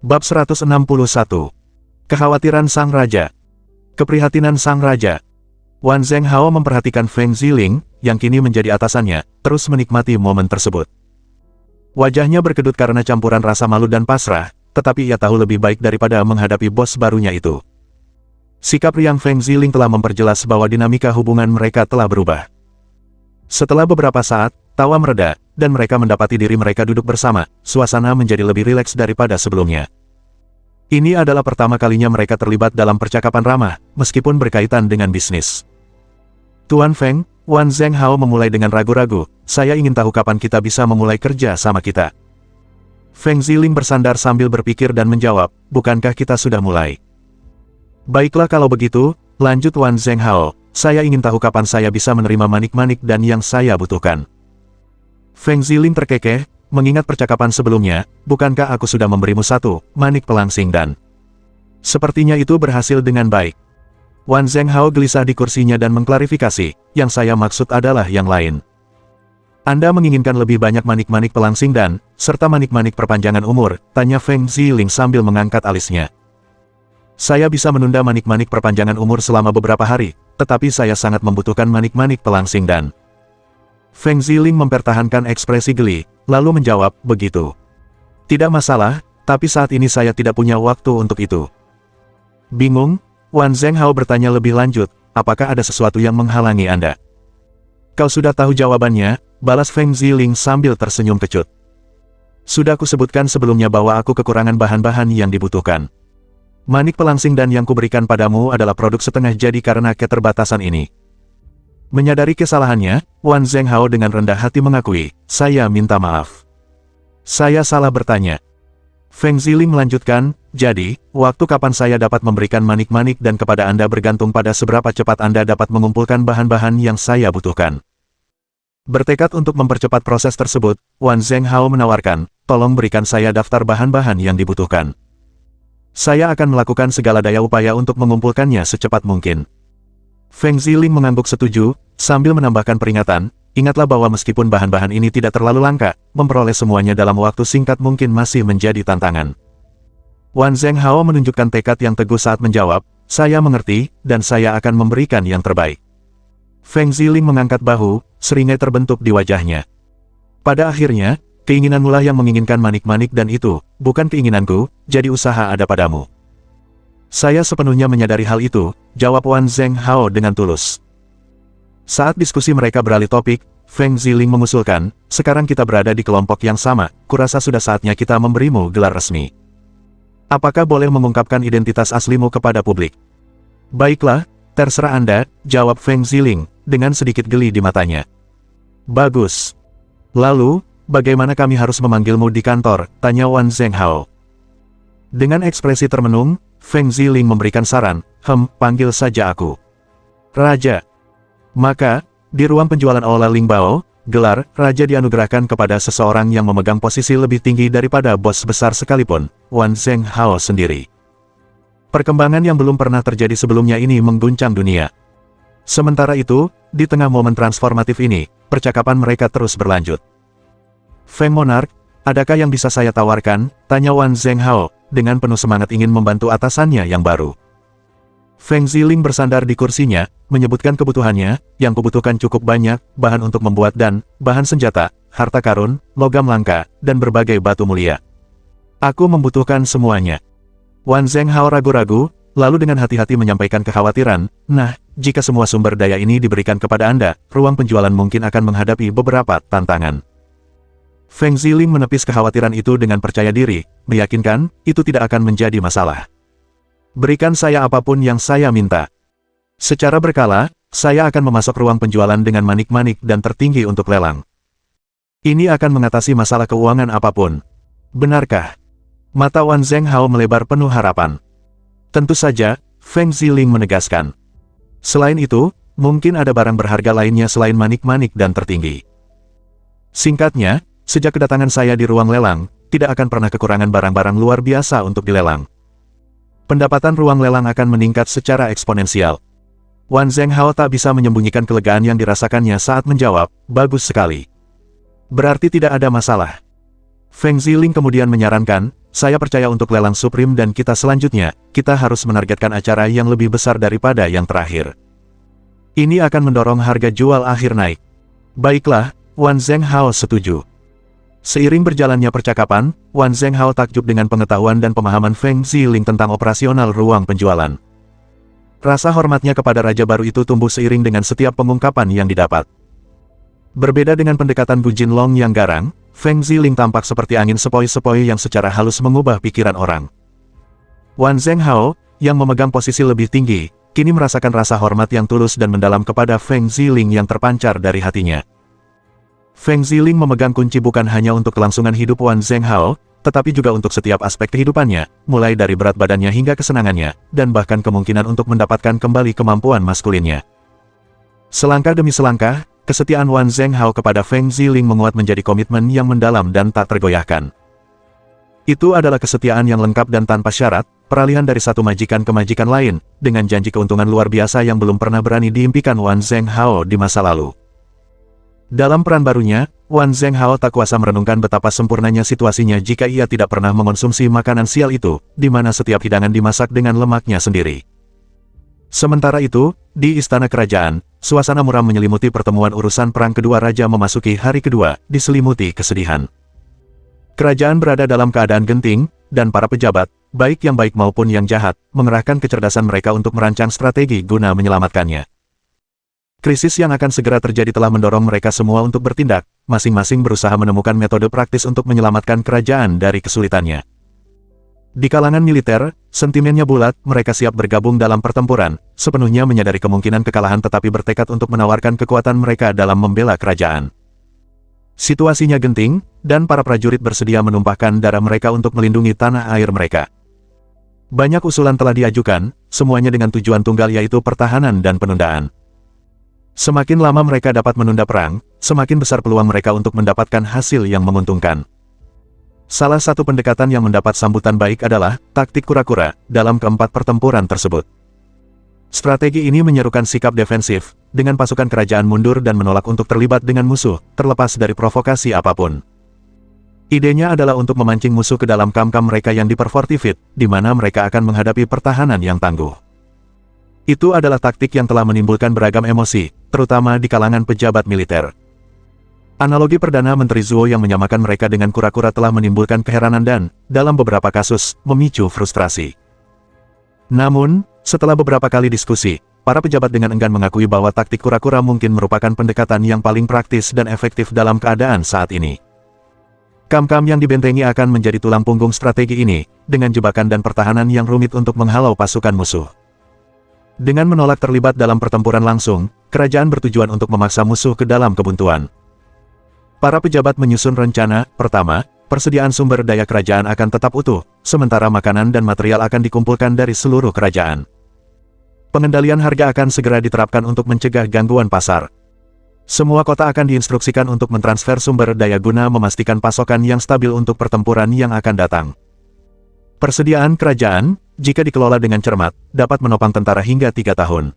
Bab 161. Kekhawatiran Sang Raja. Keprihatinan Sang Raja. Wan Zhenghao memperhatikan Feng Ziling, yang kini menjadi atasannya, terus menikmati momen tersebut. Wajahnya berkedut karena campuran rasa malu dan pasrah, tetapi ia tahu lebih baik daripada menghadapi bos barunya itu. Sikap riang Feng Ziling telah memperjelas bahwa dinamika hubungan mereka telah berubah. Setelah beberapa saat, tawa mereda, dan mereka mendapati diri mereka duduk bersama, suasana menjadi lebih rileks daripada sebelumnya. Ini adalah pertama kalinya mereka terlibat dalam percakapan ramah, meskipun berkaitan dengan bisnis. Tuan Feng, Wan Zhenghao memulai dengan ragu-ragu, saya ingin tahu kapan kita bisa memulai kerja sama kita. Feng Ziling bersandar sambil berpikir dan menjawab, bukankah kita sudah mulai? Baiklah kalau begitu, lanjut Wan Zhenghao, saya ingin tahu kapan saya bisa menerima manik-manik dan yang saya butuhkan. Feng Ziling terkekeh, mengingat percakapan sebelumnya, bukankah aku sudah memberimu satu manik pelangsing dan... Sepertinya itu berhasil dengan baik. Wan Zhenghao gelisah di kursinya dan mengklarifikasi, yang saya maksud adalah yang lain. Anda menginginkan lebih banyak manik-manik pelangsing dan, serta manik-manik perpanjangan umur, tanya Feng Ziling sambil mengangkat alisnya. Saya bisa menunda manik-manik perpanjangan umur selama beberapa hari, tetapi saya sangat membutuhkan manik-manik pelangsing dan... Feng Ziling mempertahankan ekspresi geli, lalu menjawab, begitu. Tidak masalah, tapi saat ini saya tidak punya waktu untuk itu. Bingung, Wan Zhenghao bertanya lebih lanjut, apakah ada sesuatu yang menghalangi Anda? Kau sudah tahu jawabannya, balas Feng Ziling sambil tersenyum kecut. Sudah kusebutkan sebelumnya bahwa aku kekurangan bahan-bahan yang dibutuhkan. Manik pelangsing dan yang kuberikan padamu adalah produk setengah jadi karena keterbatasan ini. Menyadari kesalahannya, Wan Zhenghao dengan rendah hati mengakui, saya minta maaf. Saya salah bertanya. Feng Ziling melanjutkan, jadi, waktu kapan saya dapat memberikan manik-manik dan kepada Anda bergantung pada seberapa cepat Anda dapat mengumpulkan bahan-bahan yang saya butuhkan. Bertekad untuk mempercepat proses tersebut, Wan Zhenghao menawarkan, tolong berikan saya daftar bahan-bahan yang dibutuhkan. Saya akan melakukan segala daya upaya untuk mengumpulkannya secepat mungkin. Feng Ziling mengangguk setuju, sambil menambahkan peringatan, ingatlah bahwa meskipun bahan-bahan ini tidak terlalu langka, memperoleh semuanya dalam waktu singkat mungkin masih menjadi tantangan. Wan Zhenghao menunjukkan tekad yang teguh saat menjawab, saya mengerti, dan saya akan memberikan yang terbaik. Feng Ziling mengangkat bahu, seringai terbentuk di wajahnya. Pada akhirnya, keinginanmulah yang menginginkan manik-manik dan itu, bukan keinginanku, jadi usaha ada padamu. Saya sepenuhnya menyadari hal itu, jawab Wan Zhenghao dengan tulus. Saat diskusi mereka beralih topik, Feng Ziling mengusulkan, sekarang kita berada di kelompok yang sama, kurasa sudah saatnya kita memberimu gelar resmi. Apakah boleh mengungkapkan identitas aslimu kepada publik? Baiklah, terserah Anda, jawab Feng Ziling, dengan sedikit geli di matanya. Bagus. Lalu, bagaimana kami harus memanggilmu di kantor, tanya Wan Zhenghao. Dengan ekspresi termenung, Feng Ziling memberikan saran, panggil saja aku Raja. Maka, di ruang penjualan Aula Lingbao, gelar Raja dianugerahkan kepada seseorang yang memegang posisi lebih tinggi daripada bos besar sekalipun, Wan Zhenghao sendiri. Perkembangan yang belum pernah terjadi sebelumnya ini mengguncang dunia. Sementara itu, di tengah momen transformatif ini, percakapan mereka terus berlanjut. Feng Monarch, adakah yang bisa saya tawarkan? Tanya Wan Zhenghao, dengan penuh semangat ingin membantu atasannya yang baru. Feng Ziling bersandar di kursinya, menyebutkan kebutuhannya, yang kubutuhkan cukup banyak, bahan untuk membuat dan, bahan senjata, harta karun, logam langka, dan berbagai batu mulia. Aku membutuhkan semuanya. Wan Zhenghao ragu-ragu, lalu dengan hati-hati menyampaikan kekhawatiran, nah, jika semua sumber daya ini diberikan kepada Anda, ruang penjualan mungkin akan menghadapi beberapa tantangan. Feng Ziling menepis kekhawatiran itu dengan percaya diri, meyakinkan, itu tidak akan menjadi masalah. Berikan saya apapun yang saya minta. Secara berkala, saya akan memasok ruang penjualan dengan manik-manik dan tertinggi untuk lelang. Ini akan mengatasi masalah keuangan apapun. Benarkah? Mata Wan Zhenghao melebar penuh harapan. Tentu saja, Feng Ziling menegaskan. Selain itu, mungkin ada barang berharga lainnya selain manik-manik dan tertinggi. Singkatnya, sejak kedatangan saya di ruang lelang, tidak akan pernah kekurangan barang-barang luar biasa untuk dilelang. Pendapatan ruang lelang akan meningkat secara eksponensial. Wan Zhenghao tak bisa menyembunyikan kelegaan yang dirasakannya saat menjawab, bagus sekali. Berarti tidak ada masalah. Feng Ziling kemudian menyarankan, saya percaya untuk lelang Supreme dan kita selanjutnya, kita harus menargetkan acara yang lebih besar daripada yang terakhir. Ini akan mendorong harga jual akhir naik. Baiklah, Wan Zhenghao setuju. Seiring berjalannya percakapan, Wan Zhenghao takjub dengan pengetahuan dan pemahaman Feng Ziling tentang operasional ruang penjualan. Rasa hormatnya kepada raja baru itu tumbuh seiring dengan setiap pengungkapan yang didapat. Berbeda dengan pendekatan Bu Jinlong yang garang, Feng Ziling tampak seperti angin sepoi-sepoi yang secara halus mengubah pikiran orang. Wan Zhenghao, yang memegang posisi lebih tinggi, kini merasakan rasa hormat yang tulus dan mendalam kepada Feng Ziling yang terpancar dari hatinya. Feng Ziling memegang kunci bukan hanya untuk kelangsungan hidup Wan Zhenghao, tetapi juga untuk setiap aspek kehidupannya, mulai dari berat badannya hingga kesenangannya, dan bahkan kemungkinan untuk mendapatkan kembali kemampuan maskulinnya. Selangkah demi selangkah, kesetiaan Wan Zhenghao kepada Feng Ziling menguat menjadi komitmen yang mendalam dan tak tergoyahkan. Itu adalah kesetiaan yang lengkap dan tanpa syarat, peralihan dari satu majikan ke majikan lain, dengan janji keuntungan luar biasa yang belum pernah berani diimpikan Wan Zhenghao di masa lalu. Dalam peran barunya, Wan Zhenghao tak kuasa merenungkan betapa sempurnanya situasinya jika ia tidak pernah mengonsumsi makanan sial itu, di mana setiap hidangan dimasak dengan lemaknya sendiri. Sementara itu, di istana kerajaan, suasana muram menyelimuti pertemuan urusan perang kedua raja memasuki hari kedua, diselimuti kesedihan. Kerajaan berada dalam keadaan genting, dan para pejabat, baik yang baik maupun yang jahat, mengerahkan kecerdasan mereka untuk merancang strategi guna menyelamatkannya. Krisis yang akan segera terjadi telah mendorong mereka semua untuk bertindak, masing-masing berusaha menemukan metode praktis untuk menyelamatkan kerajaan dari kesulitannya. Di kalangan militer, sentimennya bulat, mereka siap bergabung dalam pertempuran, sepenuhnya menyadari kemungkinan kekalahan tetapi bertekad untuk menawarkan kekuatan mereka dalam membela kerajaan. Situasinya genting, dan para prajurit bersedia menumpahkan darah mereka untuk melindungi tanah air mereka. Banyak usulan telah diajukan, semuanya dengan tujuan tunggal yaitu pertahanan dan penundaan. Semakin lama mereka dapat menunda perang, semakin besar peluang mereka untuk mendapatkan hasil yang menguntungkan. Salah satu pendekatan yang mendapat sambutan baik adalah taktik kura-kura dalam keempat pertempuran tersebut. Strategi ini menyerukan sikap defensif, dengan pasukan kerajaan mundur dan menolak untuk terlibat dengan musuh, terlepas dari provokasi apapun. Idenya adalah untuk memancing musuh ke dalam kam-kam mereka yang diperfortified, di mana mereka akan menghadapi pertahanan yang tangguh. Itu adalah taktik yang telah menimbulkan beragam emosi, terutama di kalangan pejabat militer. Analogi Perdana Menteri Zhuo yang menyamakan mereka dengan kura-kura telah menimbulkan keheranan dan, dalam beberapa kasus, memicu frustrasi. Namun, setelah beberapa kali diskusi, para pejabat dengan enggan mengakui bahwa taktik kura-kura mungkin merupakan pendekatan yang paling praktis dan efektif dalam keadaan saat ini. Kam-kam yang dibentengi akan menjadi tulang punggung strategi ini, dengan jebakan dan pertahanan yang rumit untuk menghalau pasukan musuh. Dengan menolak terlibat dalam pertempuran langsung, kerajaan bertujuan untuk memaksa musuh ke dalam kebuntuan. Para pejabat menyusun rencana, pertama, persediaan sumber daya kerajaan akan tetap utuh, sementara makanan dan material akan dikumpulkan dari seluruh kerajaan. Pengendalian harga akan segera diterapkan untuk mencegah gangguan pasar. Semua kota akan diinstruksikan untuk mentransfer sumber daya guna memastikan pasokan yang stabil untuk pertempuran yang akan datang. Persediaan kerajaan, jika dikelola dengan cermat, dapat menopang tentara hingga 3 tahun.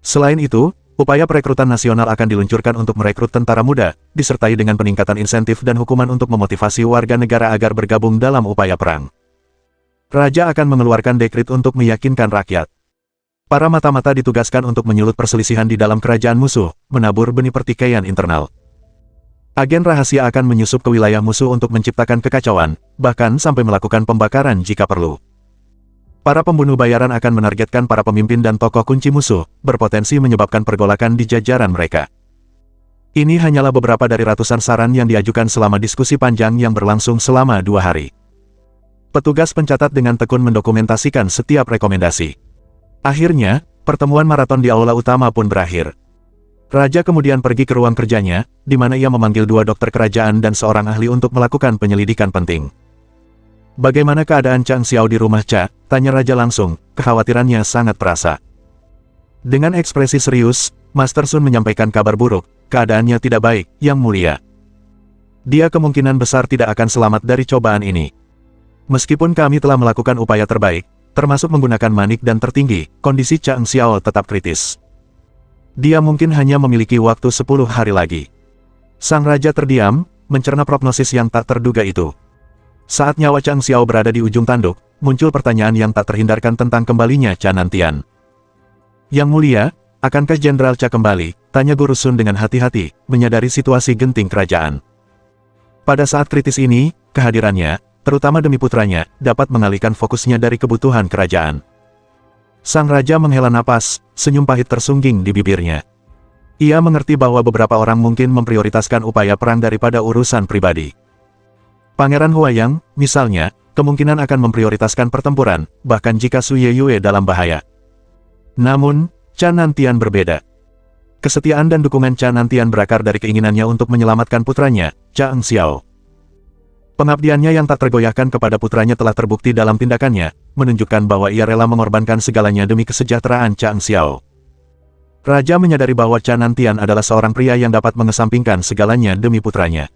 Selain itu, upaya perekrutan nasional akan diluncurkan untuk merekrut tentara muda, disertai dengan peningkatan insentif dan hukuman untuk memotivasi warga negara agar bergabung dalam upaya perang. Raja akan mengeluarkan dekrit untuk meyakinkan rakyat. Para mata-mata ditugaskan untuk menyulut perselisihan di dalam kerajaan musuh, menabur benih pertikaian internal. Agen rahasia akan menyusup ke wilayah musuh untuk menciptakan kekacauan, bahkan sampai melakukan pembakaran jika perlu. Para pembunuh bayaran akan menargetkan para pemimpin dan tokoh kunci musuh, berpotensi menyebabkan pergolakan di jajaran mereka. Ini hanyalah beberapa dari ratusan saran yang diajukan selama diskusi panjang yang berlangsung selama 2 hari. Petugas pencatat dengan tekun mendokumentasikan setiap rekomendasi. Akhirnya, pertemuan maraton di aula utama pun berakhir. Raja kemudian pergi ke ruang kerjanya, di mana ia memanggil 2 dokter kerajaan dan seorang ahli untuk melakukan penyelidikan penting. Bagaimana keadaan Chang Xiao di rumah Cha? Tanya Raja langsung, kekhawatirannya sangat terasa. Dengan ekspresi serius, Master Sun menyampaikan kabar buruk, keadaannya tidak baik, Yang Mulia. Dia kemungkinan besar tidak akan selamat dari cobaan ini. Meskipun kami telah melakukan upaya terbaik, termasuk menggunakan manik dan tertinggi, kondisi Chang Xiao tetap kritis. Dia mungkin hanya memiliki waktu 10 hari lagi. Sang Raja terdiam, mencerna prognosis yang tak terduga itu. Saat nyawa Chang Xiao berada di ujung tanduk, muncul pertanyaan yang tak terhindarkan tentang kembalinya Chan Nantian. Yang mulia, akankah Jenderal Cha kembali? Tanya Guru Sun dengan hati-hati, menyadari situasi genting kerajaan. Pada saat kritis ini, kehadirannya, terutama demi putranya, dapat mengalihkan fokusnya dari kebutuhan kerajaan. Sang Raja menghela napas, senyum pahit tersungging di bibirnya. Ia mengerti bahwa beberapa orang mungkin memprioritaskan upaya perang daripada urusan pribadi. Pangeran Huayang, misalnya, kemungkinan akan memprioritaskan pertempuran, bahkan jika Su Yeyue dalam bahaya. Namun, Chan Nantian berbeda. Kesetiaan dan dukungan Chan Nantian berakar dari keinginannya untuk menyelamatkan putranya, Chang Xiao. Pengabdiannya yang tak tergoyahkan kepada putranya telah terbukti dalam tindakannya, menunjukkan bahwa ia rela mengorbankan segalanya demi kesejahteraan Chang Xiao. Raja menyadari bahwa Chan Nantian adalah seorang pria yang dapat mengesampingkan segalanya demi putranya.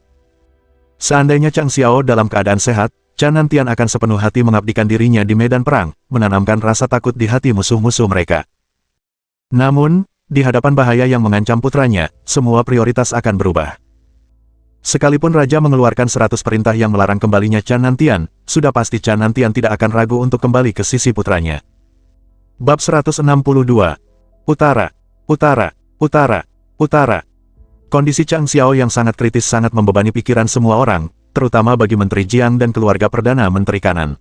Seandainya Chang Xiao dalam keadaan sehat, Chan Nantian akan sepenuh hati mengabdikan dirinya di medan perang, menanamkan rasa takut di hati musuh-musuh mereka. Namun, di hadapan bahaya yang mengancam putranya, semua prioritas akan berubah. Sekalipun Raja mengeluarkan 100 perintah yang melarang kembalinya Chan Nantian, sudah pasti Chan Nantian tidak akan ragu untuk kembali ke sisi putranya. Bab 162. Utara, Utara, Utara, Utara. Kondisi Chang Xiao yang sangat kritis sangat membebani pikiran semua orang, terutama bagi Menteri Jiang dan keluarga Perdana Menteri Kanan.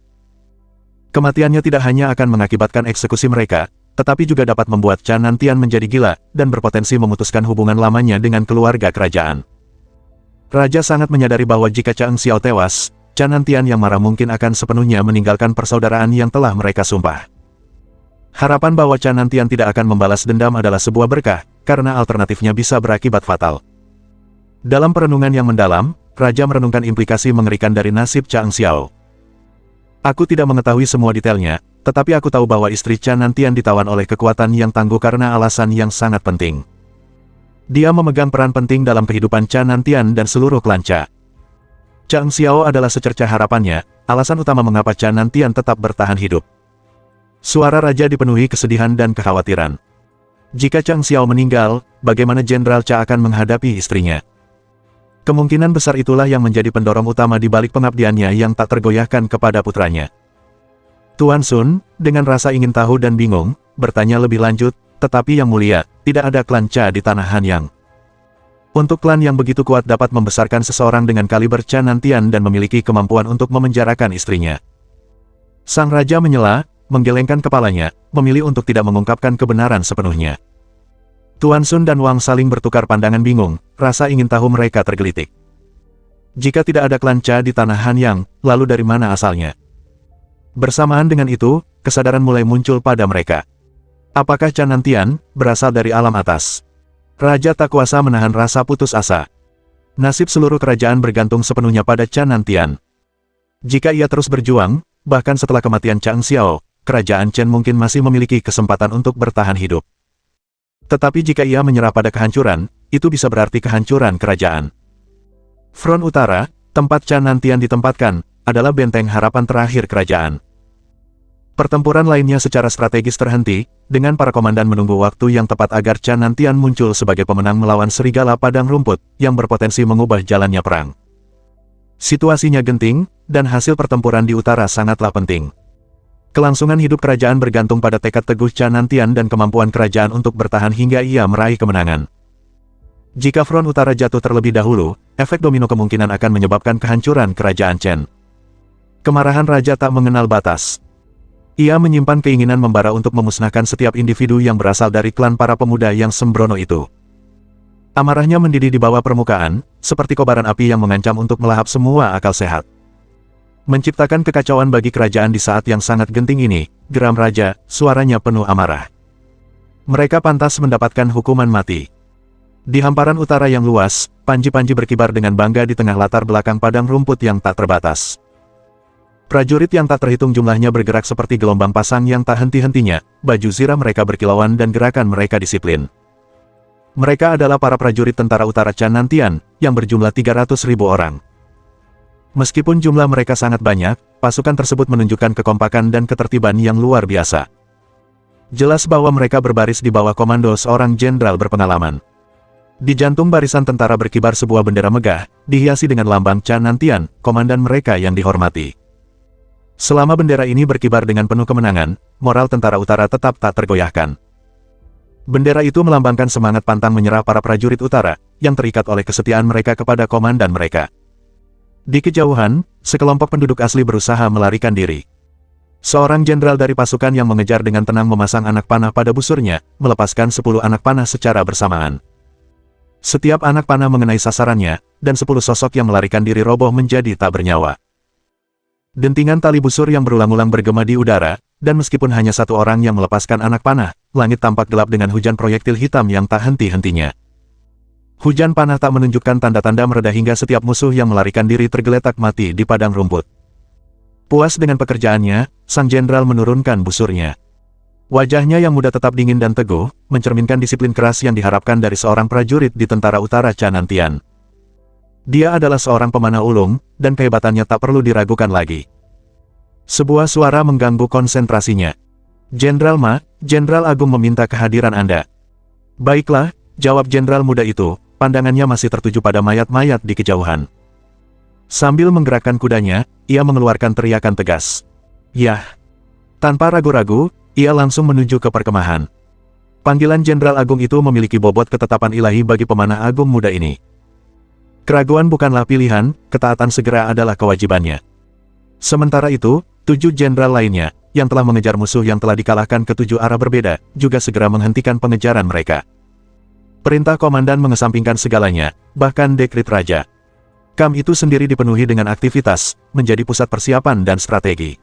Kematiannya tidak hanya akan mengakibatkan eksekusi mereka, tetapi juga dapat membuat Chan Nantian menjadi gila, dan berpotensi memutuskan hubungan lamanya dengan keluarga kerajaan. Raja sangat menyadari bahwa jika Chang Xiao tewas, Chan Nantian yang marah mungkin akan sepenuhnya meninggalkan persaudaraan yang telah mereka sumpah. Harapan bahwa Chan Nantian tidak akan membalas dendam adalah sebuah berkah, karena alternatifnya bisa berakibat fatal. Dalam perenungan yang mendalam, Raja merenungkan implikasi mengerikan dari nasib Chang Xiao. Aku tidak mengetahui semua detailnya, tetapi aku tahu bahwa istri Chan Nantian ditawan oleh kekuatan yang tangguh karena alasan yang sangat penting. Dia memegang peran penting dalam kehidupan Chan Nantian dan seluruh klan Cha. Chang Xiao adalah secercah harapannya, alasan utama mengapa Chan Nantian tetap bertahan hidup. Suara Raja dipenuhi kesedihan dan kekhawatiran. Jika Chang Xiao meninggal, bagaimana Jenderal Cha akan menghadapi istrinya? Kemungkinan besar itulah yang menjadi pendorong utama di balik pengabdiannya yang tak tergoyahkan kepada putranya. Tuan Sun, dengan rasa ingin tahu dan bingung, bertanya lebih lanjut, tetapi yang mulia, tidak ada klan Cha di tanah Hanyang. Untuk klan yang begitu kuat dapat membesarkan seseorang dengan kaliber Chan Nantian dan memiliki kemampuan untuk memenjarakan istrinya. Sang Raja menyela, menggelengkan kepalanya, memilih untuk tidak mengungkapkan kebenaran sepenuhnya. Tuan Sun dan Wang saling bertukar pandangan bingung, rasa ingin tahu mereka tergelitik. Jika tidak ada klan Cha di tanah Hanyang, lalu dari mana asalnya? Bersamaan dengan itu, kesadaran mulai muncul pada mereka. Apakah Chan Nantian berasal dari alam atas? Raja tak kuasa menahan rasa putus asa. Nasib seluruh kerajaan bergantung sepenuhnya pada Chan Nantian. Jika ia terus berjuang, bahkan setelah kematian Chang Xiao, kerajaan Chen mungkin masih memiliki kesempatan untuk bertahan hidup. Tetapi jika ia menyerah pada kehancuran, itu bisa berarti kehancuran kerajaan. Front Utara, tempat Chan Nantian ditempatkan, adalah benteng harapan terakhir kerajaan. Pertempuran lainnya secara strategis terhenti, dengan para komandan menunggu waktu yang tepat agar Chan Nantian muncul sebagai pemenang melawan serigala padang rumput, yang berpotensi mengubah jalannya perang. Situasinya genting, dan hasil pertempuran di utara sangatlah penting. Kelangsungan hidup kerajaan bergantung pada tekad teguh Chan Nantian dan kemampuan kerajaan untuk bertahan hingga ia meraih kemenangan. Jika front utara jatuh terlebih dahulu, efek domino kemungkinan akan menyebabkan kehancuran kerajaan Chen. Kemarahan raja tak mengenal batas. Ia menyimpan keinginan membara untuk memusnahkan setiap individu yang berasal dari klan para pemuda yang sembrono itu. Amarahnya mendidih di bawah permukaan, seperti kobaran api yang mengancam untuk melahap semua akal sehat. Menciptakan kekacauan bagi kerajaan di saat yang sangat genting ini, geram raja, suaranya penuh amarah. Mereka pantas mendapatkan hukuman mati. Di hamparan utara yang luas, panji-panji berkibar dengan bangga di tengah latar belakang padang rumput yang tak terbatas. Prajurit yang tak terhitung jumlahnya bergerak seperti gelombang pasang yang tak henti-hentinya, baju zirah mereka berkilauan dan gerakan mereka disiplin. Mereka adalah para prajurit tentara utara Chan Nantian, yang berjumlah 300.000 orang. Meskipun jumlah mereka sangat banyak, pasukan tersebut menunjukkan kekompakan dan ketertiban yang luar biasa. Jelas bahwa mereka berbaris di bawah komando seorang jenderal berpengalaman. Di jantung barisan tentara berkibar sebuah bendera megah, dihiasi dengan lambang Chan Nantian, komandan mereka yang dihormati. Selama bendera ini berkibar dengan penuh kemenangan, moral tentara utara tetap tak tergoyahkan. Bendera itu melambangkan semangat pantang menyerah para prajurit utara, yang terikat oleh kesetiaan mereka kepada komandan mereka. Di kejauhan, sekelompok penduduk asli berusaha melarikan diri. Seorang jenderal dari pasukan yang mengejar dengan tenang memasang anak panah pada busurnya, melepaskan 10 anak panah secara bersamaan. Setiap anak panah mengenai sasarannya, dan 10 sosok yang melarikan diri roboh menjadi tak bernyawa. Dentingan tali busur yang berulang-ulang bergema di udara, dan meskipun hanya satu orang yang melepaskan anak panah, langit tampak gelap dengan hujan proyektil hitam yang tak henti-hentinya. Hujan panah tak menunjukkan tanda-tanda mereda hingga setiap musuh yang melarikan diri tergeletak mati di padang rumput. Puas dengan pekerjaannya, sang jenderal menurunkan busurnya. Wajahnya yang muda tetap dingin dan teguh, mencerminkan disiplin keras yang diharapkan dari seorang prajurit di Tentara Utara Chan Nantian. Dia adalah seorang pemanah ulung, dan kehebatannya tak perlu diragukan lagi. Sebuah suara mengganggu konsentrasinya. "Jenderal Ma, Jenderal Agung meminta kehadiran Anda." "Baiklah," jawab jenderal muda itu, pandangannya masih tertuju pada mayat-mayat di kejauhan. Sambil menggerakkan kudanya, ia mengeluarkan teriakan tegas. "Yah!" Tanpa ragu-ragu, ia langsung menuju ke perkemahan. Panggilan Jenderal Agung itu memiliki bobot ketetapan ilahi bagi pemanah agung muda ini. Keraguan bukanlah pilihan, ketaatan segera adalah kewajibannya. Sementara itu, 7 jenderal lainnya, yang telah mengejar musuh yang telah dikalahkan ke 7 arah berbeda, juga segera menghentikan pengejaran mereka. Perintah komandan mengesampingkan segalanya, bahkan dekrit raja. Kamp itu sendiri dipenuhi dengan aktivitas, menjadi pusat persiapan dan strategi.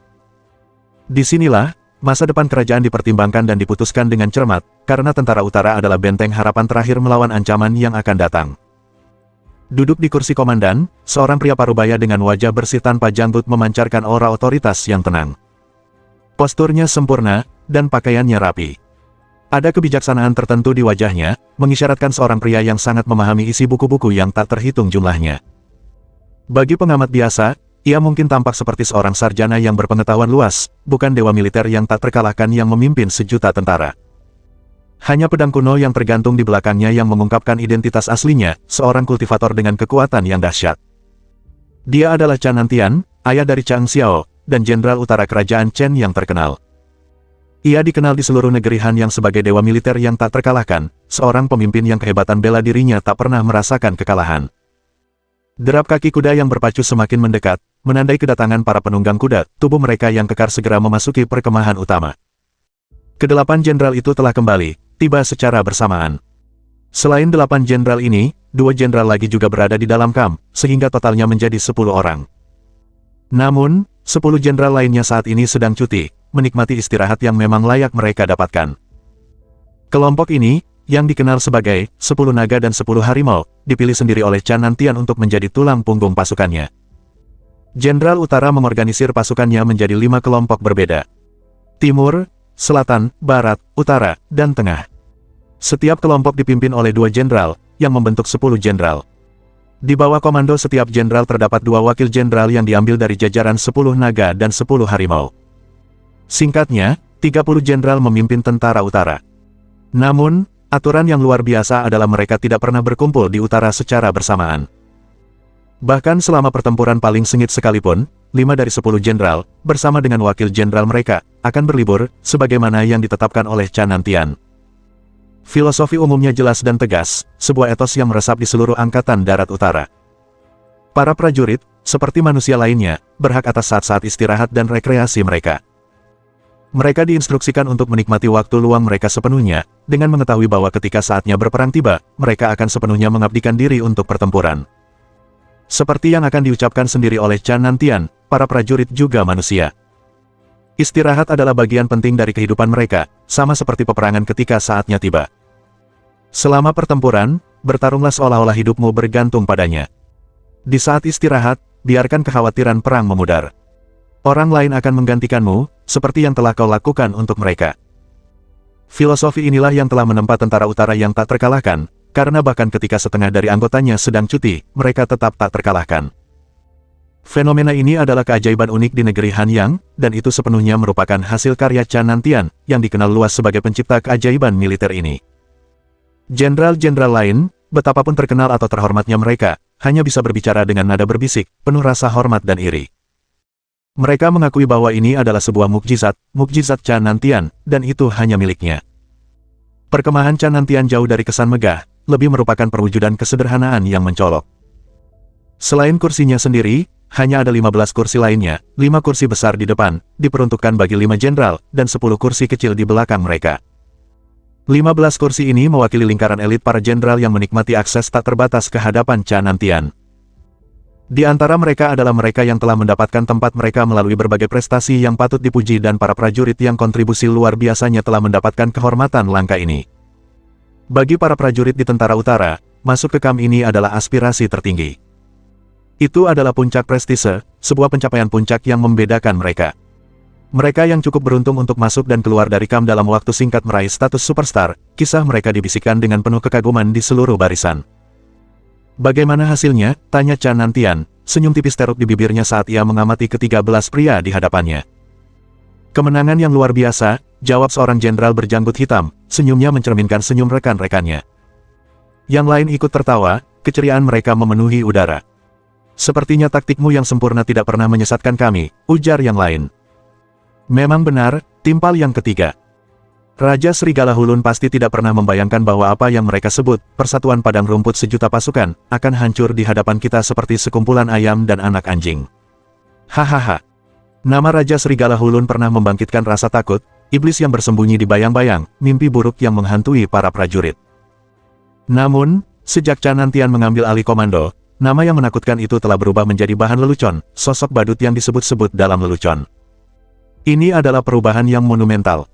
Disinilah, masa depan kerajaan dipertimbangkan dan diputuskan dengan cermat, karena Tentara Utara adalah benteng harapan terakhir melawan ancaman yang akan datang. Duduk di kursi komandan, seorang pria parubaya dengan wajah bersih tanpa janggut memancarkan aura otoritas yang tenang. Posturnya sempurna, dan pakaiannya rapi. Ada kebijaksanaan tertentu di wajahnya, mengisyaratkan seorang pria yang sangat memahami isi buku-buku yang tak terhitung jumlahnya. Bagi pengamat biasa, ia mungkin tampak seperti seorang sarjana yang berpengetahuan luas, bukan dewa militer yang tak terkalahkan yang memimpin sejuta tentara. Hanya pedang kuno yang tergantung di belakangnya yang mengungkapkan identitas aslinya, seorang kultivator dengan kekuatan yang dahsyat. Dia adalah Chan Nantian, ayah dari Chang Xiao, dan jenderal utara kerajaan Chen yang terkenal. Ia dikenal di seluruh negeri Han yang sebagai dewa militer yang tak terkalahkan, seorang pemimpin yang kehebatan bela dirinya tak pernah merasakan kekalahan. Derap kaki kuda yang berpacu semakin mendekat, menandai kedatangan para penunggang kuda, tubuh mereka yang kekar segera memasuki perkemahan utama. Kedelapan jenderal itu telah kembali, tiba secara bersamaan. Selain 8 jenderal ini, 2 jenderal lagi juga berada di dalam kamp, sehingga totalnya menjadi 10 orang. Namun, 10 jenderal lainnya saat ini sedang cuti, menikmati istirahat yang memang layak mereka dapatkan. Kelompok ini, yang dikenal sebagai 10 naga dan 10 harimau, dipilih sendiri oleh Chan Nantian untuk menjadi tulang punggung pasukannya. Jenderal Utara mengorganisir pasukannya menjadi 5 kelompok berbeda. Timur, Selatan, Barat, Utara, dan Tengah. Setiap kelompok dipimpin oleh 2 jenderal, yang membentuk 10 jenderal. Di bawah komando setiap jenderal terdapat 2 wakil jenderal yang diambil dari jajaran 10 naga dan 10 harimau. Singkatnya, 30 jenderal memimpin Tentara Utara. Namun, aturan yang luar biasa adalah mereka tidak pernah berkumpul di utara secara bersamaan. Bahkan selama pertempuran paling sengit sekalipun, 5 dari 10 jenderal, bersama dengan wakil jenderal mereka, akan berlibur, sebagaimana yang ditetapkan oleh Chan Nantian. Filosofi umumnya jelas dan tegas, sebuah etos yang meresap di seluruh angkatan darat utara. Para prajurit, seperti manusia lainnya, berhak atas saat-saat istirahat dan rekreasi mereka. Mereka diinstruksikan untuk menikmati waktu luang mereka sepenuhnya, dengan mengetahui bahwa ketika saatnya berperang tiba, mereka akan sepenuhnya mengabdikan diri untuk pertempuran. Seperti yang akan diucapkan sendiri oleh Chan Nantian, para prajurit juga manusia. Istirahat adalah bagian penting dari kehidupan mereka, sama seperti peperangan ketika saatnya tiba. Selama pertempuran, bertarunglah seolah-olah hidupmu bergantung padanya. Di saat istirahat, biarkan kekhawatiran perang memudar. Orang lain akan menggantikanmu, seperti yang telah kau lakukan untuk mereka. Filosofi inilah yang telah menempa Tentara Utara yang tak terkalahkan, karena bahkan ketika setengah dari anggotanya sedang cuti, mereka tetap tak terkalahkan. Fenomena ini adalah keajaiban unik di negeri Hanyang, dan itu sepenuhnya merupakan hasil karya Chan Nantian, yang dikenal luas sebagai pencipta keajaiban militer ini. Jenderal-jenderal lain, Betapapun terkenal atau terhormatnya mereka, hanya bisa berbicara dengan nada berbisik, penuh rasa hormat dan iri. Mereka mengakui bahwa ini adalah sebuah mukjizat Cha Nantian, dan itu hanya miliknya. Perkemahan Cha Nantian jauh dari kesan megah, lebih merupakan perwujudan kesederhanaan yang mencolok. Selain kursinya sendiri, hanya ada 15 kursi lainnya, 5 kursi besar di depan, diperuntukkan bagi 5 jenderal, dan 10 kursi kecil di belakang mereka. 15 kursi ini mewakili lingkaran elit para jenderal yang menikmati akses tak terbatas ke hadapan Cha Nantian. Di antara mereka adalah mereka yang telah mendapatkan tempat mereka melalui berbagai prestasi yang patut dipuji dan para prajurit yang kontribusi luar biasanya telah mendapatkan kehormatan langka ini. Bagi para prajurit di Tentara Utara, masuk ke kamp ini adalah aspirasi tertinggi. Itu adalah puncak prestise, sebuah pencapaian puncak yang membedakan mereka. Mereka yang cukup beruntung untuk masuk dan keluar dari kamp dalam waktu singkat meraih status superstar, kisah mereka dibisikkan dengan penuh kekaguman di seluruh barisan. Bagaimana hasilnya? Tanya Cha Nantian, senyum tipis teruk di bibirnya saat ia mengamati ke-13 pria di hadapannya. Kemenangan yang luar biasa, jawab seorang jenderal berjanggut hitam, senyumnya mencerminkan senyum rekan-rekannya. Yang lain ikut tertawa, keceriaan mereka memenuhi udara. Sepertinya taktikmu yang sempurna tidak pernah menyesatkan kami, ujar yang lain. Memang benar, timpal yang ketiga. Raja Serigala Hulun pasti tidak pernah membayangkan bahwa apa yang mereka sebut, persatuan padang rumput sejuta pasukan, akan hancur di hadapan kita seperti sekumpulan ayam dan anak anjing. Hahaha. Nama Raja Serigala Hulun pernah membangkitkan rasa takut, iblis yang bersembunyi di bayang-bayang, mimpi buruk yang menghantui para prajurit. Namun, sejak Cha Nantian mengambil alih komando, nama yang menakutkan itu telah berubah menjadi bahan lelucon, sosok badut yang disebut-sebut dalam lelucon. Ini adalah perubahan yang monumental.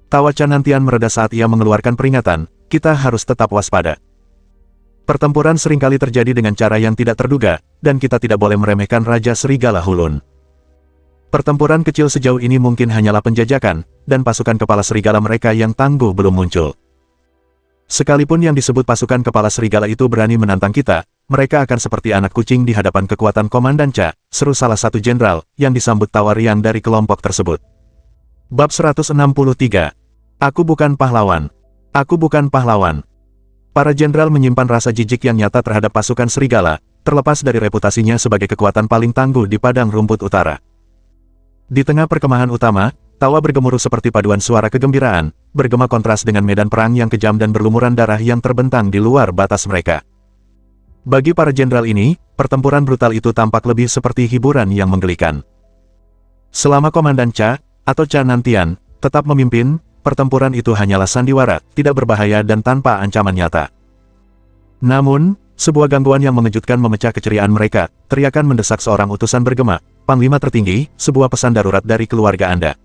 Tawa Cha Nantian mereda saat ia mengeluarkan peringatan, kita harus tetap waspada. Pertempuran seringkali terjadi dengan cara yang tidak terduga, dan kita tidak boleh meremehkan Raja Serigala Hulun. Pertempuran kecil sejauh ini mungkin hanyalah penjajakan, dan pasukan kepala serigala mereka yang tangguh belum muncul. Sekalipun yang disebut pasukan kepala serigala itu berani menantang kita, mereka akan seperti anak kucing di hadapan kekuatan Komandan Cha, seru salah satu jenderal, yang disambut tawa riang dari kelompok tersebut. Bab 163. Aku bukan pahlawan. Aku bukan pahlawan. Para jenderal menyimpan rasa jijik yang nyata terhadap pasukan serigala, terlepas dari reputasinya sebagai kekuatan paling tangguh di padang rumput utara. Di tengah perkemahan utama, tawa bergemuruh seperti paduan suara kegembiraan, bergema kontras dengan medan perang yang kejam dan berlumuran darah yang terbentang di luar batas mereka. Bagi para jenderal ini, pertempuran brutal itu tampak lebih seperti hiburan yang menggelikan. Selama Komandan Cha, atau Cha Nantian, tetap memimpin, pertempuran itu hanyalah sandiwara, tidak berbahaya dan tanpa ancaman nyata. Namun, sebuah gangguan yang mengejutkan memecah keceriaan mereka, teriakan mendesak seorang utusan bergema, Panglima tertinggi, sebuah pesan darurat dari keluarga Anda.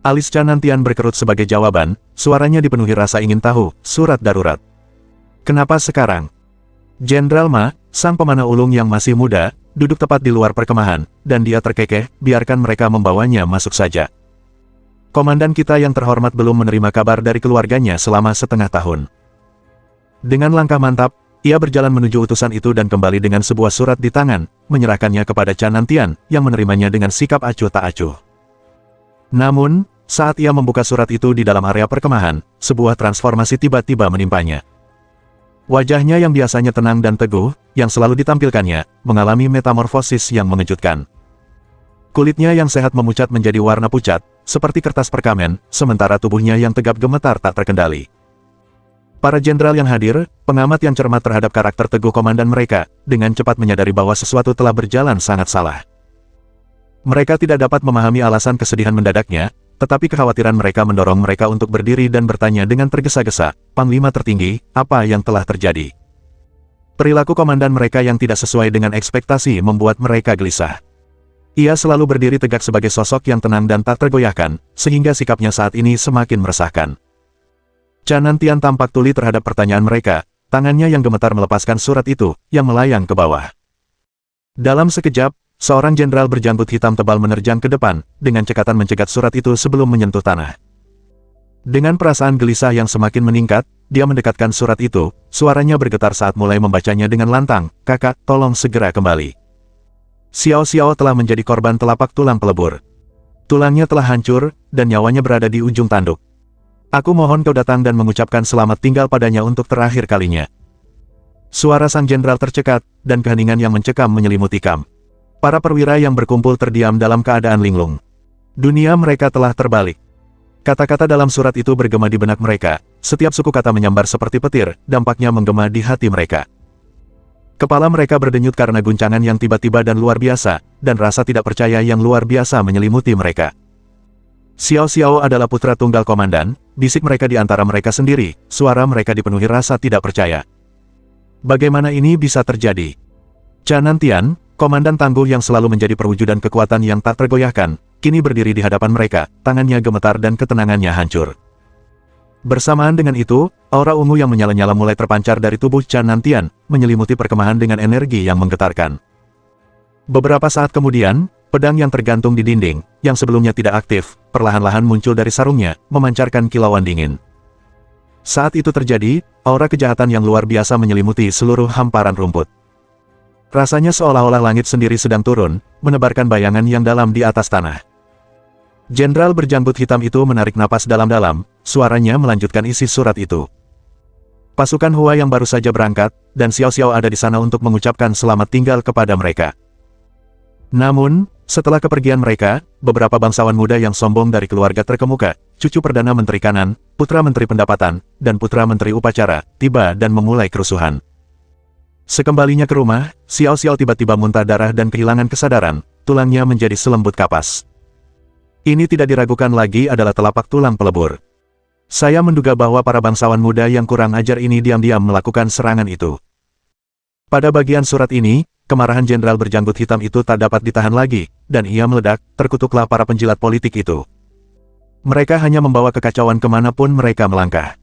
Alis Cha Nantian berkerut sebagai jawaban, suaranya dipenuhi rasa ingin tahu, surat darurat. Kenapa sekarang? Jenderal Ma, sang pemanah ulung yang masih muda, duduk tepat di luar perkemahan, dan dia terkekeh, biarkan mereka membawanya masuk saja. Komandan kita yang terhormat belum menerima kabar dari keluarganya selama setengah tahun. Dengan langkah mantap, ia berjalan menuju utusan itu dan kembali dengan sebuah surat di tangan, menyerahkannya kepada Cha Nantian, yang menerimanya dengan sikap acuh tak acuh. Namun, saat ia membuka surat itu di dalam area perkemahan, sebuah transformasi tiba-tiba menimpanya. Wajahnya yang biasanya tenang dan teguh, yang selalu ditampilkannya, mengalami metamorfosis yang mengejutkan. Kulitnya yang sehat memucat menjadi warna pucat, seperti kertas perkamen, sementara tubuhnya yang tegap gemetar tak terkendali. Para jenderal yang hadir, pengamat yang cermat terhadap karakter teguh komandan mereka, dengan cepat menyadari bahwa sesuatu telah berjalan sangat salah. Mereka tidak dapat memahami alasan kesedihan mendadaknya, tetapi kekhawatiran mereka mendorong mereka untuk berdiri dan bertanya dengan tergesa-gesa, Panglima tertinggi, apa yang telah terjadi? Perilaku komandan mereka yang tidak sesuai dengan ekspektasi membuat mereka gelisah. Ia selalu berdiri tegak sebagai sosok yang tenang dan tak tergoyahkan, sehingga sikapnya saat ini semakin meresahkan. Cha Nantian tampak tuli terhadap pertanyaan mereka, tangannya yang gemetar melepaskan surat itu, yang melayang ke bawah. Dalam sekejap, seorang jenderal berjanggut hitam tebal menerjang ke depan, dengan cekatan mencegat surat itu sebelum menyentuh tanah. Dengan perasaan gelisah yang semakin meningkat, dia mendekatkan surat itu, suaranya bergetar saat mulai membacanya dengan lantang, "Kakak, tolong segera kembali. Xiao Xiao telah menjadi korban telapak tulang pelebur. Tulangnya telah hancur, dan nyawanya berada di ujung tanduk. Aku mohon kau datang dan mengucapkan selamat tinggal padanya untuk terakhir kalinya." Suara sang jenderal tercekat, dan keheningan yang mencekam menyelimuti kamp. Para perwira yang berkumpul terdiam dalam keadaan linglung. Dunia mereka telah terbalik. Kata-kata dalam surat itu bergema di benak mereka, setiap suku kata menyambar seperti petir, dampaknya menggema di hati mereka. Kepala mereka berdenyut karena guncangan yang tiba-tiba dan luar biasa, dan rasa tidak percaya yang luar biasa menyelimuti mereka. Xiao Xiao adalah putra tunggal komandan, bisik mereka di antara mereka sendiri, suara mereka dipenuhi rasa tidak percaya. Bagaimana ini bisa terjadi? Chanantian, komandan tangguh yang selalu menjadi perwujudan kekuatan yang tak tergoyahkan, kini berdiri di hadapan mereka, tangannya gemetar dan ketenangannya hancur. Bersamaan dengan itu, aura ungu yang menyala-nyala mulai terpancar dari tubuh Chanantian, menyelimuti perkemahan dengan energi yang menggetarkan. Beberapa saat kemudian, pedang yang tergantung di dinding, yang sebelumnya tidak aktif, perlahan-lahan muncul dari sarungnya, memancarkan kilauan dingin. Saat itu terjadi, aura kejahatan yang luar biasa menyelimuti seluruh hamparan rumput. Rasanya seolah-olah langit sendiri sedang turun, menebarkan bayangan yang dalam di atas tanah. Jenderal berjanggut hitam itu menarik napas dalam-dalam, suaranya melanjutkan isi surat itu. Pasukan Hua yang baru saja berangkat, dan Xiao Xiao ada di sana untuk mengucapkan selamat tinggal kepada mereka. Namun, setelah kepergian mereka, beberapa bangsawan muda yang sombong dari keluarga terkemuka, cucu Perdana Menteri Kanan, putra Menteri Pendapatan, dan putra Menteri Upacara, tiba dan memulai kerusuhan. Sekembalinya ke rumah, Xiao Xiao tiba-tiba muntah darah dan kehilangan kesadaran, tulangnya menjadi selembut kapas. Ini tidak diragukan lagi adalah telapak tulang pelebur. Saya menduga bahwa para bangsawan muda yang kurang ajar ini diam-diam melakukan serangan itu. Pada bagian surat ini, kemarahan jenderal berjanggut hitam itu tak dapat ditahan lagi, dan ia meledak, terkutuklah para penjilat politik itu. Mereka hanya membawa kekacauan kemanapun mereka melangkah.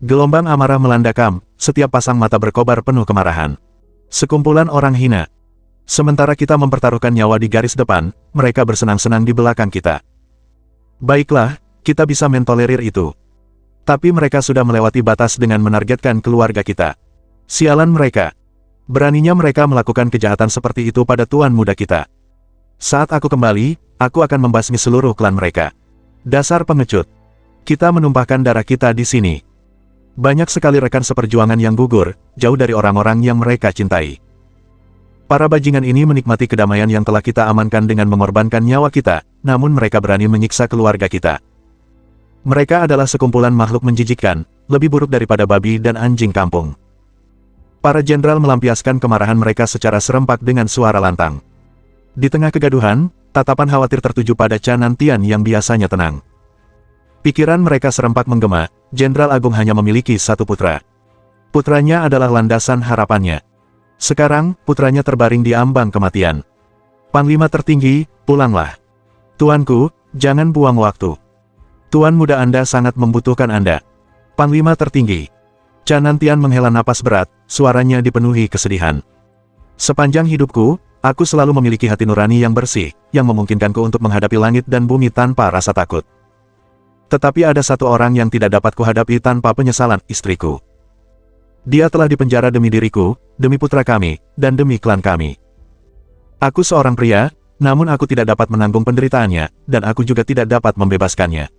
Gelombang amarah melanda kamp, setiap pasang mata berkobar penuh kemarahan. Sekumpulan orang hina. Sementara kita mempertaruhkan nyawa di garis depan, mereka bersenang-senang di belakang kita. Baiklah, kita bisa mentolerir itu. Tapi mereka sudah melewati batas dengan menargetkan keluarga kita. Sialan mereka. Beraninya mereka melakukan kejahatan seperti itu pada tuan muda kita. Saat aku kembali, aku akan membasmi seluruh klan mereka. Dasar pengecut. Kita menumpahkan darah kita di sini. Banyak sekali rekan seperjuangan yang gugur, jauh dari orang-orang yang mereka cintai. Para bajingan ini menikmati kedamaian yang telah kita amankan dengan mengorbankan nyawa kita, namun mereka berani menyiksa keluarga kita. Mereka adalah sekumpulan makhluk menjijikkan, lebih buruk daripada babi dan anjing kampung. Para jenderal melampiaskan kemarahan mereka secara serempak dengan suara lantang. Di tengah kegaduhan, tatapan khawatir tertuju pada Chanantian yang biasanya tenang. Pikiran mereka serempak menggema, Jenderal Agung hanya memiliki satu putra. Putranya adalah landasan harapannya. Sekarang, putranya terbaring di ambang kematian. Panglima tertinggi, pulanglah. Tuanku, jangan buang waktu. Tuan muda Anda sangat membutuhkan Anda. Panglima tertinggi. Chanantian menghela napas berat, suaranya dipenuhi kesedihan. Sepanjang hidupku, aku selalu memiliki hati nurani yang bersih, yang memungkinkanku untuk menghadapi langit dan bumi tanpa rasa takut. Tetapi ada satu orang yang tidak dapat kuhadapi tanpa penyesalan, istriku. Dia telah dipenjara demi diriku, demi putra kami, dan demi klan kami. Aku seorang pria, namun aku tidak dapat menanggung penderitaannya, dan aku juga tidak dapat membebaskannya.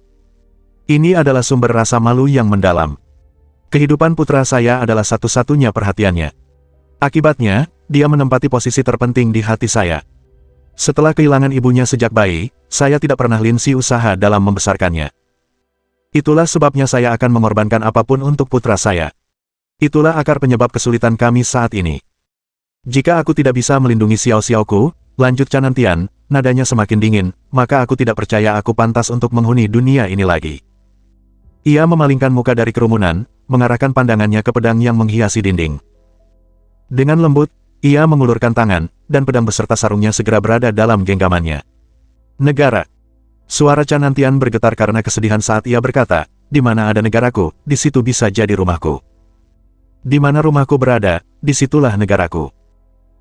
Ini adalah sumber rasa malu yang mendalam. Kehidupan putra saya adalah satu-satunya perhatiannya. Akibatnya, dia menempati posisi terpenting di hati saya. Setelah kehilangan ibunya sejak bayi, saya tidak pernah linsi usaha dalam membesarkannya. Itulah sebabnya saya akan mengorbankan apapun untuk putra saya. Itulah akar penyebab kesulitan kami saat ini. Jika aku tidak bisa melindungi Xiao Xiaoku, lanjut Chanantian, nadanya semakin dingin, maka aku tidak percaya aku pantas untuk menghuni dunia ini lagi. Ia memalingkan muka dari kerumunan, mengarahkan pandangannya ke pedang yang menghiasi dinding. Dengan lembut, ia mengulurkan tangan, dan pedang beserta sarungnya segera berada dalam genggamannya. Negara. Suara Chanantian bergetar karena kesedihan saat ia berkata, di mana ada negaraku, di situ bisa jadi rumahku. Di mana rumahku berada, disitulah negaraku.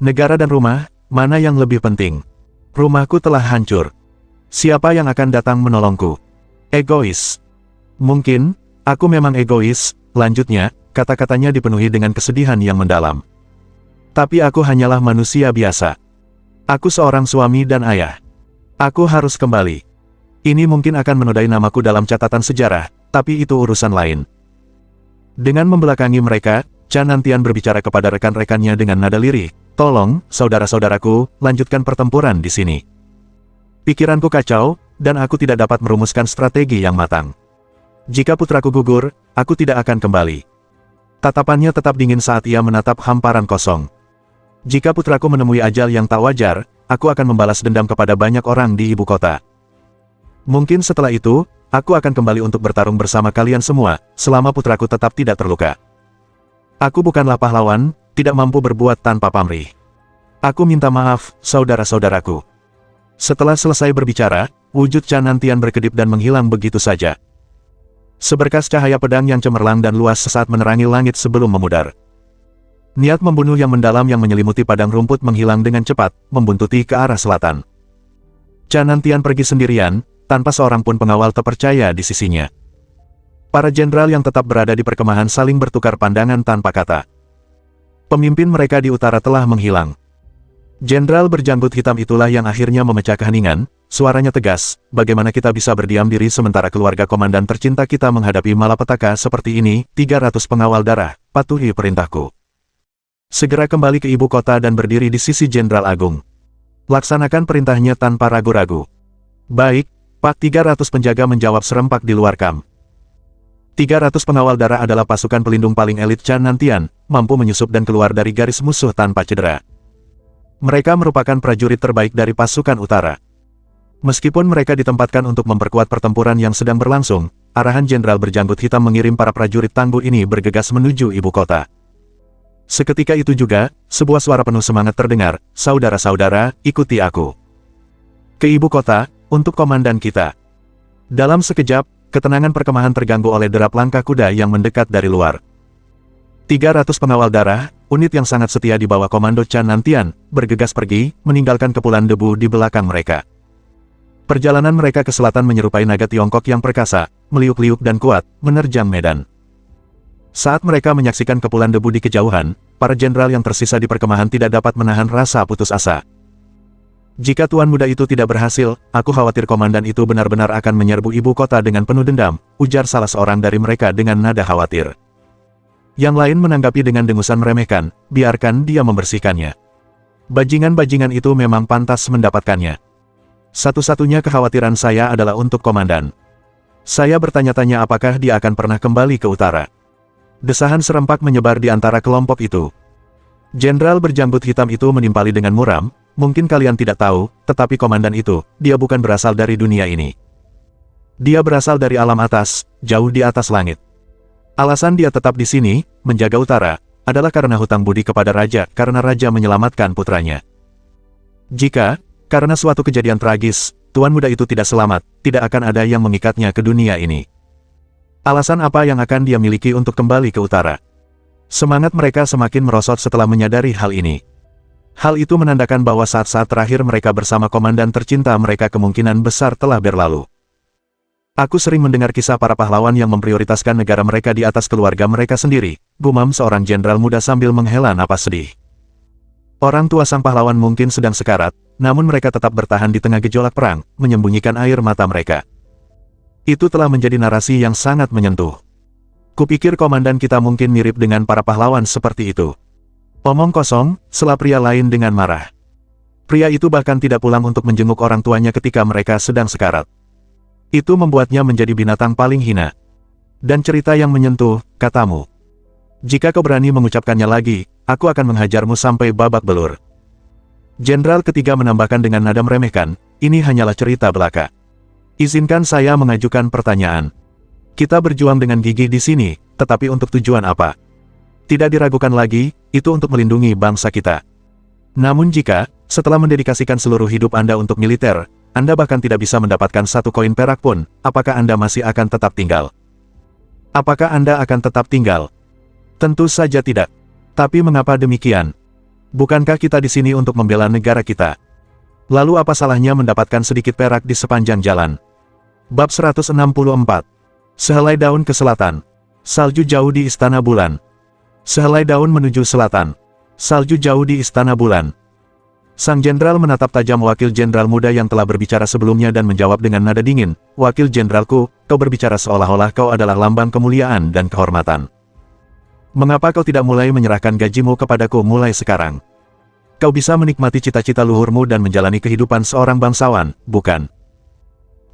Negara dan rumah, mana yang lebih penting? Rumahku telah hancur. Siapa yang akan datang menolongku? Egois. Mungkin, aku memang egois, lanjutnya, kata-katanya dipenuhi dengan kesedihan yang mendalam. Tapi aku hanyalah manusia biasa. Aku seorang suami dan ayah. Aku harus kembali. Ini mungkin akan menodai namaku dalam catatan sejarah, tapi itu urusan lain. Dengan membelakangi mereka, Canantian berbicara kepada rekan-rekannya dengan nada lirih, "Tolong, saudara-saudaraku, lanjutkan pertempuran di sini. Pikiranku kacau, dan aku tidak dapat merumuskan strategi yang matang. Jika putraku gugur, aku tidak akan kembali." Tatapannya tetap dingin saat ia menatap hamparan kosong. "Jika putraku menemui ajal yang tak wajar, aku akan membalas dendam kepada banyak orang di ibu kota. Mungkin setelah itu, aku akan kembali untuk bertarung bersama kalian semua, selama putraku tetap tidak terluka. Aku bukanlah pahlawan, tidak mampu berbuat tanpa pamrih. Aku minta maaf, saudara-saudaraku." Setelah selesai berbicara, wujud Canantian berkedip dan menghilang begitu saja. Seberkas cahaya pedang yang cemerlang dan luas sesaat menerangi langit sebelum memudar. Niat membunuh yang mendalam yang menyelimuti padang rumput menghilang dengan cepat, membuntuti ke arah selatan. Canantian pergi sendirian, tanpa seorang pun pengawal terpercaya di sisinya. Para jenderal yang tetap berada di perkemahan saling bertukar pandangan tanpa kata. Pemimpin mereka di utara telah menghilang. Jenderal berjanggut hitam itulah yang akhirnya memecah keheningan, suaranya tegas, "Bagaimana kita bisa berdiam diri sementara keluarga komandan tercinta kita menghadapi malapetaka seperti ini? 300 pengawal darah, patuhi perintahku. Segera kembali ke ibu kota dan berdiri di sisi Jenderal Agung. Laksanakan perintahnya tanpa ragu-ragu." "Baik, Pak." 300 penjaga menjawab serempak di luar kamp. 300 pengawal darah adalah pasukan pelindung paling elit Canantian, mampu menyusup dan keluar dari garis musuh tanpa cedera. Mereka merupakan prajurit terbaik dari pasukan utara. Meskipun mereka ditempatkan untuk memperkuat pertempuran yang sedang berlangsung, arahan Jenderal berjanggut hitam mengirim para prajurit tangguh ini bergegas menuju ibu kota. Seketika itu juga, sebuah suara penuh semangat terdengar, "Saudara-saudara, ikuti aku ke ibu kota, untuk komandan kita." Dalam sekejap, ketenangan perkemahan terganggu oleh derap langkah kuda yang mendekat dari luar. 300 pengawal darah, unit yang sangat setia di bawah komando Canantian, bergegas pergi, meninggalkan kepulan debu di belakang mereka. Perjalanan mereka ke selatan menyerupai naga Tiongkok yang perkasa, meliuk-liuk dan kuat, menerjang medan. Saat mereka menyaksikan kepulan debu di kejauhan, para jenderal yang tersisa di perkemahan tidak dapat menahan rasa putus asa. "Jika tuan muda itu tidak berhasil, aku khawatir komandan itu benar-benar akan menyerbu ibu kota dengan penuh dendam," ujar salah seorang dari mereka dengan nada khawatir. Yang lain menanggapi dengan dengusan meremehkan, "Biarkan dia membersihkannya. Bajingan-bajingan itu memang pantas mendapatkannya. Satu-satunya kekhawatiran saya adalah untuk komandan. Saya bertanya-tanya apakah dia akan pernah kembali ke utara." Desahan serempak menyebar di antara kelompok itu. Jenderal berjanggut hitam itu menimpali dengan muram, "Mungkin kalian tidak tahu, tetapi komandan itu, dia bukan berasal dari dunia ini. Dia berasal dari alam atas, jauh di atas langit. Alasan dia tetap di sini, menjaga utara, adalah karena hutang budi kepada raja, karena raja menyelamatkan putranya. Jika, karena suatu kejadian tragis, tuan muda itu tidak selamat, tidak akan ada yang mengikatnya ke dunia ini. Alasan apa yang akan dia miliki untuk kembali ke utara?" Semangat mereka semakin merosot setelah menyadari hal ini. Hal itu menandakan bahwa saat-saat terakhir mereka bersama komandan tercinta mereka kemungkinan besar telah berlalu. "Aku sering mendengar kisah para pahlawan yang memprioritaskan negara mereka di atas keluarga mereka sendiri," gumam seorang jenderal muda sambil menghela napas sedih. Orang tua sang pahlawan mungkin sedang sekarat, namun mereka tetap bertahan di tengah gejolak perang, menyembunyikan air mata mereka. Itu telah menjadi narasi yang sangat menyentuh. "Kupikir komandan kita mungkin mirip dengan para pahlawan seperti itu." "Omong kosong," sela pria lain dengan marah. Pria itu bahkan tidak pulang untuk menjenguk orang tuanya ketika mereka sedang sekarat. Itu membuatnya menjadi binatang paling hina. "Dan cerita yang menyentuh, katamu. Jika kau berani mengucapkannya lagi, aku akan menghajarmu sampai babak belur." Jenderal ketiga menambahkan dengan nada meremehkan, "Ini hanyalah cerita belaka. Izinkan saya mengajukan pertanyaan. Kita berjuang dengan gigih di sini, tetapi untuk tujuan apa? Tidak diragukan lagi, itu untuk melindungi bangsa kita. Namun jika, setelah mendedikasikan seluruh hidup Anda untuk militer, Anda bahkan tidak bisa mendapatkan satu koin perak pun, apakah Anda masih akan tetap tinggal? Apakah Anda akan tetap tinggal? Tentu saja tidak. Tapi mengapa demikian? Bukankah kita di sini untuk membela negara kita? Lalu apa salahnya mendapatkan sedikit perak di sepanjang jalan?" Bab 164. Sehelai daun ke selatan. Salju jauh di Istana Bulan. Sehelai daun menuju selatan. Salju jauh di Istana Bulan. Sang jenderal menatap tajam wakil jenderal muda yang telah berbicara sebelumnya dan menjawab dengan nada dingin, "Wakil jenderalku, kau berbicara seolah-olah kau adalah lambang kemuliaan dan kehormatan. Mengapa kau tidak mulai menyerahkan gajimu kepadaku mulai sekarang? Kau bisa menikmati cita-cita luhurmu dan menjalani kehidupan seorang bangsawan, bukan?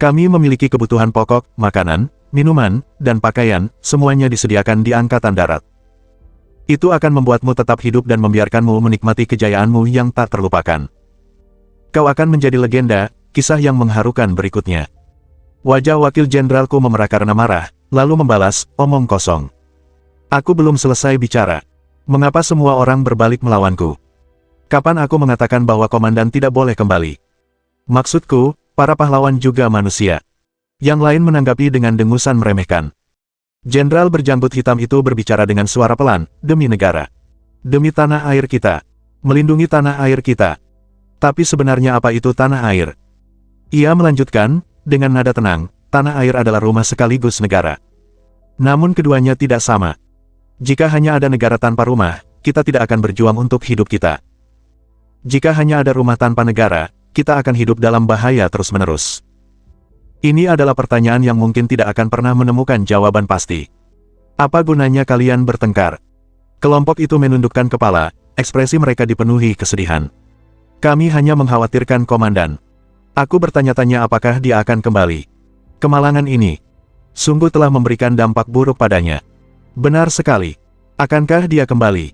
Kami memiliki kebutuhan pokok, makanan, minuman, dan pakaian, semuanya disediakan di Angkatan Darat. Itu akan membuatmu tetap hidup dan membiarkanmu menikmati kejayaanmu yang tak terlupakan. Kau akan menjadi legenda, kisah yang mengharukan berikutnya. Wajah Wakil Jenderalku memerah karena marah, lalu membalas, omong kosong. Aku belum selesai bicara. Mengapa semua orang berbalik melawanku? Kapan aku mengatakan bahwa komandan tidak boleh kembali? Maksudku, para pahlawan juga manusia. Yang lain menanggapi dengan dengusan meremehkan. Jenderal berjanggut hitam itu berbicara dengan suara pelan, demi negara. Demi tanah air kita. Melindungi tanah air kita. Tapi sebenarnya apa itu tanah air? Ia melanjutkan, dengan nada tenang, tanah air adalah rumah sekaligus negara. Namun keduanya tidak sama. Jika hanya ada negara tanpa rumah, kita tidak akan berjuang untuk hidup kita. Jika hanya ada rumah tanpa negara, kita akan hidup dalam bahaya terus-menerus. Ini adalah pertanyaan yang mungkin tidak akan pernah menemukan jawaban pasti. Apa gunanya kalian bertengkar? Kelompok itu menundukkan kepala, ekspresi mereka dipenuhi kesedihan. Kami hanya mengkhawatirkan komandan. Aku bertanya-tanya apakah dia akan kembali. Kemalangan ini sungguh telah memberikan dampak buruk padanya. Benar sekali. Akankah dia kembali?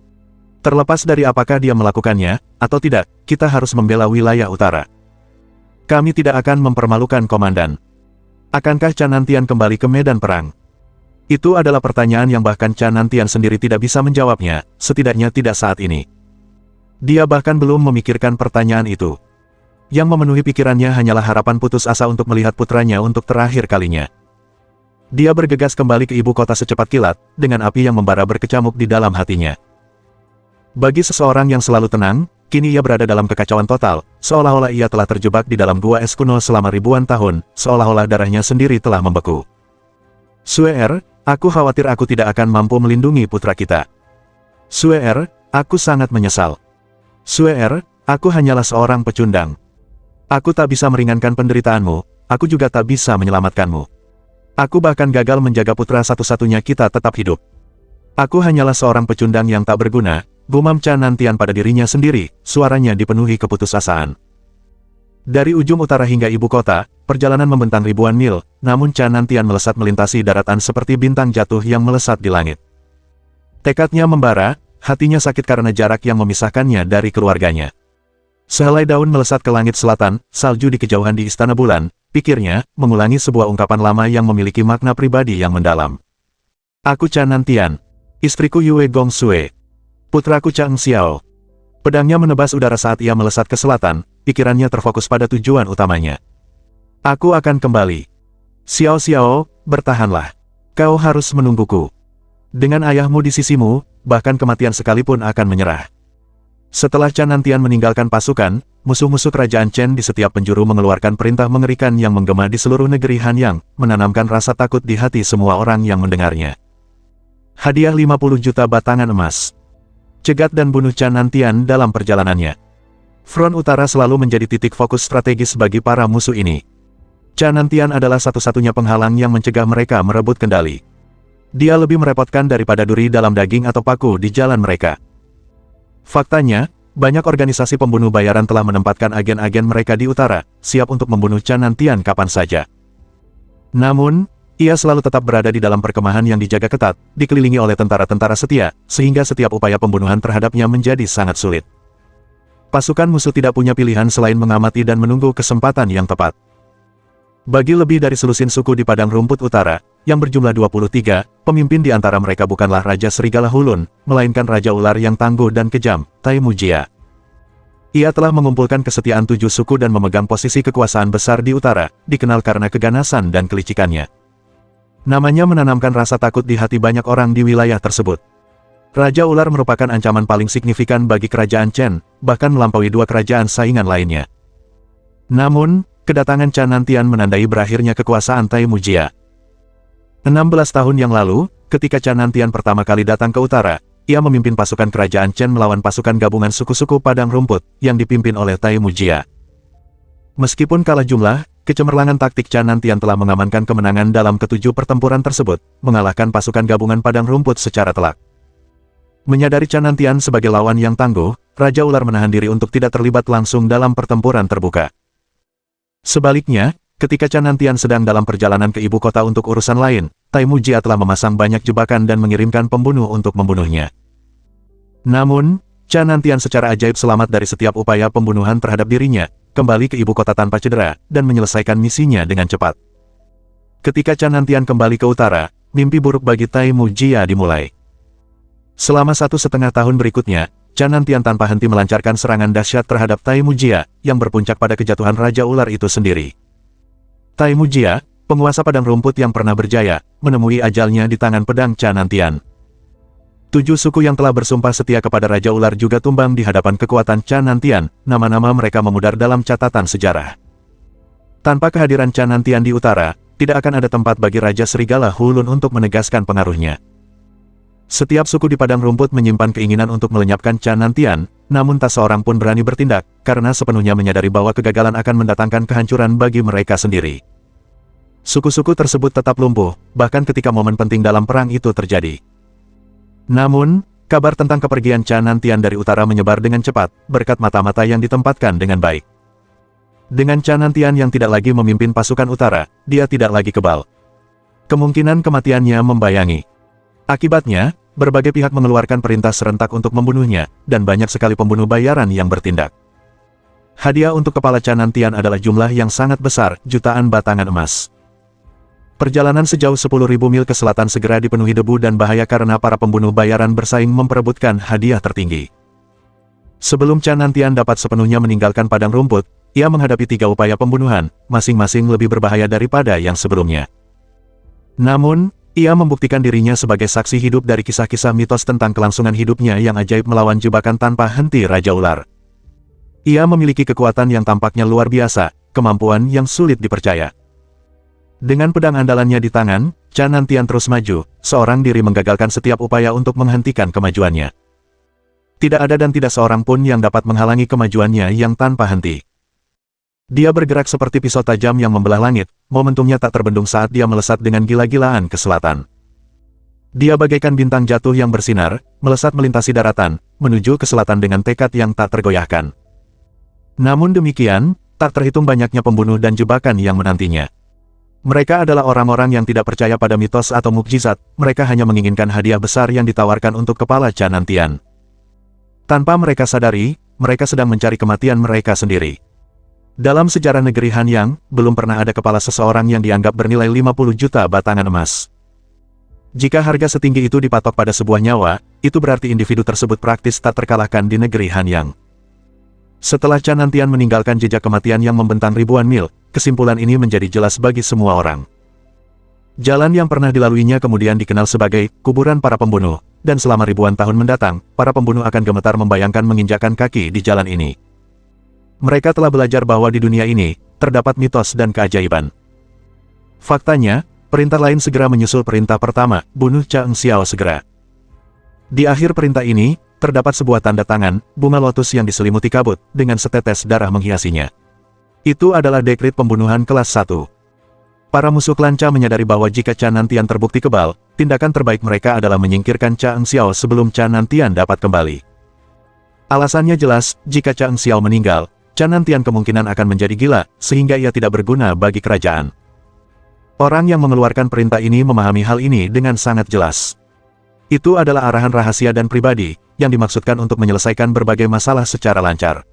Terlepas dari apakah dia melakukannya, atau tidak, kita harus membela wilayah utara. Kami tidak akan mempermalukan komandan. Akankah Canantian kembali ke medan perang? Itu adalah pertanyaan yang bahkan Canantian sendiri tidak bisa menjawabnya, setidaknya tidak saat ini. Dia bahkan belum memikirkan pertanyaan itu. Yang memenuhi pikirannya hanyalah harapan putus asa untuk melihat putranya untuk terakhir kalinya. Dia bergegas kembali ke ibu kota secepat kilat, dengan api yang membara berkecamuk di dalam hatinya. Bagi seseorang yang selalu tenang, kini ia berada dalam kekacauan total, seolah-olah ia telah terjebak di dalam gua es kuno selama ribuan tahun, seolah-olah darahnya sendiri telah membeku. Sueer, aku khawatir aku tidak akan mampu melindungi putra kita. Sueer, aku sangat menyesal. Sueer, aku hanyalah seorang pecundang. Aku tak bisa meringankan penderitaanmu, aku juga tak bisa menyelamatkanmu. Aku bahkan gagal menjaga putra satu-satunya kita tetap hidup. Aku hanyalah seorang pecundang yang tak berguna, gumam Canantian pada dirinya sendiri, suaranya dipenuhi keputusasaan. Dari ujung utara hingga ibu kota, perjalanan membentang ribuan mil, namun Canantian melesat melintasi daratan seperti bintang jatuh yang melesat di langit. Tekadnya membara, hatinya sakit karena jarak yang memisahkannya dari keluarganya. Sehelai daun melesat ke langit selatan, salju di kejauhan di Istana Bulan, pikirnya, mengulangi sebuah ungkapan lama yang memiliki makna pribadi yang mendalam. Aku Canantian, istriku Yue Gongsue, putraku Chang Xiao. Pedangnya menebas udara saat ia melesat ke selatan, pikirannya terfokus pada tujuan utamanya. Aku akan kembali. Xiao Xiao, bertahanlah. Kau harus menungguku. Dengan ayahmu di sisimu, bahkan kematian sekalipun akan menyerah. Setelah Canantian meninggalkan pasukan, musuh-musuh kerajaan Chen di setiap penjuru mengeluarkan perintah mengerikan yang menggema di seluruh negeri Hanyang, menanamkan rasa takut di hati semua orang yang mendengarnya. Hadiah 50 juta batangan emas. Cegat dan bunuh Canantian dalam perjalanannya. Front utara selalu menjadi titik fokus strategis bagi para musuh ini. Canantian adalah satu-satunya penghalang yang mencegah mereka merebut kendali. Dia lebih merepotkan daripada duri dalam daging atau paku di jalan mereka. Faktanya, banyak organisasi pembunuh bayaran telah menempatkan agen-agen mereka di utara, siap untuk membunuh Canantian kapan saja. Namun, ia selalu tetap berada di dalam perkemahan yang dijaga ketat, dikelilingi oleh tentara-tentara setia, sehingga setiap upaya pembunuhan terhadapnya menjadi sangat sulit. Pasukan musuh tidak punya pilihan selain mengamati dan menunggu kesempatan yang tepat. Bagi lebih dari selusin suku di Padang Rumput Utara, yang berjumlah 23, pemimpin di antara mereka bukanlah Raja Serigala Hulun, melainkan Raja Ular yang tangguh dan kejam, Tai Mujia. Ia telah mengumpulkan kesetiaan 7 suku dan memegang posisi kekuasaan besar di utara, dikenal karena keganasan dan kelicikannya. Namanya menanamkan rasa takut di hati banyak orang di wilayah tersebut. Raja Ular merupakan ancaman paling signifikan bagi kerajaan Chen, bahkan melampaui 2 kerajaan saingan lainnya. Namun, kedatangan Canantian menandai berakhirnya kekuasaan Tai Mujia. 16 tahun yang lalu, ketika Canantian pertama kali datang ke utara, ia memimpin pasukan kerajaan Chen melawan pasukan gabungan suku-suku Padang Rumput, yang dipimpin oleh Tai Mujia. Meskipun kalah jumlah, kecemerlangan taktik Canantian telah mengamankan kemenangan dalam ke-7 pertempuran tersebut, mengalahkan pasukan gabungan Padang Rumput secara telak. Menyadari Canantian sebagai lawan yang tangguh, Raja Ular menahan diri untuk tidak terlibat langsung dalam pertempuran terbuka. Sebaliknya, ketika Canantian sedang dalam perjalanan ke ibu kota untuk urusan lain, Taimu Jia telah memasang banyak jebakan dan mengirimkan pembunuh untuk membunuhnya. Namun, Canantian secara ajaib selamat dari setiap upaya pembunuhan terhadap dirinya, kembali ke ibu kota tanpa cedera, dan menyelesaikan misinya dengan cepat. Ketika Canantian kembali ke utara, mimpi buruk bagi Taimu Jia dimulai. Selama 1,5 tahun berikutnya, Canantian tanpa henti melancarkan serangan dahsyat terhadap Taimu Jia, yang berpuncak pada kejatuhan Raja Ular itu sendiri. Taimu Jia, penguasa padang rumput yang pernah berjaya, menemui ajalnya di tangan pedang Canantian. 7 suku yang telah bersumpah setia kepada Raja Ular juga tumbang di hadapan kekuatan Canantian, nama-nama mereka memudar dalam catatan sejarah. Tanpa kehadiran Canantian di utara, tidak akan ada tempat bagi Raja Serigala Hulun untuk menegaskan pengaruhnya. Setiap suku di padang rumput menyimpan keinginan untuk melenyapkan Canantian, namun tak seorang pun berani bertindak, karena sepenuhnya menyadari bahwa kegagalan akan mendatangkan kehancuran bagi mereka sendiri. Suku-suku tersebut tetap lumpuh, bahkan ketika momen penting dalam perang itu terjadi. Namun, kabar tentang kepergian Canantian dari utara menyebar dengan cepat, berkat mata-mata yang ditempatkan dengan baik. Dengan Canantian yang tidak lagi memimpin pasukan utara, dia tidak lagi kebal. Kemungkinan kematiannya membayangi. Akibatnya, berbagai pihak mengeluarkan perintah serentak untuk membunuhnya, dan banyak sekali pembunuh bayaran yang bertindak. Hadiah untuk kepala Canantian adalah jumlah yang sangat besar, jutaan batangan emas. Perjalanan sejauh 10.000 mil ke selatan segera dipenuhi debu dan bahaya karena para pembunuh bayaran bersaing memperebutkan hadiah tertinggi. Sebelum Canantian dapat sepenuhnya meninggalkan padang rumput, ia menghadapi 3 upaya pembunuhan, masing-masing lebih berbahaya daripada yang sebelumnya. Namun, ia membuktikan dirinya sebagai saksi hidup dari kisah-kisah mitos tentang kelangsungan hidupnya yang ajaib melawan jebakan tanpa henti Raja Ular. Ia memiliki kekuatan yang tampaknya luar biasa, kemampuan yang sulit dipercaya. Dengan pedang andalannya di tangan, Canantian terus maju, seorang diri menggagalkan setiap upaya untuk menghentikan kemajuannya. Tidak ada dan tidak seorang pun yang dapat menghalangi kemajuannya yang tanpa henti. Dia bergerak seperti pisau tajam yang membelah langit, momentumnya tak terbendung saat dia melesat dengan gila-gilaan ke selatan. Dia bagaikan bintang jatuh yang bersinar, melesat melintasi daratan, menuju ke selatan dengan tekad yang tak tergoyahkan. Namun demikian, tak terhitung banyaknya pembunuh dan jebakan yang menantinya. Mereka adalah orang-orang yang tidak percaya pada mitos atau mukjizat, mereka hanya menginginkan hadiah besar yang ditawarkan untuk kepala Canantian. Tanpa mereka sadari, mereka sedang mencari kematian mereka sendiri. Dalam sejarah negeri Hanyang, belum pernah ada kepala seseorang yang dianggap bernilai 50 juta batangan emas. Jika harga setinggi itu dipatok pada sebuah nyawa, itu berarti individu tersebut praktis tak terkalahkan di negeri Hanyang. Setelah Canantian meninggalkan jejak kematian yang membentang ribuan mil, kesimpulan ini menjadi jelas bagi semua orang. Jalan yang pernah dilaluinya kemudian dikenal sebagai kuburan para pembunuh, dan selama ribuan tahun mendatang, para pembunuh akan gemetar membayangkan menginjakkan kaki di jalan ini. Mereka telah belajar bahwa di dunia ini, terdapat mitos dan keajaiban. Faktanya, perintah lain segera menyusul perintah pertama, bunuh Chang Xiao segera. Di akhir perintah ini, terdapat sebuah tanda tangan, bunga lotus yang diselimuti kabut, dengan setetes darah menghiasinya. Itu adalah dekrit pembunuhan kelas 1. Para musuh klan Cha menyadari bahwa jika Canantian terbukti kebal, tindakan terbaik mereka adalah menyingkirkan Chang Xiao sebelum Canantian dapat kembali. Alasannya jelas, jika Chang Xiao meninggal, Canantian kemungkinan akan menjadi gila, sehingga ia tidak berguna bagi kerajaan. Orang yang mengeluarkan perintah ini memahami hal ini dengan sangat jelas. Itu adalah arahan rahasia dan pribadi, yang dimaksudkan untuk menyelesaikan berbagai masalah secara lancar.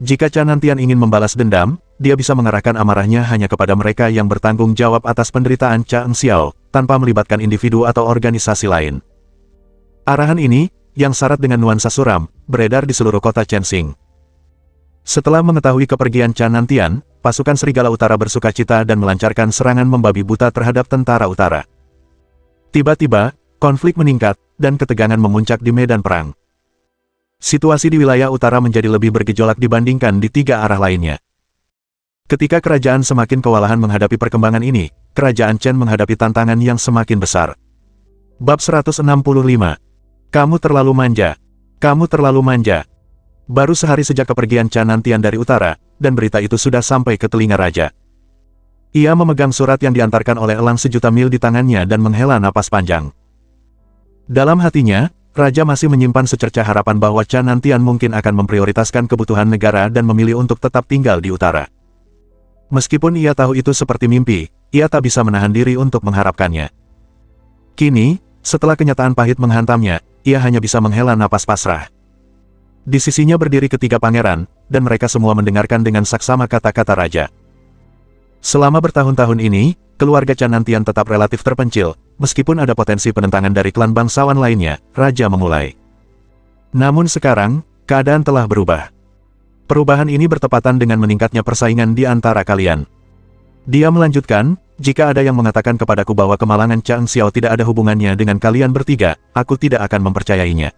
Jika Canantian ingin membalas dendam, dia bisa mengarahkan amarahnya hanya kepada mereka yang bertanggung jawab atas penderitaan Chang Xiao, tanpa melibatkan individu atau organisasi lain. Arahan ini, yang syarat dengan nuansa suram, beredar di seluruh kota Chensing. Setelah mengetahui kepergian Canantian, pasukan Serigala Utara bersukacita dan melancarkan serangan membabi buta terhadap tentara utara. Tiba-tiba, konflik meningkat, dan ketegangan memuncak di medan perang. Situasi di wilayah utara menjadi lebih bergejolak dibandingkan di 3 arah lainnya. Ketika kerajaan semakin kewalahan menghadapi perkembangan ini, kerajaan Chen menghadapi tantangan yang semakin besar. Bab 165. Kamu terlalu manja. Kamu terlalu manja. Baru sehari sejak kepergian Canantian dari utara, dan berita itu sudah sampai ke telinga raja. Ia memegang surat yang diantarkan oleh elang 1.000.000 mil di tangannya dan menghela napas panjang. Dalam hatinya, Raja masih menyimpan secercah harapan bahwa Chan Nantian mungkin akan memprioritaskan kebutuhan negara dan memilih untuk tetap tinggal di utara. Meskipun ia tahu itu seperti mimpi, ia tak bisa menahan diri untuk mengharapkannya. Kini, setelah kenyataan pahit menghantamnya, ia hanya bisa menghela napas pasrah. Di sisinya berdiri ketiga pangeran, dan mereka semua mendengarkan dengan saksama kata-kata raja. Selama bertahun-tahun ini, keluarga Chan Nantian tetap relatif terpencil, meskipun ada potensi penentangan dari klan bangsawan lainnya, raja memulai. Namun sekarang, keadaan telah berubah. Perubahan ini bertepatan dengan meningkatnya persaingan di antara kalian. Dia melanjutkan, jika ada yang mengatakan kepadaku bahwa kemalangan Chang Xiao tidak ada hubungannya dengan kalian bertiga, aku tidak akan mempercayainya.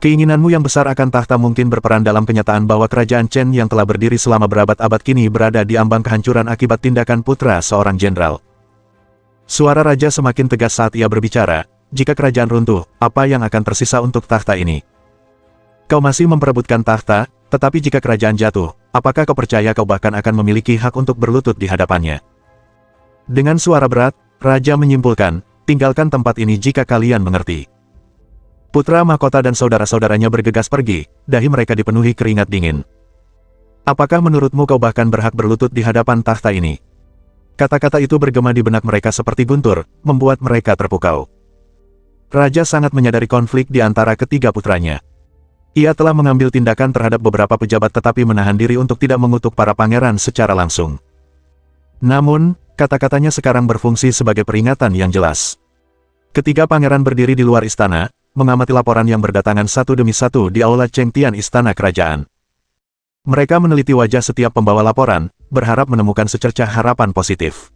Keinginanmu yang besar akan tahta mungkin berperan dalam kenyataan bahwa kerajaan Chen yang telah berdiri selama berabad-abad kini berada di ambang kehancuran akibat tindakan putra seorang jenderal. Suara raja semakin tegas saat ia berbicara, jika kerajaan runtuh, apa yang akan tersisa untuk tahta ini? Kau masih memperebutkan tahta, tetapi jika kerajaan jatuh, apakah kau percaya kau bahkan akan memiliki hak untuk berlutut di hadapannya? Dengan suara berat, raja menyimpulkan, tinggalkan tempat ini jika kalian mengerti. Putra mahkota dan saudara-saudaranya bergegas pergi, dahi mereka dipenuhi keringat dingin. Apakah menurutmu kau bahkan berhak berlutut di hadapan tahta ini? Kata-kata itu bergema di benak mereka seperti guntur, membuat mereka terpukau. Raja sangat menyadari konflik di antara ketiga putranya. Ia telah mengambil tindakan terhadap beberapa pejabat tetapi menahan diri untuk tidak mengutuk para pangeran secara langsung. Namun, kata-katanya sekarang berfungsi sebagai peringatan yang jelas. Ketiga pangeran berdiri di luar istana, mengamati laporan yang berdatangan satu demi satu di aula Chengtian Istana Kerajaan. Mereka meneliti wajah setiap pembawa laporan, berharap menemukan secercah harapan positif.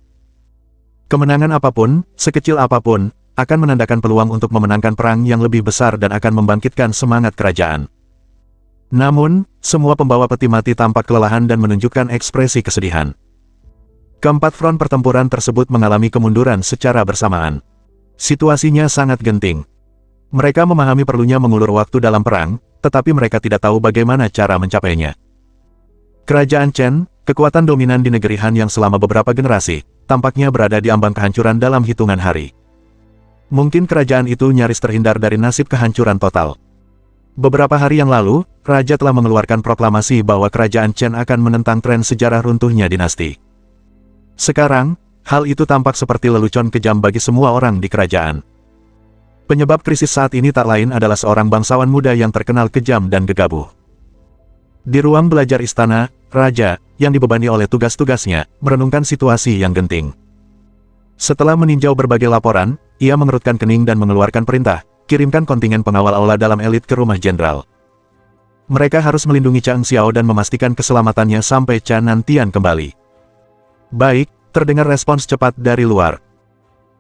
Kemenangan apapun, sekecil apapun, akan menandakan peluang untuk memenangkan perang yang lebih besar dan akan membangkitkan semangat kerajaan. Namun, semua pembawa peti mati tampak kelelahan dan menunjukkan ekspresi kesedihan. Keempat front pertempuran tersebut mengalami kemunduran secara bersamaan. Situasinya sangat genting. Mereka memahami perlunya mengulur waktu dalam perang, tetapi mereka tidak tahu bagaimana cara mencapainya. Kerajaan Chen, kekuatan dominan di negeri Han yang selama beberapa generasi, tampaknya berada di ambang kehancuran dalam hitungan hari. Mungkin kerajaan itu nyaris terhindar dari nasib kehancuran total. Beberapa hari yang lalu, Raja telah mengeluarkan proklamasi bahwa kerajaan Chen akan menentang tren sejarah runtuhnya dinasti. Sekarang, hal itu tampak seperti lelucon kejam bagi semua orang di kerajaan. Penyebab krisis saat ini tak lain adalah seorang bangsawan muda yang terkenal kejam dan gegabah. Di ruang belajar istana, Raja, yang dibebani oleh tugas-tugasnya, merenungkan situasi yang genting. Setelah meninjau berbagai laporan, ia mengerutkan kening dan mengeluarkan perintah, kirimkan kontingen pengawal aula dalam elit ke rumah jenderal. Mereka harus melindungi Chang Xiao dan memastikan keselamatannya sampai Chan Nantian kembali. Baik, terdengar respons cepat dari luar.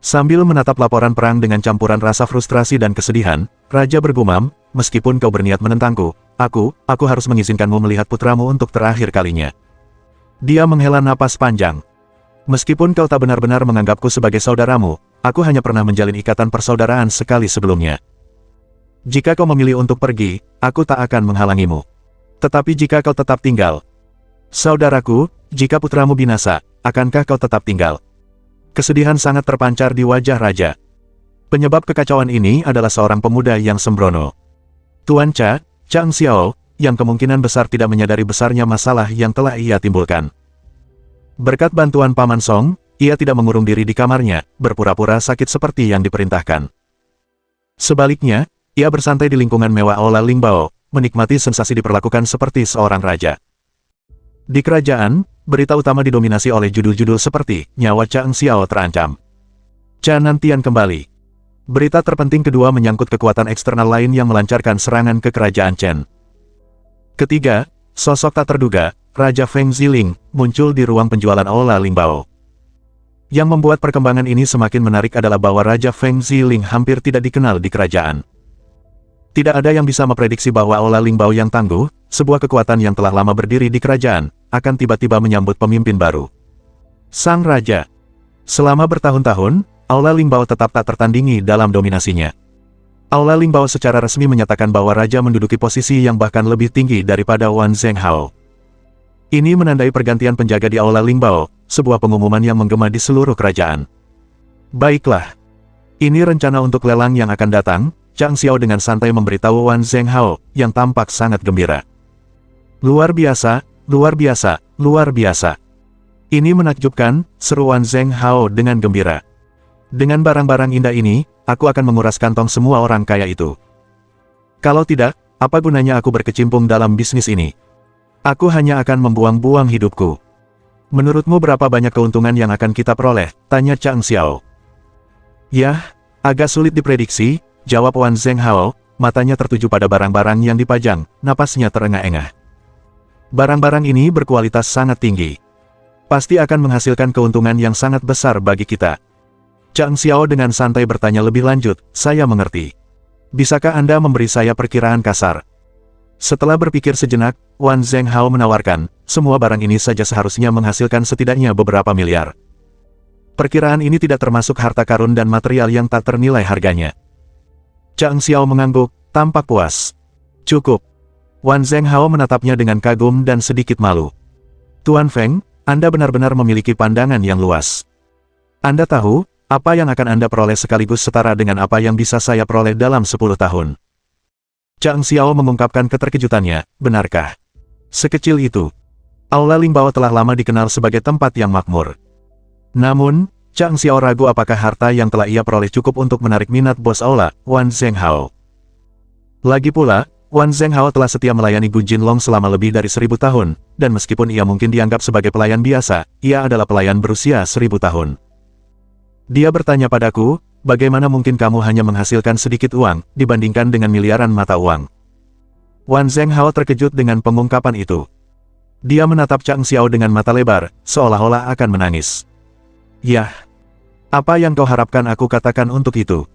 Sambil menatap laporan perang dengan campuran rasa frustrasi dan kesedihan, Raja bergumam, meskipun kau berniat menentangku, aku harus mengizinkanmu melihat putramu untuk terakhir kalinya. Dia menghela napas panjang. Meskipun kau tak benar-benar menganggapku sebagai saudaramu, aku hanya pernah menjalin ikatan persaudaraan sekali sebelumnya. Jika kau memilih untuk pergi, aku tak akan menghalangimu. Tetapi jika kau tetap tinggal, saudaraku, jika putramu binasa, akankah kau tetap tinggal? Kesedihan sangat terpancar di wajah Raja. Penyebab kekacauan ini adalah seorang pemuda yang sembrono. Tuan Cha, Chang Xiao, yang kemungkinan besar tidak menyadari besarnya masalah yang telah ia timbulkan. Berkat bantuan Paman Song, ia tidak mengurung diri di kamarnya, berpura-pura sakit seperti yang diperintahkan. Sebaliknya, ia bersantai di lingkungan mewah aula Lingbao, menikmati sensasi diperlakukan seperti seorang raja. Di kerajaan, berita utama didominasi oleh judul-judul seperti, nyawa Chang Xiao terancam. Chan Nantian kembali. Berita terpenting kedua menyangkut kekuatan eksternal lain yang melancarkan serangan ke kerajaan Chen. Ketiga, sosok tak terduga, Raja Feng Ziling, muncul di ruang penjualan aula Lingbao. Yang membuat perkembangan ini semakin menarik adalah bahwa Raja Feng Ziling hampir tidak dikenal di kerajaan. Tidak ada yang bisa memprediksi bahwa aula Lingbao yang tangguh, sebuah kekuatan yang telah lama berdiri di kerajaan, akan tiba-tiba menyambut pemimpin baru. Sang Raja. Selama bertahun-tahun, aula Lingbao tetap tak tertandingi dalam dominasinya. Aula Lingbao secara resmi menyatakan bahwa Raja menduduki posisi yang bahkan lebih tinggi daripada Wan Zhenghao. Ini menandai pergantian penjaga di aula Lingbao, sebuah pengumuman yang menggema di seluruh kerajaan. Baiklah. Ini rencana untuk lelang yang akan datang, Chang Xiao dengan santai memberitahu Wan Zhenghao, yang tampak sangat gembira. Luar biasa, luar biasa, luar biasa. Ini menakjubkan, seru Wan Zhenghao dengan gembira. Dengan barang-barang indah ini, aku akan menguras kantong semua orang kaya itu. Kalau tidak, apa gunanya aku berkecimpung dalam bisnis ini? Aku hanya akan membuang-buang hidupku. Menurutmu berapa banyak keuntungan yang akan kita peroleh? Tanya Chang Xiao. Yah, agak sulit diprediksi, jawab Wan Zhenghao, matanya tertuju pada barang-barang yang dipajang, napasnya terengah-engah. Barang-barang ini berkualitas sangat tinggi. Pasti akan menghasilkan keuntungan yang sangat besar bagi kita. Chang Xiao dengan santai bertanya lebih lanjut, saya mengerti. Bisakah Anda memberi saya perkiraan kasar? Setelah berpikir sejenak, Wan Zhenghao menawarkan, semua barang ini saja seharusnya menghasilkan setidaknya beberapa miliar. Perkiraan ini tidak termasuk harta karun dan material yang tak ternilai harganya. Chang Xiao mengangguk, tampak puas. Cukup. Wan Zhenghao menatapnya dengan kagum dan sedikit malu. Tuan Feng, Anda benar-benar memiliki pandangan yang luas. Anda tahu, apa yang akan Anda peroleh sekaligus setara dengan apa yang bisa saya peroleh dalam 10 tahun. Chang Xiao mengungkapkan keterkejutannya, benarkah? Sekecil itu. Aula Lingbao telah lama dikenal sebagai tempat yang makmur. Namun, Chang Xiao ragu apakah harta yang telah ia peroleh cukup untuk menarik minat bos Aula, Wan Zhenghao. Lagi pula, Wan Zhenghao telah setia melayani Gu Jinlong selama lebih dari 1000 tahun, dan meskipun ia mungkin dianggap sebagai pelayan biasa, ia adalah pelayan berusia 1000 tahun. Dia bertanya padaku, bagaimana mungkin kamu hanya menghasilkan sedikit uang, dibandingkan dengan miliaran mata uang? Wan Zhenghao terkejut dengan pengungkapan itu. Dia menatap Chang Xiao dengan mata lebar, seolah-olah akan menangis. Yah, apa yang kau harapkan aku katakan untuk itu?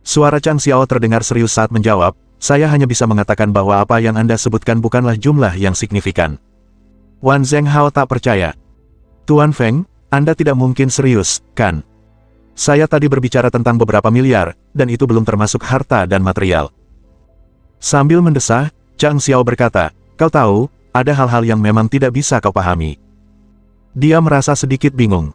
Suara Chang Xiao terdengar serius saat menjawab, saya hanya bisa mengatakan bahwa apa yang Anda sebutkan bukanlah jumlah yang signifikan. Wan Zhenghao tak percaya. Tuan Feng, Anda tidak mungkin serius, kan? Saya tadi berbicara tentang beberapa miliar, dan itu belum termasuk harta dan material. Sambil mendesah, Chang Xiao berkata, kau tahu, ada hal-hal yang memang tidak bisa kau pahami. Dia merasa sedikit bingung.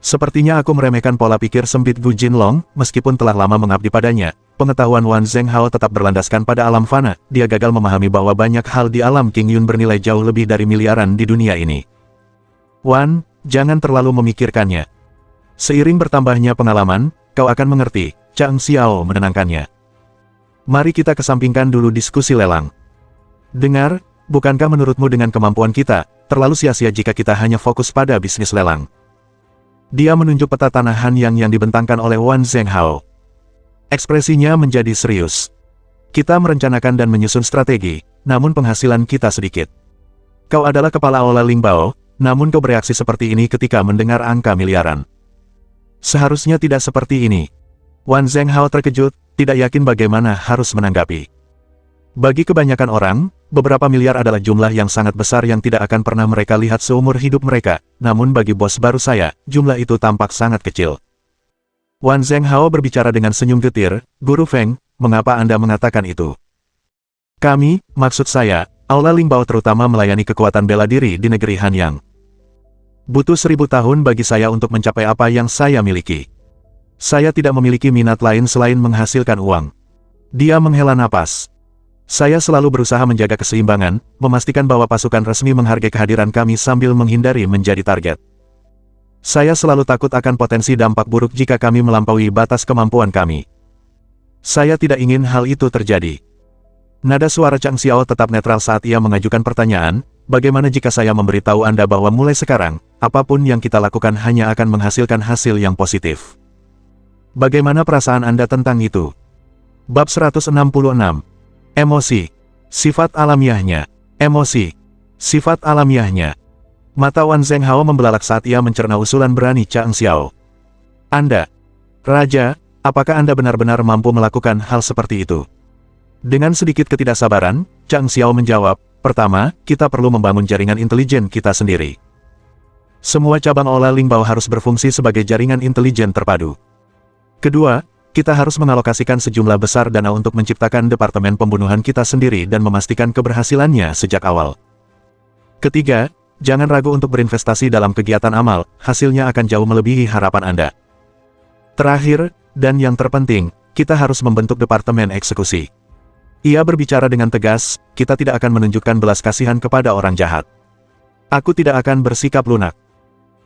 Sepertinya aku meremehkan pola pikir sempit Gu Jinlong, meskipun telah lama mengabdi padanya. Pengetahuan Wan Zhenghao tetap berlandaskan pada alam fana, dia gagal memahami bahwa banyak hal di alam King Yun bernilai jauh lebih dari miliaran di dunia ini. Wan, jangan terlalu memikirkannya. Seiring bertambahnya pengalaman, kau akan mengerti, Chang Xiao menenangkannya. Mari kita kesampingkan dulu diskusi lelang. Dengar, bukankah menurutmu dengan kemampuan kita, terlalu sia-sia jika kita hanya fokus pada bisnis lelang? Dia menunjuk peta tanahan yang dibentangkan oleh Wan Zhenghao. Ekspresinya menjadi serius. Kita merencanakan dan menyusun strategi, namun penghasilan kita sedikit. Kau adalah kepala Aula Lingbao, namun kau bereaksi seperti ini ketika mendengar angka miliaran. Seharusnya tidak seperti ini. Wan Zhenghao terkejut, tidak yakin bagaimana harus menanggapi. Bagi kebanyakan orang, beberapa miliar adalah jumlah yang sangat besar yang tidak akan pernah mereka lihat seumur hidup mereka, namun bagi bos baru saya, jumlah itu tampak sangat kecil. Wan Zhenghao berbicara dengan senyum getir, Guru Feng, mengapa Anda mengatakan itu? Kami, maksud saya, Aula Lingbao terutama melayani kekuatan bela diri di negeri Hanyang. Butuh 1000 tahun bagi saya untuk mencapai apa yang saya miliki. Saya tidak memiliki minat lain selain menghasilkan uang. Dia menghela napas. Saya selalu berusaha menjaga keseimbangan, memastikan bahwa pasukan resmi menghargai kehadiran kami sambil menghindari menjadi target. Saya selalu takut akan potensi dampak buruk jika kami melampaui batas kemampuan kami. Saya tidak ingin hal itu terjadi. Nada suara Chang Xiao tetap netral saat ia mengajukan pertanyaan, bagaimana jika saya memberitahu Anda bahwa mulai sekarang, apapun yang kita lakukan hanya akan menghasilkan hasil yang positif. Bagaimana perasaan Anda tentang itu? Bab 166. Emosi. Sifat alamiahnya. Emosi. Sifat alamiahnya. Mata Wan Zhenghao membelalak saat ia mencerna usulan berani Chang Xiao. Anda, Raja, apakah Anda benar-benar mampu melakukan hal seperti itu? Dengan sedikit ketidaksabaran, Chang Xiao menjawab, pertama, kita perlu membangun jaringan intelijen kita sendiri. Semua cabang Aula Lingbao harus berfungsi sebagai jaringan intelijen terpadu. Kedua, kita harus mengalokasikan sejumlah besar dana untuk menciptakan departemen pembunuhan kita sendiri dan memastikan keberhasilannya sejak awal. Ketiga, jangan ragu untuk berinvestasi dalam kegiatan amal, hasilnya akan jauh melebihi harapan Anda. Terakhir, dan yang terpenting, kita harus membentuk departemen eksekusi. Ia berbicara dengan tegas, kita tidak akan menunjukkan belas kasihan kepada orang jahat. Aku tidak akan bersikap lunak.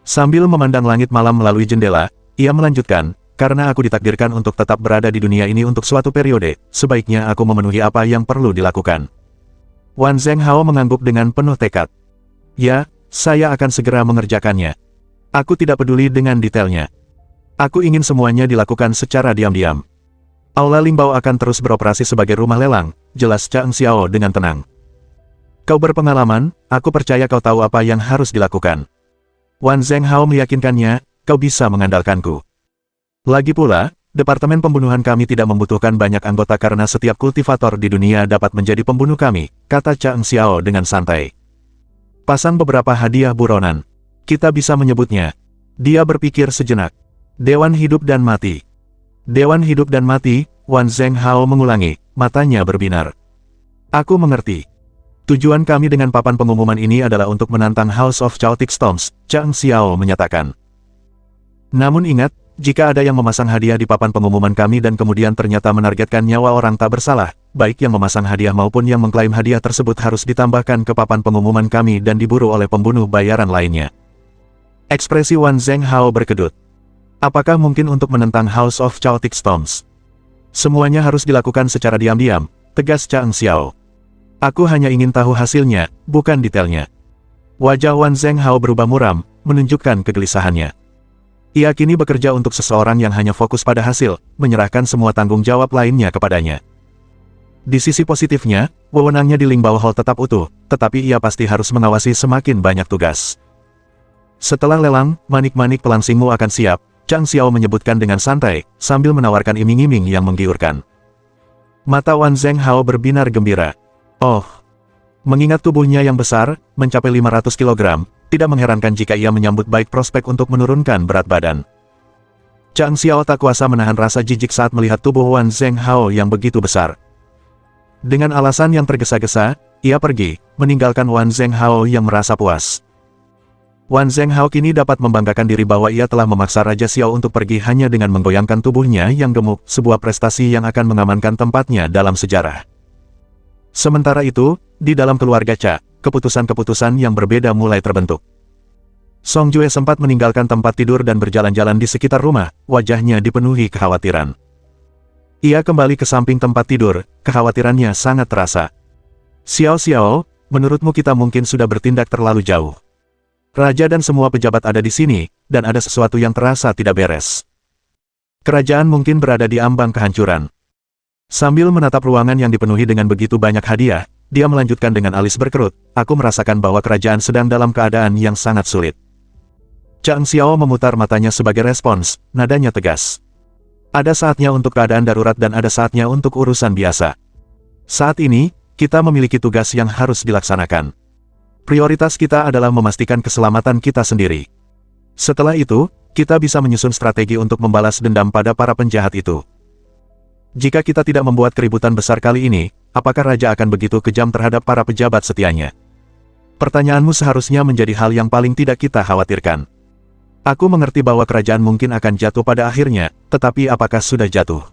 Sambil memandang langit malam melalui jendela, ia melanjutkan, karena aku ditakdirkan untuk tetap berada di dunia ini untuk suatu periode, sebaiknya aku memenuhi apa yang perlu dilakukan. Wan Zhenghao mengangguk dengan penuh tekad. Ya, saya akan segera mengerjakannya. Aku tidak peduli dengan detailnya. Aku ingin semuanya dilakukan secara diam-diam. Aula Lingbao akan terus beroperasi sebagai rumah lelang, jelas Chang Xiao dengan tenang. Kau berpengalaman, aku percaya kau tahu apa yang harus dilakukan. Wan Zhenghao meyakinkannya, kau bisa mengandalkanku. Lagi pula, departemen pembunuhan kami tidak membutuhkan banyak anggota karena setiap kultivator di dunia dapat menjadi pembunuh kami, kata Chang Xiao dengan santai. Pasang beberapa hadiah buronan. Kita bisa menyebutnya. Dia berpikir sejenak. Dewan Hidup dan Mati. Dewan Hidup dan Mati, Wan Zhenghao mengulangi, matanya berbinar. Aku mengerti. Tujuan kami dengan papan pengumuman ini adalah untuk menantang House of Chaotic Storms, Chang Xiao menyatakan. Namun ingat, jika ada yang memasang hadiah di papan pengumuman kami dan kemudian ternyata menargetkan nyawa orang tak bersalah, baik yang memasang hadiah maupun yang mengklaim hadiah tersebut harus ditambahkan ke papan pengumuman kami dan diburu oleh pembunuh bayaran lainnya. Ekspresi Wan Zhenghao berkedut. Apakah mungkin untuk menentang House of Chaotic Storms? Semuanya harus dilakukan secara diam-diam, tegas Chang Xiao. Aku hanya ingin tahu hasilnya, bukan detailnya. Wajah Wan Zhenghao berubah muram, menunjukkan kegelisahannya. Ia kini bekerja untuk seseorang yang hanya fokus pada hasil, menyerahkan semua tanggung jawab lainnya kepadanya. Di sisi positifnya, wewenangnya di Lingbao Hall tetap utuh, tetapi ia pasti harus mengawasi semakin banyak tugas. Setelah lelang, manik-manik pelangsingmu akan siap, Chang Xiao menyebutkan dengan santai, sambil menawarkan iming-iming yang menggiurkan. Mata Wan Zhenghao berbinar gembira. Oh, mengingat tubuhnya yang besar, mencapai 500 kg, tidak mengherankan jika ia menyambut baik prospek untuk menurunkan berat badan. Chang Xiao tak kuasa menahan rasa jijik saat melihat tubuh Wan Zhenghao yang begitu besar. Dengan alasan yang tergesa-gesa, ia pergi, meninggalkan Wan Zhenghao yang merasa puas. Wan Zhenghao kini dapat membanggakan diri bahwa ia telah memaksa Raja Xiao untuk pergi hanya dengan menggoyangkan tubuhnya yang gemuk, sebuah prestasi yang akan mengamankan tempatnya dalam sejarah. Sementara itu, di dalam keluarga Cha, keputusan-keputusan yang berbeda mulai terbentuk. Song Jue sempat meninggalkan tempat tidur dan berjalan-jalan di sekitar rumah, wajahnya dipenuhi kekhawatiran. Ia kembali ke samping tempat tidur, kekhawatirannya sangat terasa. Xiao, menurutmu kita mungkin sudah bertindak terlalu jauh. Raja dan semua pejabat ada di sini, dan ada sesuatu yang terasa tidak beres. Kerajaan mungkin berada di ambang kehancuran. Sambil menatap ruangan yang dipenuhi dengan begitu banyak hadiah, dia melanjutkan dengan alis berkerut, aku merasakan bahwa kerajaan sedang dalam keadaan yang sangat sulit. Chang Xiao memutar matanya sebagai respons, nadanya tegas. Ada saatnya untuk keadaan darurat dan ada saatnya untuk urusan biasa. Saat ini, kita memiliki tugas yang harus dilaksanakan. Prioritas kita adalah memastikan keselamatan kita sendiri. Setelah itu, kita bisa menyusun strategi untuk membalas dendam pada para penjahat itu. Jika kita tidak membuat keributan besar kali ini, apakah Raja akan begitu kejam terhadap para pejabat setianya? Pertanyaanmu seharusnya menjadi hal yang paling tidak kita khawatirkan. Aku mengerti bahwa kerajaan mungkin akan jatuh pada akhirnya, tetapi apakah sudah jatuh?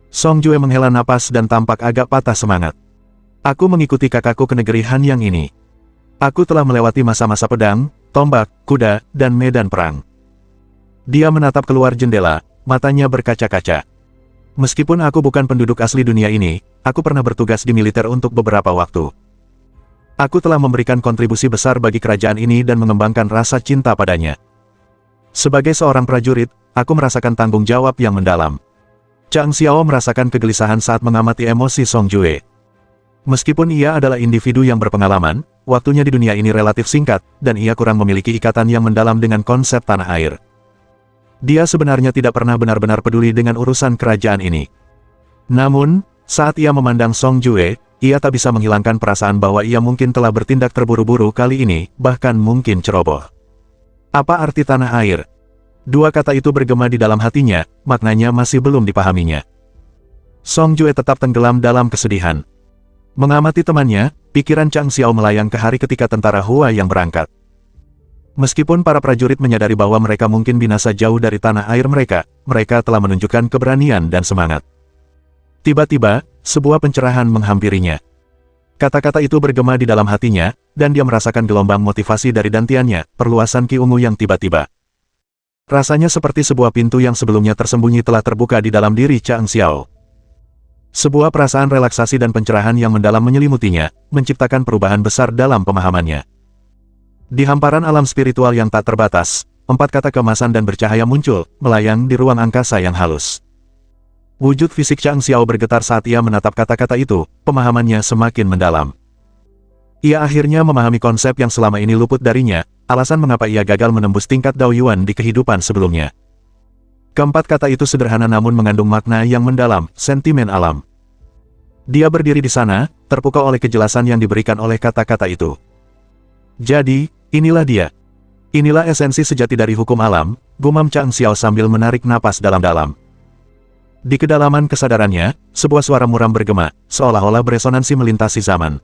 Song Jue menghela napas dan tampak agak patah semangat. Aku mengikuti kakakku ke negeri Han yang ini. Aku telah melewati masa-masa pedang, tombak, kuda, dan medan perang. Dia menatap keluar jendela, matanya berkaca-kaca. Meskipun aku bukan penduduk asli dunia ini, aku pernah bertugas di militer untuk beberapa waktu. Aku telah memberikan kontribusi besar bagi kerajaan ini dan mengembangkan rasa cinta padanya. Sebagai seorang prajurit, aku merasakan tanggung jawab yang mendalam. Chang Xiao merasakan kegelisahan saat mengamati emosi Song Jue. Meskipun ia adalah individu yang berpengalaman, waktunya di dunia ini relatif singkat, dan ia kurang memiliki ikatan yang mendalam dengan konsep tanah air. Dia sebenarnya tidak pernah benar-benar peduli dengan urusan kerajaan ini. Namun, saat ia memandang Song Jue, ia tak bisa menghilangkan perasaan bahwa ia mungkin telah bertindak terburu-buru kali ini, bahkan mungkin ceroboh. Apa arti tanah air? Dua kata itu bergema di dalam hatinya, maknanya masih belum dipahaminya. Song Jue tetap tenggelam dalam kesedihan. Mengamati temannya, pikiran Chang Xiao melayang ke hari ketika tentara Hua yang berangkat. Meskipun para prajurit menyadari bahwa mereka mungkin binasa jauh dari tanah air mereka, mereka telah menunjukkan keberanian dan semangat. Tiba-tiba, sebuah pencerahan menghampirinya. Kata-kata itu bergema di dalam hatinya, dan dia merasakan gelombang motivasi dari dantiannya, perluasan Ki Ungu yang tiba-tiba. Rasanya seperti sebuah pintu yang sebelumnya tersembunyi telah terbuka di dalam diri Chang Xiao. Sebuah perasaan relaksasi dan pencerahan yang mendalam menyelimutinya, menciptakan perubahan besar dalam pemahamannya. Di hamparan alam spiritual yang tak terbatas, 4 kata keemasan dan bercahaya muncul, melayang di ruang angkasa yang halus. Wujud fisik Chang Xiao bergetar saat ia menatap kata-kata itu, pemahamannya semakin mendalam. Ia akhirnya memahami konsep yang selama ini luput darinya, alasan mengapa ia gagal menembus tingkat Dao Yuan di kehidupan sebelumnya. Keempat kata itu sederhana namun mengandung makna yang mendalam, sentimen alam. Dia berdiri di sana, terpukau oleh kejelasan yang diberikan oleh kata-kata itu. Jadi, inilah dia. Inilah esensi sejati dari hukum alam, gumam Chang Xiao sambil menarik napas dalam-dalam. Di kedalaman kesadarannya, sebuah suara muram bergema, seolah-olah beresonansi melintasi zaman.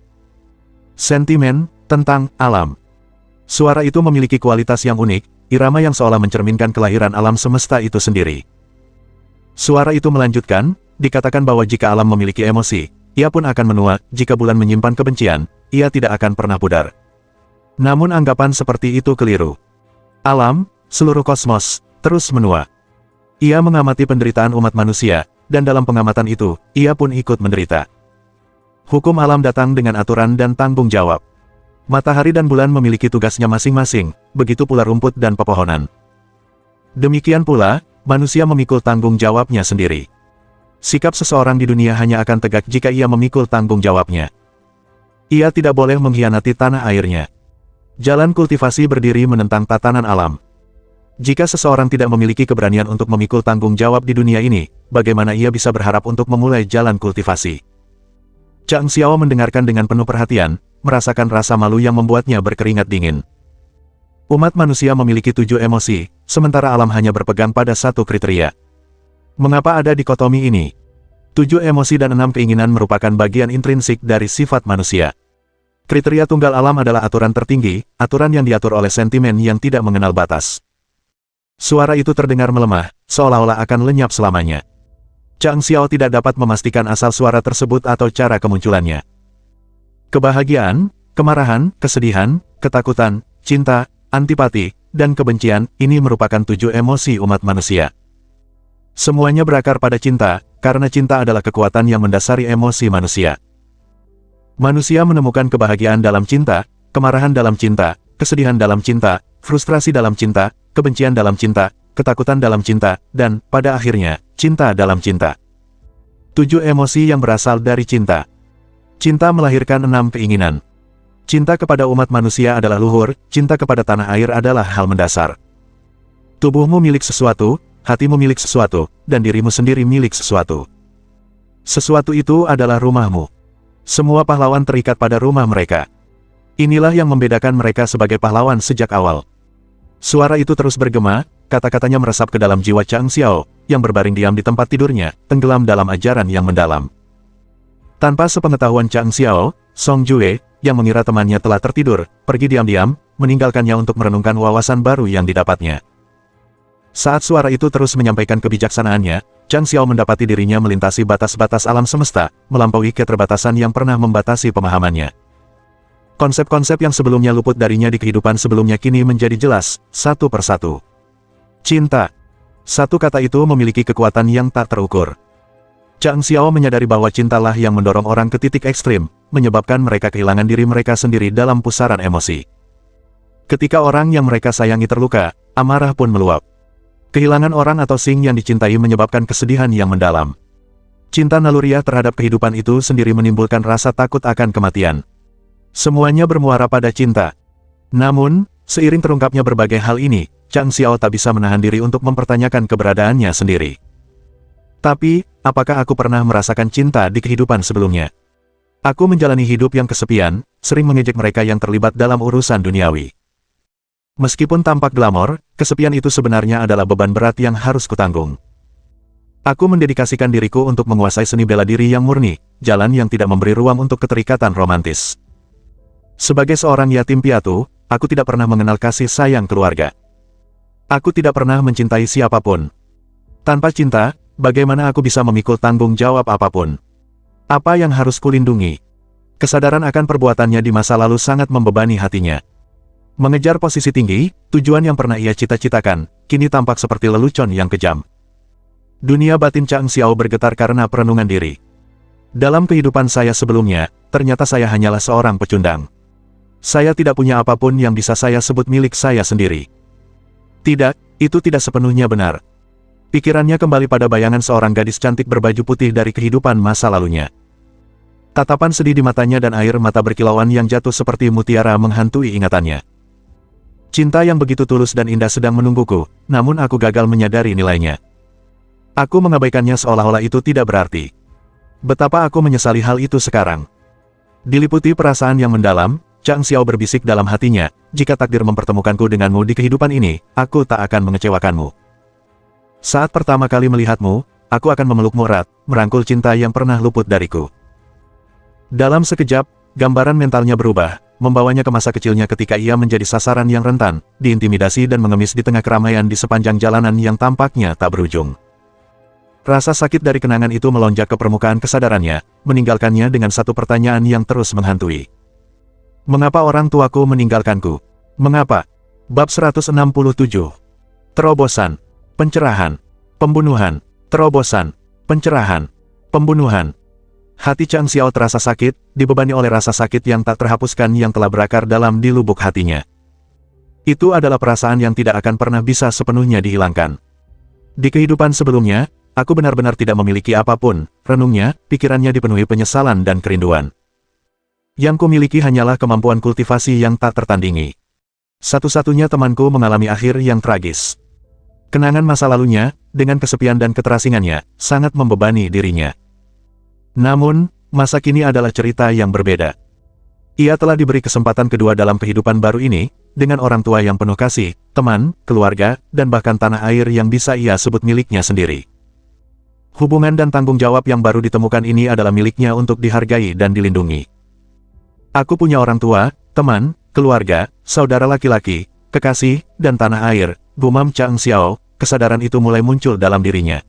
Sentimen tentang alam. Suara itu memiliki kualitas yang unik, irama yang seolah mencerminkan kelahiran alam semesta itu sendiri. Suara itu melanjutkan, dikatakan bahwa jika alam memiliki emosi, ia pun akan menua, jika bulan menyimpan kebencian, ia tidak akan pernah pudar. Namun anggapan seperti itu keliru. Alam, seluruh kosmos, terus menua. Ia mengamati penderitaan umat manusia, dan dalam pengamatan itu, ia pun ikut menderita. Hukum alam datang dengan aturan dan tanggung jawab. Matahari dan bulan memiliki tugasnya masing-masing, begitu pula rumput dan pepohonan. Demikian pula, manusia memikul tanggung jawabnya sendiri. Sikap seseorang di dunia hanya akan tegak jika ia memikul tanggung jawabnya. Ia tidak boleh mengkhianati tanah airnya. Jalan kultivasi berdiri menentang tatanan alam. Jika seseorang tidak memiliki keberanian untuk memikul tanggung jawab di dunia ini, bagaimana ia bisa berharap untuk memulai jalan kultivasi? Chang Xiao mendengarkan dengan penuh perhatian, merasakan rasa malu yang membuatnya berkeringat dingin. Umat manusia memiliki 7 emosi, sementara alam hanya berpegang pada 1 kriteria. Mengapa ada dikotomi ini? 7 emosi dan 6 keinginan merupakan bagian intrinsik dari sifat manusia. Kriteria tunggal alam adalah aturan tertinggi, aturan yang diatur oleh sentimen yang tidak mengenal batas. Suara itu terdengar melemah, seolah-olah akan lenyap selamanya. Chang Xiao tidak dapat memastikan asal suara tersebut atau cara kemunculannya. Kebahagiaan, kemarahan, kesedihan, ketakutan, cinta, antipati, dan kebencian, ini merupakan 7 emosi umat manusia. Semuanya berakar pada cinta, karena cinta adalah kekuatan yang mendasari emosi manusia. Manusia menemukan kebahagiaan dalam cinta, kemarahan dalam cinta, kesedihan dalam cinta, frustrasi dalam cinta, kebencian dalam cinta, ketakutan dalam cinta, dan, pada akhirnya, cinta dalam cinta. 7 emosi yang berasal dari cinta. Cinta melahirkan 6 keinginan. Cinta kepada umat manusia adalah luhur, cinta kepada tanah air adalah hal mendasar. Tubuhmu milik sesuatu, hatimu milik sesuatu, dan dirimu sendiri milik sesuatu. Sesuatu itu adalah rumahmu. Semua pahlawan terikat pada rumah mereka. Inilah yang membedakan mereka sebagai pahlawan sejak awal. Suara itu terus bergema, kata-katanya meresap ke dalam jiwa Chang Xiao, yang berbaring diam di tempat tidurnya, tenggelam dalam ajaran yang mendalam. Tanpa sepengetahuan Chang Xiao, Song Jue, yang mengira temannya telah tertidur, pergi diam-diam, meninggalkannya untuk merenungkan wawasan baru yang didapatnya. Saat suara itu terus menyampaikan kebijaksanaannya, Chang Xiao mendapati dirinya melintasi batas-batas alam semesta, melampaui keterbatasan yang pernah membatasi pemahamannya. Konsep-konsep yang sebelumnya luput darinya di kehidupan sebelumnya kini menjadi jelas, satu persatu. Cinta. Satu kata itu memiliki kekuatan yang tak terukur. Chang Xiao menyadari bahwa cintalah yang mendorong orang ke titik ekstrim, menyebabkan mereka kehilangan diri mereka sendiri dalam pusaran emosi. Ketika orang yang mereka sayangi terluka, amarah pun meluap. Kehilangan orang atau Sing yang dicintai menyebabkan kesedihan yang mendalam. Cinta naluriah terhadap kehidupan itu sendiri menimbulkan rasa takut akan kematian. Semuanya bermuara pada cinta. Namun, seiring terungkapnya berbagai hal ini, Chang Xiao tak bisa menahan diri untuk mempertanyakan keberadaannya sendiri. Tapi, apakah aku pernah merasakan cinta di kehidupan sebelumnya? Aku menjalani hidup yang kesepian, sering mengejek mereka yang terlibat dalam urusan duniawi. Meskipun tampak glamor, kesepian itu sebenarnya adalah beban berat yang harus kutanggung. Aku mendedikasikan diriku untuk menguasai seni bela diri yang murni, jalan yang tidak memberi ruang untuk keterikatan romantis. Sebagai seorang yatim piatu, aku tidak pernah mengenal kasih sayang keluarga. Aku tidak pernah mencintai siapapun. Tanpa cinta, bagaimana aku bisa memikul tanggung jawab apapun? Apa yang harus kulindungi? Kesadaran akan perbuatannya di masa lalu sangat membebani hatinya. Mengejar posisi tinggi, tujuan yang pernah ia cita-citakan, kini tampak seperti lelucon yang kejam. Dunia batin Chang Xiao bergetar karena perenungan diri. Dalam kehidupan saya sebelumnya, ternyata saya hanyalah seorang pecundang. Saya tidak punya apapun yang bisa saya sebut milik saya sendiri. Tidak, itu tidak sepenuhnya benar. Pikirannya kembali pada bayangan seorang gadis cantik berbaju putih dari kehidupan masa lalunya. Tatapan sedih di matanya dan air mata berkilauan yang jatuh seperti mutiara menghantui ingatannya. Cinta yang begitu tulus dan indah sedang menungguku, namun aku gagal menyadari nilainya. Aku mengabaikannya seolah-olah itu tidak berarti. Betapa aku menyesali hal itu sekarang. Diliputi perasaan yang mendalam, Chang Xiao berbisik dalam hatinya, jika takdir mempertemukanku denganmu di kehidupan ini, aku tak akan mengecewakanmu. Saat pertama kali melihatmu, aku akan memelukmu erat, merangkul cinta yang pernah luput dariku. Dalam sekejap, gambaran mentalnya berubah, membawanya ke masa kecilnya ketika ia menjadi sasaran yang rentan, diintimidasi dan mengemis di tengah keramaian di sepanjang jalanan yang tampaknya tak berujung. Rasa sakit dari kenangan itu melonjak ke permukaan kesadarannya, meninggalkannya dengan satu pertanyaan yang terus menghantui. Mengapa orang tuaku meninggalkanku? Mengapa? Bab 167. Terobosan, pencerahan, pembunuhan, terobosan, pencerahan, pembunuhan. Hati Chang Xiao terasa sakit, dibebani oleh rasa sakit yang tak terhapuskan yang telah berakar dalam di lubuk hatinya. Itu adalah perasaan yang tidak akan pernah bisa sepenuhnya dihilangkan. Di kehidupan sebelumnya, aku benar-benar tidak memiliki apapun, renungnya, pikirannya dipenuhi penyesalan dan kerinduan. Yang kumiliki hanyalah kemampuan kultivasi yang tak tertandingi. Satu-satunya temanku mengalami akhir yang tragis. Kenangan masa lalunya, dengan kesepian dan keterasingannya, sangat membebani dirinya. Namun, masa kini adalah cerita yang berbeda. Ia telah diberi kesempatan kedua dalam kehidupan baru ini, dengan orang tua yang penuh kasih, teman, keluarga, dan bahkan tanah air yang bisa ia sebut miliknya sendiri. Hubungan dan tanggung jawab yang baru ditemukan ini adalah miliknya untuk dihargai dan dilindungi. Aku punya orang tua, teman, keluarga, saudara laki-laki, kekasih, dan tanah air, gumam Chang Xiao, kesadaran itu mulai muncul dalam dirinya.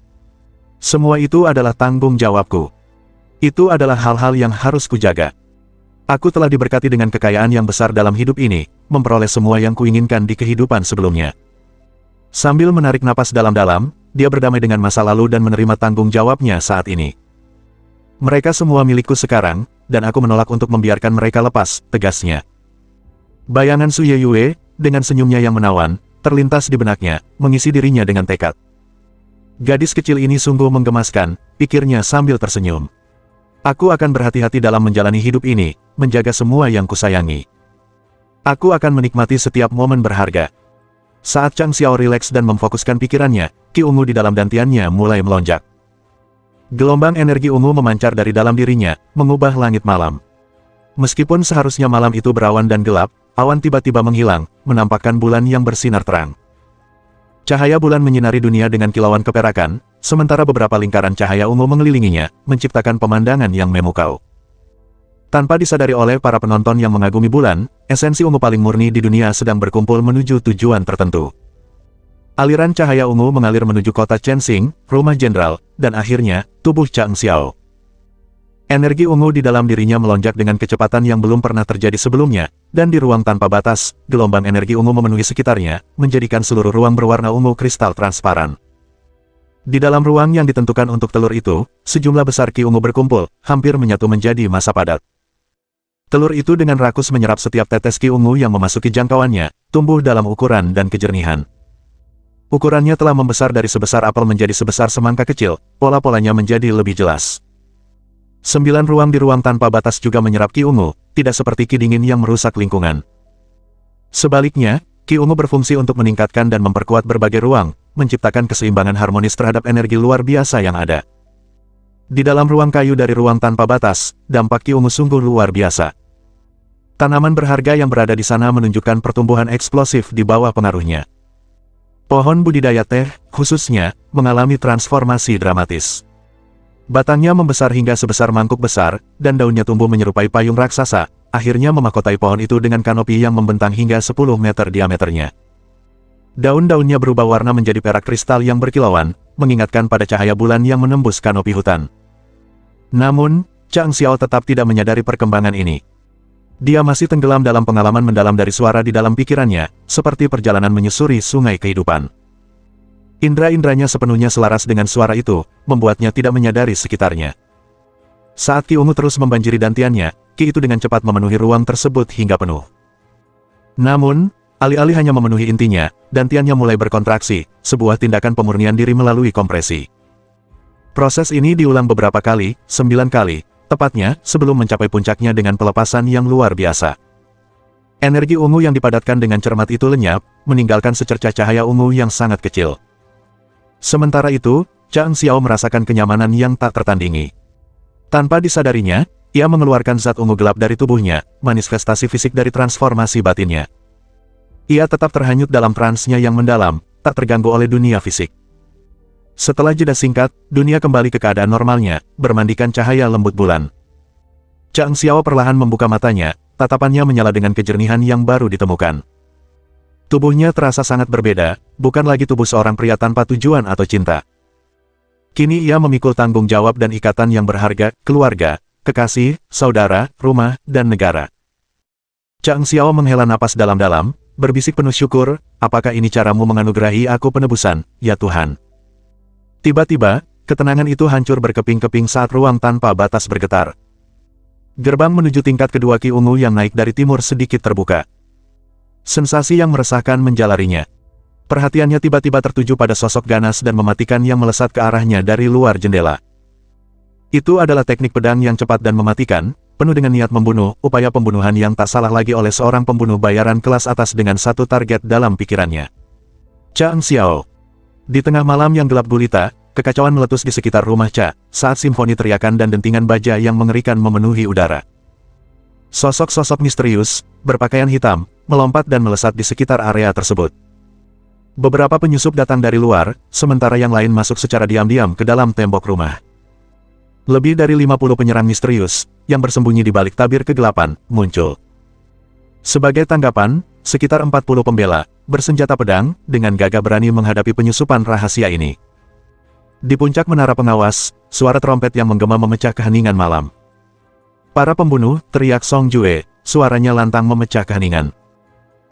Semua itu adalah tanggung jawabku. Itu adalah hal-hal yang harus kujaga. Aku telah diberkati dengan kekayaan yang besar dalam hidup ini, memperoleh semua yang kuinginkan di kehidupan sebelumnya. Sambil menarik napas dalam-dalam, dia berdamai dengan masa lalu dan menerima tanggung jawabnya saat ini. Mereka semua milikku sekarang, dan aku menolak untuk membiarkan mereka lepas, tegasnya. Bayangan Su Yeyue, dengan senyumnya yang menawan, terlintas di benaknya, mengisi dirinya dengan tekad. Gadis kecil ini sungguh menggemaskan, pikirnya sambil tersenyum. Aku akan berhati-hati dalam menjalani hidup ini, menjaga semua yang kusayangi. Aku akan menikmati setiap momen berharga. Saat Chang Xiao rileks dan memfokuskan pikirannya, Ki ungu di dalam dantiannya mulai melonjak. Gelombang energi ungu memancar dari dalam dirinya, mengubah langit malam. Meskipun seharusnya malam itu berawan dan gelap, awan tiba-tiba menghilang, menampakkan bulan yang bersinar terang. Cahaya bulan menyinari dunia dengan kilauan keperakan, sementara beberapa lingkaran cahaya ungu mengelilinginya, menciptakan pemandangan yang memukau. Tanpa disadari oleh para penonton yang mengagumi bulan, esensi ungu paling murni di dunia sedang berkumpul menuju tujuan tertentu. Aliran cahaya ungu mengalir menuju kota Chensing, rumah jenderal, dan akhirnya, tubuh Chang Xiao. Energi ungu di dalam dirinya melonjak dengan kecepatan yang belum pernah terjadi sebelumnya, dan di ruang tanpa batas, gelombang energi ungu memenuhi sekitarnya, menjadikan seluruh ruang berwarna ungu kristal transparan. Di dalam ruang yang ditentukan untuk telur itu, sejumlah besar ki ungu berkumpul, hampir menyatu menjadi massa padat. Telur itu dengan rakus menyerap setiap tetes ki ungu yang memasuki jangkauannya, tumbuh dalam ukuran dan kejernihan. Ukurannya telah membesar dari sebesar apel menjadi sebesar semangka kecil, pola-polanya menjadi lebih jelas. 9 ruang di ruang tanpa batas juga menyerap ki ungu, tidak seperti ki dingin yang merusak lingkungan. Sebaliknya, ki ungu berfungsi untuk meningkatkan dan memperkuat berbagai ruang, menciptakan keseimbangan harmonis terhadap energi luar biasa yang ada. Di dalam ruang kayu dari ruang tanpa batas, dampak ki ungu sungguh luar biasa. Tanaman berharga yang berada di sana menunjukkan pertumbuhan eksplosif di bawah pengaruhnya. Pohon budidaya teh, khususnya, mengalami transformasi dramatis. Batangnya membesar hingga sebesar mangkuk besar, dan daunnya tumbuh menyerupai payung raksasa, akhirnya memahkotai pohon itu dengan kanopi yang membentang hingga 10 meter diameternya. Daun-daunnya berubah warna menjadi perak kristal yang berkilauan, mengingatkan pada cahaya bulan yang menembus kanopi hutan. Namun, Chang Xiao tetap tidak menyadari perkembangan ini. Dia masih tenggelam dalam pengalaman mendalam dari suara di dalam pikirannya, seperti perjalanan menyusuri sungai kehidupan. Indra-indranya sepenuhnya selaras dengan suara itu, membuatnya tidak menyadari sekitarnya. Saat Ki Ungu terus membanjiri dantiannya, Ki itu dengan cepat memenuhi ruang tersebut hingga penuh. Namun, alih-alih hanya memenuhi intinya, dantiannya mulai berkontraksi, sebuah tindakan pemurnian diri melalui kompresi. Proses ini diulang beberapa kali, 9 kali, tepatnya sebelum mencapai puncaknya dengan pelepasan yang luar biasa. Energi ungu yang dipadatkan dengan cermat itu lenyap, meninggalkan secercah cahaya ungu yang sangat kecil. Sementara itu, Chang Xiao merasakan kenyamanan yang tak tertandingi. Tanpa disadarinya, ia mengeluarkan zat ungu gelap dari tubuhnya, manifestasi fisik dari transformasi batinnya. Ia tetap terhanyut dalam transnya yang mendalam, tak terganggu oleh dunia fisik. Setelah jeda singkat, dunia kembali ke keadaan normalnya, bermandikan cahaya lembut bulan. Chang Xiao perlahan membuka matanya, tatapannya menyala dengan kejernihan yang baru ditemukan. Tubuhnya terasa sangat berbeda, bukan lagi tubuh seorang pria tanpa tujuan atau cinta. Kini ia memikul tanggung jawab dan ikatan yang berharga, keluarga, kekasih, saudara, rumah, dan negara. Chang Xiao menghela napas dalam-dalam, berbisik penuh syukur, apakah ini caramu menganugerahi aku penebusan, ya Tuhan? Tiba-tiba, ketenangan itu hancur berkeping-keping saat ruang tanpa batas bergetar. Gerbang menuju tingkat kedua Ki Ungu yang naik dari timur sedikit terbuka. Sensasi yang meresahkan menjalarinya. Perhatiannya tiba-tiba tertuju pada sosok ganas dan mematikan yang melesat ke arahnya dari luar jendela. Itu adalah teknik pedang yang cepat dan mematikan, penuh dengan niat membunuh, upaya pembunuhan yang tak salah lagi oleh seorang pembunuh bayaran kelas atas dengan satu target dalam pikirannya. Chang Xiao. Di tengah malam yang gelap gulita, kekacauan meletus di sekitar rumah Cha, saat simfoni teriakan dan dentingan baja yang mengerikan memenuhi udara. Sosok-sosok misterius, berpakaian hitam, melompat dan melesat di sekitar area tersebut. Beberapa penyusup datang dari luar, sementara yang lain masuk secara diam-diam ke dalam tembok rumah. Lebih dari 50 penyerang misterius, yang bersembunyi di balik tabir kegelapan, muncul. Sebagai tanggapan, sekitar 40 pembela, bersenjata pedang, dengan gagah berani menghadapi penyusupan rahasia ini. Di puncak menara pengawas, suara trompet yang menggema memecah keheningan malam. Para pembunuh, teriak Song Jue, suaranya lantang memecah keheningan.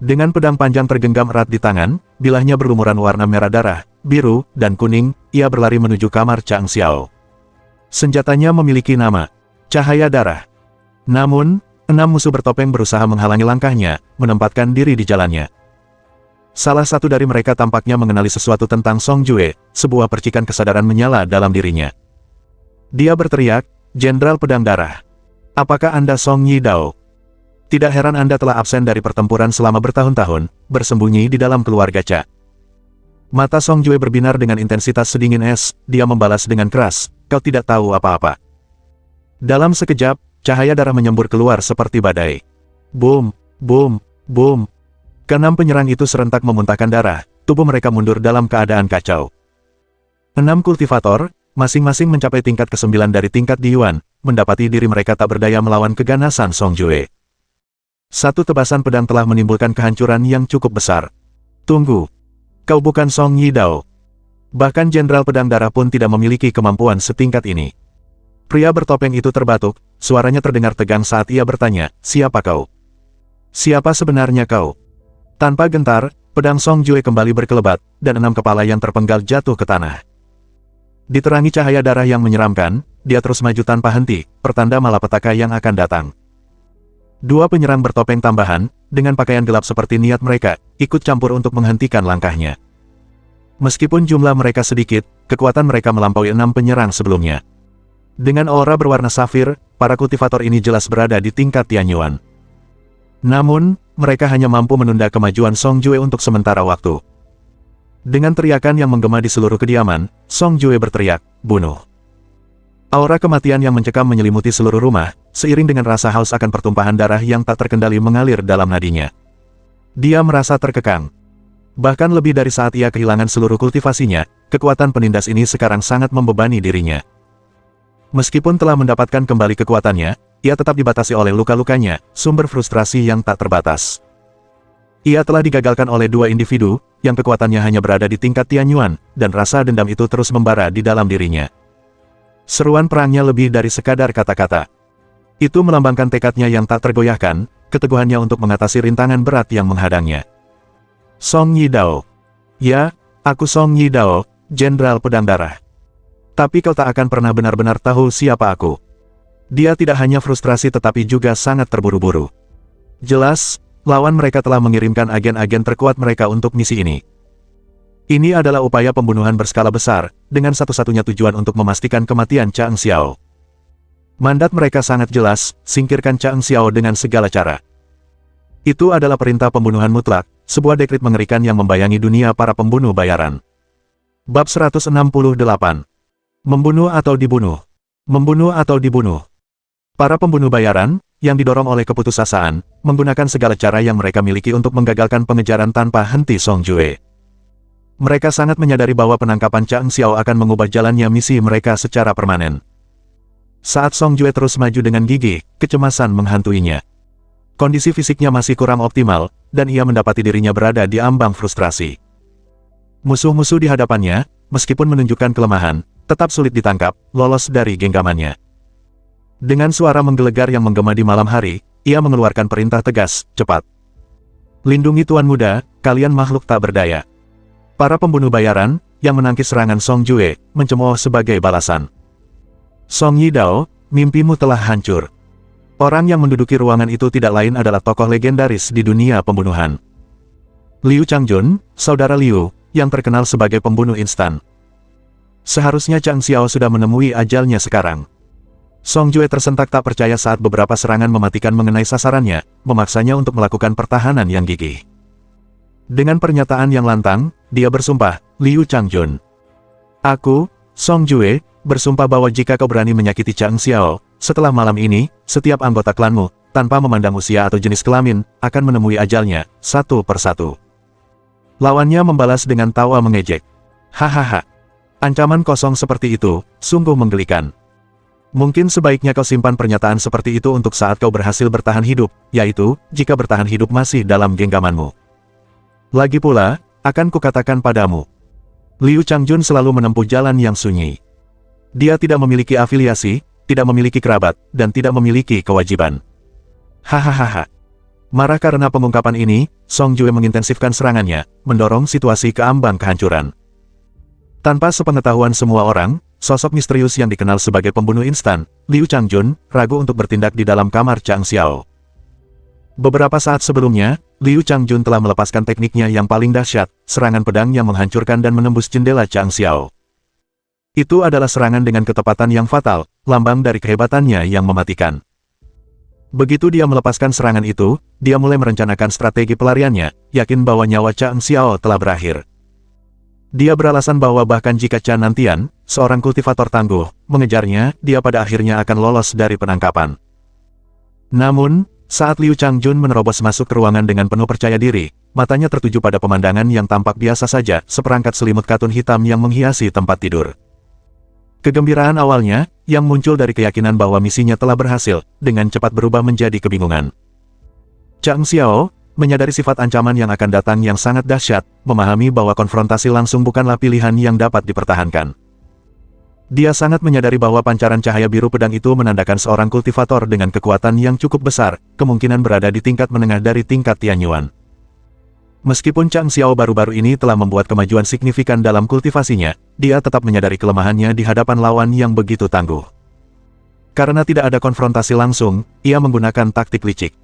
Dengan pedang panjang tergenggam erat di tangan, bilahnya berlumuran warna merah darah, biru, dan kuning, ia berlari menuju kamar Chang Xiao. Senjatanya memiliki nama, Cahaya Darah. Namun, 6 musuh bertopeng berusaha menghalangi langkahnya, menempatkan diri di jalannya. Salah satu dari mereka tampaknya mengenali sesuatu tentang Song Jue, sebuah percikan kesadaran menyala dalam dirinya. Dia berteriak, Jenderal Pedang Darah. Apakah Anda Song Yidao? Tidak heran Anda telah absen dari pertempuran selama bertahun-tahun, bersembunyi di dalam keluarga Cha. Mata Song Jue berbinar dengan intensitas sedingin es, dia membalas dengan keras, kau tidak tahu apa-apa. Dalam sekejap, cahaya darah menyembur keluar seperti badai. Boom, boom, boom. Keenam penyerang itu serentak memuntahkan darah, tubuh mereka mundur dalam keadaan kacau. 6 kultivator, masing-masing mencapai tingkat ke-9 dari tingkat di Yuan, mendapati diri mereka tak berdaya melawan keganasan Song Jue. Satu tebasan pedang telah menimbulkan kehancuran yang cukup besar. Tunggu. Kau bukan Song Yidao. Bahkan Jenderal Pedang Darah pun tidak memiliki kemampuan setingkat ini. Pria bertopeng itu terbatuk, suaranya terdengar tegang saat ia bertanya, siapa kau? Siapa sebenarnya kau? Tanpa gentar, pedang Song Jue kembali berkelebat, dan 6 kepala yang terpenggal jatuh ke tanah. Diterangi cahaya darah yang menyeramkan, dia terus maju tanpa henti, pertanda malapetaka yang akan datang. 2 penyerang bertopeng tambahan, dengan pakaian gelap seperti niat mereka, ikut campur untuk menghentikan langkahnya. Meskipun jumlah mereka sedikit, kekuatan mereka melampaui 6 penyerang sebelumnya. Dengan aura berwarna safir, para kultivator ini jelas berada di tingkat Tianyuan. Namun, mereka hanya mampu menunda kemajuan Song Jue untuk sementara waktu. Dengan teriakan yang menggema di seluruh kediaman, Song Jue berteriak, bunuh. Aura kematian yang mencekam menyelimuti seluruh rumah, seiring dengan rasa haus akan pertumpahan darah yang tak terkendali mengalir dalam nadinya. Dia merasa terkekang. Bahkan lebih dari saat ia kehilangan seluruh kultivasinya, kekuatan penindas ini sekarang sangat membebani dirinya. Meskipun telah mendapatkan kembali kekuatannya, ia tetap dibatasi oleh luka-lukanya, sumber frustrasi yang tak terbatas. Ia telah digagalkan oleh dua individu, yang kekuatannya hanya berada di tingkat Tianyuan, dan rasa dendam itu terus membara di dalam dirinya. Seruan perangnya lebih dari sekadar kata-kata. Itu melambangkan tekadnya yang tak tergoyahkan, keteguhannya untuk mengatasi rintangan berat yang menghadangnya. Song Yidao. Ya, aku Song Yidao, Jenderal Pedang Darah. Tapi kau tak akan pernah benar-benar tahu siapa aku. Dia tidak hanya frustrasi tetapi juga sangat terburu-buru. Jelas, lawan mereka telah mengirimkan agen-agen terkuat mereka untuk misi ini. Ini adalah upaya pembunuhan berskala besar, dengan satu-satunya tujuan untuk memastikan kematian Chang Xiao. Mandat mereka sangat jelas, singkirkan Chang Xiao dengan segala cara. Itu adalah perintah pembunuhan mutlak, sebuah dekrit mengerikan yang membayangi dunia para pembunuh bayaran. Bab 168. Membunuh atau dibunuh. Membunuh atau dibunuh. Para pembunuh bayaran, yang didorong oleh keputusasaan, menggunakan segala cara yang mereka miliki untuk menggagalkan pengejaran tanpa henti Song Jue. Mereka sangat menyadari bahwa penangkapan Chang Xiao akan mengubah jalannya misi mereka secara permanen. Saat Song Jue terus maju dengan gigih, kecemasan menghantuinya. Kondisi fisiknya masih kurang optimal, dan ia mendapati dirinya berada di ambang frustrasi. Musuh-musuh di hadapannya, meskipun menunjukkan kelemahan, tetap sulit ditangkap, lolos dari genggamannya. Dengan suara menggelegar yang menggema di malam hari, ia mengeluarkan perintah tegas, cepat. Lindungi Tuan Muda, kalian makhluk tak berdaya. Para pembunuh bayaran, yang menangkis serangan Song Jue, mencemooh sebagai balasan. Song Yidao, mimpimu telah hancur. Orang yang menduduki ruangan itu tidak lain adalah tokoh legendaris di dunia pembunuhan. Liu Changjun, saudara Liu, yang terkenal sebagai pembunuh instan. Seharusnya Chang Xiao sudah menemui ajalnya sekarang. Song Jue tersentak tak percaya saat beberapa serangan mematikan mengenai sasarannya, memaksanya untuk melakukan pertahanan yang gigih. Dengan pernyataan yang lantang, dia bersumpah, Liu Changjun. Aku, Song Jue, bersumpah bahwa jika kau berani menyakiti Chang Xiao, setelah malam ini, setiap anggota klanmu, tanpa memandang usia atau jenis kelamin, akan menemui ajalnya, satu persatu. Lawannya membalas dengan tawa mengejek. Hahaha. Ancaman kosong seperti itu, sungguh menggelikan. Mungkin sebaiknya kau simpan pernyataan seperti itu untuk saat kau berhasil bertahan hidup, yaitu, jika bertahan hidup masih dalam genggamanmu. Lagi pula, akan kukatakan padamu. Liu Changjun selalu menempuh jalan yang sunyi. Dia tidak memiliki afiliasi, tidak memiliki kerabat, dan tidak memiliki kewajiban. Hahaha. Marah karena pengungkapan ini, Song Jue mengintensifkan serangannya, mendorong situasi ke ambang kehancuran. Tanpa sepengetahuan semua orang, sosok misterius yang dikenal sebagai pembunuh instan, Liu Changjun, ragu untuk bertindak di dalam kamar Chang Xiao. Beberapa saat sebelumnya, Liu Changjun telah melepaskan tekniknya yang paling dahsyat, serangan pedang yang menghancurkan dan menembus jendela Chang Xiao. Itu adalah serangan dengan ketepatan yang fatal, lambang dari kehebatannya yang mematikan. Begitu dia melepaskan serangan itu, dia mulai merencanakan strategi pelariannya, yakin bahwa nyawa Chang Xiao telah berakhir. Dia beralasan bahwa bahkan jika Chan Nantian, seorang kultivator tangguh, mengejarnya, dia pada akhirnya akan lolos dari penangkapan. Namun, saat Liu Changjun menerobos masuk ke ruangan dengan penuh percaya diri, matanya tertuju pada pemandangan yang tampak biasa saja, seperangkat selimut katun hitam yang menghiasi tempat tidur. Kegembiraan awalnya, yang muncul dari keyakinan bahwa misinya telah berhasil, dengan cepat berubah menjadi kebingungan. Chang Xiao, menyadari sifat ancaman yang akan datang yang sangat dahsyat, memahami bahwa konfrontasi langsung bukanlah pilihan yang dapat dipertahankan. Dia sangat menyadari bahwa pancaran cahaya biru pedang itu menandakan seorang kultivator dengan kekuatan yang cukup besar, kemungkinan berada di tingkat menengah dari tingkat Tianyuan. Meskipun Chang Xiao baru-baru ini telah membuat kemajuan signifikan dalam kultivasinya, dia tetap menyadari kelemahannya di hadapan lawan yang begitu tangguh. Karena tidak ada konfrontasi langsung, ia menggunakan taktik licik.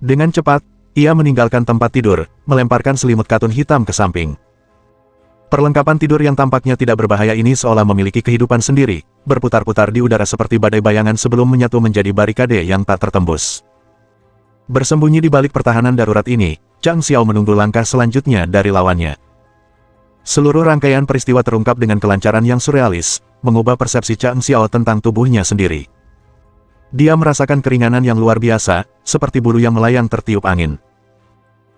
Dengan cepat, ia meninggalkan tempat tidur, melemparkan selimut katun hitam ke samping. Perlengkapan tidur yang tampaknya tidak berbahaya ini seolah memiliki kehidupan sendiri, berputar-putar di udara seperti badai bayangan sebelum menyatu menjadi barikade yang tak tertembus. Bersembunyi di balik pertahanan darurat ini, Chang Xiao menunggu langkah selanjutnya dari lawannya. Seluruh rangkaian peristiwa terungkap dengan kelancaran yang surrealis, mengubah persepsi Chang Xiao tentang tubuhnya sendiri. Dia merasakan keringanan yang luar biasa, seperti bulu yang melayang tertiup angin.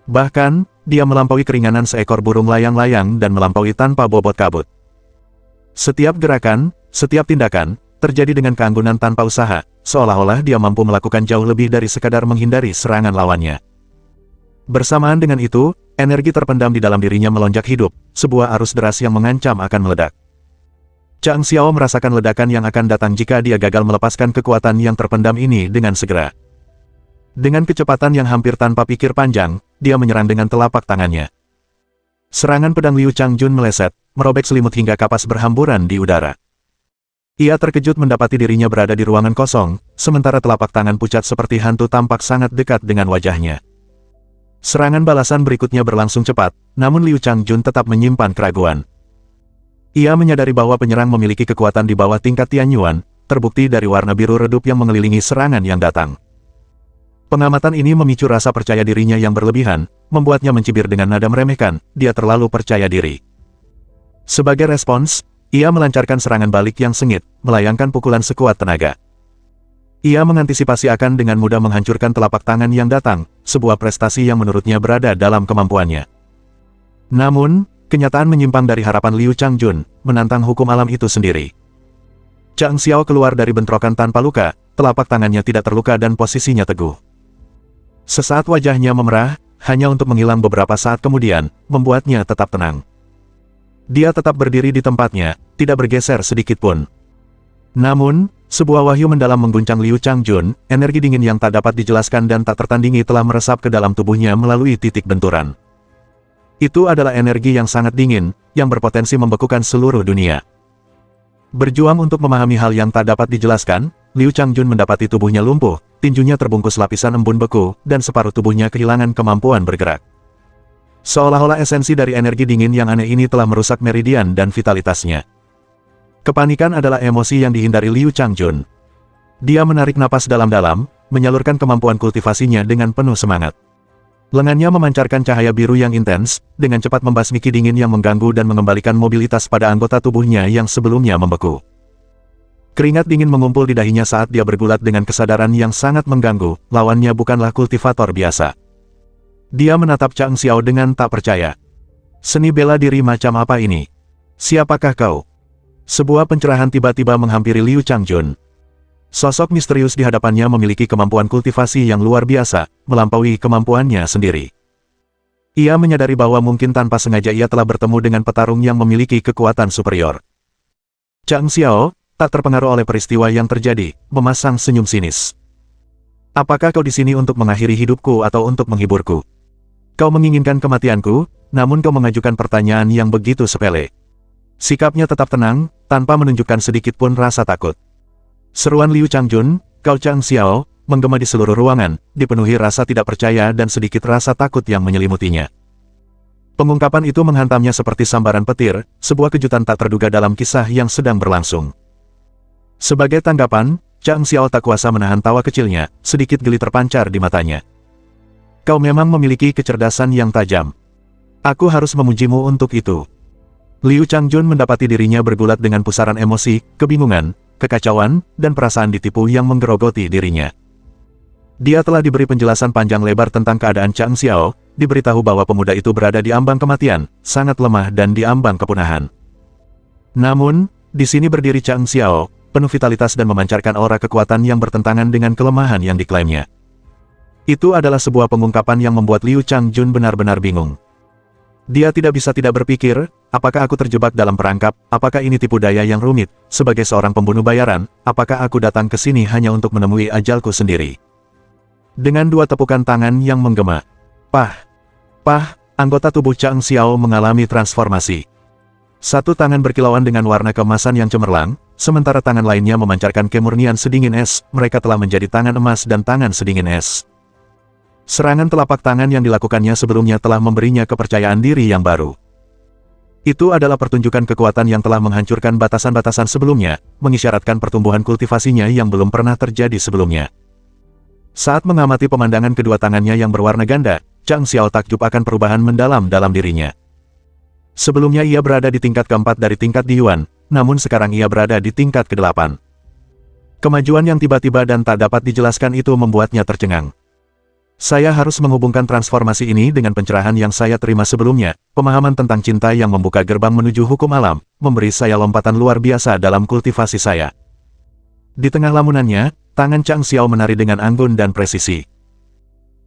Bahkan, dia melampaui keringanan seekor burung layang-layang dan melampaui tanpa bobot kabut. Setiap gerakan, setiap tindakan, terjadi dengan keanggunan tanpa usaha, seolah-olah dia mampu melakukan jauh lebih dari sekadar menghindari serangan lawannya. Bersamaan dengan itu, energi terpendam di dalam dirinya melonjak hidup, sebuah arus deras yang mengancam akan meledak. Chang Xiao merasakan ledakan yang akan datang jika dia gagal melepaskan kekuatan yang terpendam ini dengan segera. Dengan kecepatan yang hampir tanpa pikir panjang, dia menyerang dengan telapak tangannya. Serangan pedang Liu Changjun meleset, merobek selimut hingga kapas berhamburan di udara. Ia terkejut mendapati dirinya berada di ruangan kosong, sementara telapak tangan pucat seperti hantu tampak sangat dekat dengan wajahnya. Serangan balasan berikutnya berlangsung cepat, namun Liu Changjun tetap menyimpan keraguan. Ia menyadari bahwa penyerang memiliki kekuatan di bawah tingkat Tianyuan, terbukti dari warna biru redup yang mengelilingi serangan yang datang. Pengamatan ini memicu rasa percaya dirinya yang berlebihan, membuatnya mencibir dengan nada meremehkan, dia terlalu percaya diri. Sebagai respons, ia melancarkan serangan balik yang sengit, melayangkan pukulan sekuat tenaga. Ia mengantisipasi akan dengan mudah menghancurkan telapak tangan yang datang, sebuah prestasi yang menurutnya berada dalam kemampuannya. Namun, kenyataan menyimpang dari harapan Liu Changjun, menantang hukum alam itu sendiri. Chang Xiao keluar dari bentrokan tanpa luka, telapak tangannya tidak terluka dan posisinya teguh. Sesaat wajahnya memerah, hanya untuk menghilang beberapa saat kemudian, membuatnya tetap tenang. Dia tetap berdiri di tempatnya, tidak bergeser sedikit pun. Namun, sebuah wahyu mendalam mengguncang Liu Changjun, energi dingin yang tak dapat dijelaskan dan tak tertandingi telah meresap ke dalam tubuhnya melalui titik benturan. Itu adalah energi yang sangat dingin, yang berpotensi membekukan seluruh dunia. Berjuang untuk memahami hal yang tak dapat dijelaskan, Liu Changjun mendapati tubuhnya lumpuh, tinjunya terbungkus lapisan embun beku, dan separuh tubuhnya kehilangan kemampuan bergerak. Seolah-olah esensi dari energi dingin yang aneh ini telah merusak meridian dan vitalitasnya. Kepanikan adalah emosi yang dihindari Liu Changjun. Dia menarik napas dalam-dalam, menyalurkan kemampuan kultivasinya dengan penuh semangat. Lengannya memancarkan cahaya biru yang intens, dengan cepat membasmi ki dingin yang mengganggu dan mengembalikan mobilitas pada anggota tubuhnya yang sebelumnya membeku. Keringat dingin mengumpul di dahinya saat dia bergulat dengan kesadaran yang sangat mengganggu, lawannya bukanlah kultivator biasa. Dia menatap Chang Xiao dengan tak percaya. Seni bela diri macam apa ini? Siapakah kau? Sebuah pencerahan tiba-tiba menghampiri Liu Changjun. Sosok misterius di hadapannya memiliki kemampuan kultivasi yang luar biasa, melampaui kemampuannya sendiri. Ia menyadari bahwa mungkin tanpa sengaja ia telah bertemu dengan petarung yang memiliki kekuatan superior. Chang Xiao, tak terpengaruh oleh peristiwa yang terjadi, memasang senyum sinis. Apakah kau di sini untuk mengakhiri hidupku atau untuk menghiburku? Kau menginginkan kematianku, namun kau mengajukan pertanyaan yang begitu sepele. Sikapnya tetap tenang, tanpa menunjukkan sedikit pun rasa takut. Seruan Liu Changjun, "Kau Chang Xiao," menggema di seluruh ruangan, dipenuhi rasa tidak percaya dan sedikit rasa takut yang menyelimutinya. Pengungkapan itu menghantamnya seperti sambaran petir, sebuah kejutan tak terduga dalam kisah yang sedang berlangsung. Sebagai tanggapan, Chang Xiao tak kuasa menahan tawa kecilnya, sedikit geli terpancar di matanya. Kau memang memiliki kecerdasan yang tajam. Aku harus memujimu untuk itu. Liu Changjun mendapati dirinya bergulat dengan pusaran emosi, kebingungan, kekacauan, dan perasaan ditipu yang menggerogoti dirinya. Dia telah diberi penjelasan panjang lebar tentang keadaan Chang Xiao, diberitahu bahwa pemuda itu berada di ambang kematian, sangat lemah dan di ambang kepunahan. Namun, di sini berdiri Chang Xiao, penuh vitalitas dan memancarkan aura kekuatan yang bertentangan dengan kelemahan yang diklaimnya. Itu adalah sebuah pengungkapan yang membuat Liu Changjun benar-benar bingung. Dia tidak bisa tidak berpikir, apakah aku terjebak dalam perangkap, apakah ini tipu daya yang rumit, sebagai seorang pembunuh bayaran, apakah aku datang ke sini hanya untuk menemui ajalku sendiri. Dengan dua tepukan tangan yang menggema. Pah, anggota tubuh Chang Xiao mengalami transformasi. Satu tangan berkilauan dengan warna keemasan yang cemerlang, sementara tangan lainnya memancarkan kemurnian sedingin es, mereka telah menjadi tangan emas dan tangan sedingin es. Serangan telapak tangan yang dilakukannya sebelumnya telah memberinya kepercayaan diri yang baru. Itu adalah pertunjukan kekuatan yang telah menghancurkan batasan-batasan sebelumnya, mengisyaratkan pertumbuhan kultivasinya yang belum pernah terjadi sebelumnya. Saat mengamati pemandangan kedua tangannya yang berwarna ganda, Chang Xiao takjub akan perubahan mendalam dalam dirinya. Sebelumnya ia berada di tingkat keempat dari tingkat Diyuan, namun sekarang ia berada di tingkat ke-8. Kemajuan yang tiba-tiba dan tak dapat dijelaskan itu membuatnya tercengang. Saya harus menghubungkan transformasi ini dengan pencerahan yang saya terima sebelumnya, pemahaman tentang cinta yang membuka gerbang menuju hukum alam, memberi saya lompatan luar biasa dalam kultivasi saya. Di tengah lamunannya, tangan Chang Xiao menari dengan anggun dan presisi.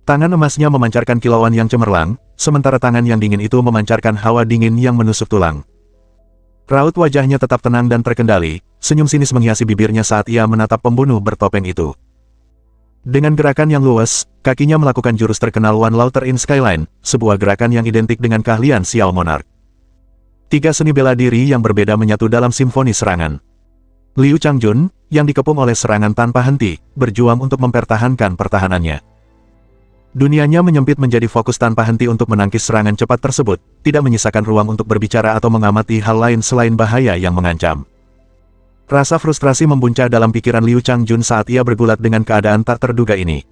Tangan emasnya memancarkan kilauan yang cemerlang, sementara tangan yang dingin itu memancarkan hawa dingin yang menusuk tulang. Raut wajahnya tetap tenang dan terkendali, senyum sinis menghiasi bibirnya saat ia menatap pembunuh bertopeng itu. Dengan gerakan yang luwes, kakinya melakukan jurus terkenal One Laughter in Skyline, sebuah gerakan yang identik dengan keahlian Xiao Monarch. Tiga seni bela diri yang berbeda menyatu dalam simfoni serangan. Liu Changjun, yang dikepung oleh serangan tanpa henti, berjuang untuk mempertahankan pertahanannya. Dunianya menyempit menjadi fokus tanpa henti untuk menangkis serangan cepat tersebut, tidak menyisakan ruang untuk berbicara atau mengamati hal lain selain bahaya yang mengancam. Rasa frustrasi membuncah dalam pikiran Liu Changjun saat ia bergulat dengan keadaan tak terduga ini.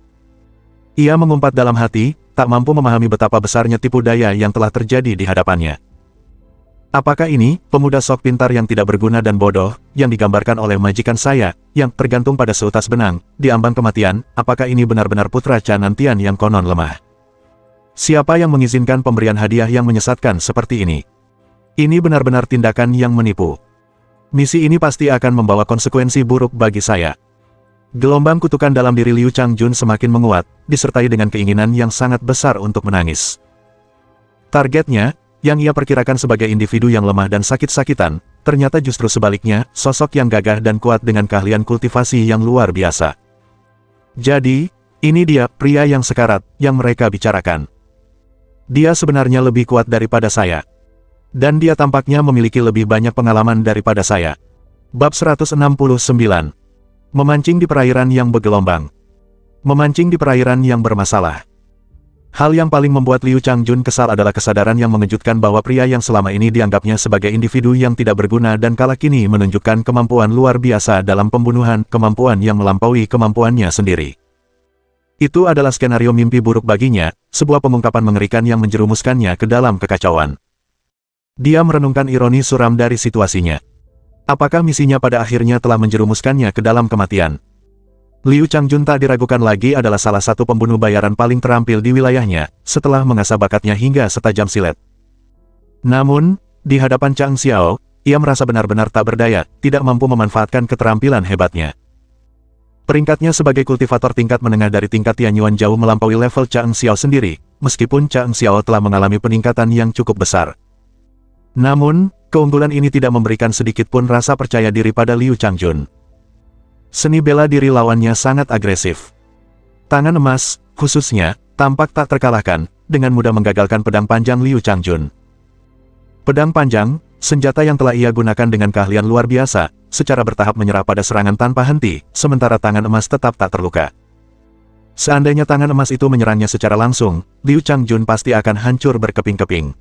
Ia mengumpat dalam hati, tak mampu memahami betapa besarnya tipu daya yang telah terjadi di hadapannya. Apakah ini, pemuda sok pintar yang tidak berguna dan bodoh, yang digambarkan oleh majikan saya, yang tergantung pada seutas benang, di ambang kematian, apakah ini benar-benar putra Canantian yang konon lemah? Siapa yang mengizinkan pemberian hadiah yang menyesatkan seperti ini? Ini benar-benar tindakan yang menipu. Misi ini pasti akan membawa konsekuensi buruk bagi saya. Gelombang kutukan dalam diri Liu Changjun semakin menguat, disertai dengan keinginan yang sangat besar untuk menangis. Targetnya, yang ia perkirakan sebagai individu yang lemah dan sakit-sakitan, ternyata justru sebaliknya, sosok yang gagah dan kuat dengan keahlian kultivasi yang luar biasa. Jadi, ini dia, pria yang sekarat, yang mereka bicarakan. Dia sebenarnya lebih kuat daripada saya. Dan dia tampaknya memiliki lebih banyak pengalaman daripada saya. Bab 169. Memancing di perairan yang bergelombang. Memancing di perairan yang bermasalah. Hal yang paling membuat Liu Changjun kesal adalah kesadaran yang mengejutkan bahwa pria yang selama ini dianggapnya sebagai individu yang tidak berguna dan kala kini menunjukkan kemampuan luar biasa dalam pembunuhan, kemampuan yang melampaui kemampuannya sendiri. Itu adalah skenario mimpi buruk baginya, sebuah pengungkapan mengerikan yang menjerumuskannya ke dalam kekacauan. Dia merenungkan ironi suram dari situasinya. Apakah misinya pada akhirnya telah menjerumuskannya ke dalam kematian? Liu Changjun tak diragukan lagi adalah salah satu pembunuh bayaran paling terampil di wilayahnya, setelah mengasah bakatnya hingga setajam silet. Namun, di hadapan Chang Xiao, ia merasa benar-benar tak berdaya, tidak mampu memanfaatkan keterampilan hebatnya. Peringkatnya sebagai kultivator tingkat menengah dari tingkat Tianyuan jauh melampaui level Chang Xiao sendiri, meskipun Chang Xiao telah mengalami peningkatan yang cukup besar. Namun, keunggulan ini tidak memberikan sedikit pun rasa percaya diri pada Liu Changjun. Seni bela diri lawannya sangat agresif. Tangan emas, khususnya, tampak tak terkalahkan, dengan mudah menggagalkan pedang panjang Liu Changjun. Pedang panjang, senjata yang telah ia gunakan dengan keahlian luar biasa, secara bertahap menyerah pada serangan tanpa henti, sementara tangan emas tetap tak terluka. Seandainya tangan emas itu menyerangnya secara langsung, Liu Changjun pasti akan hancur berkeping-keping.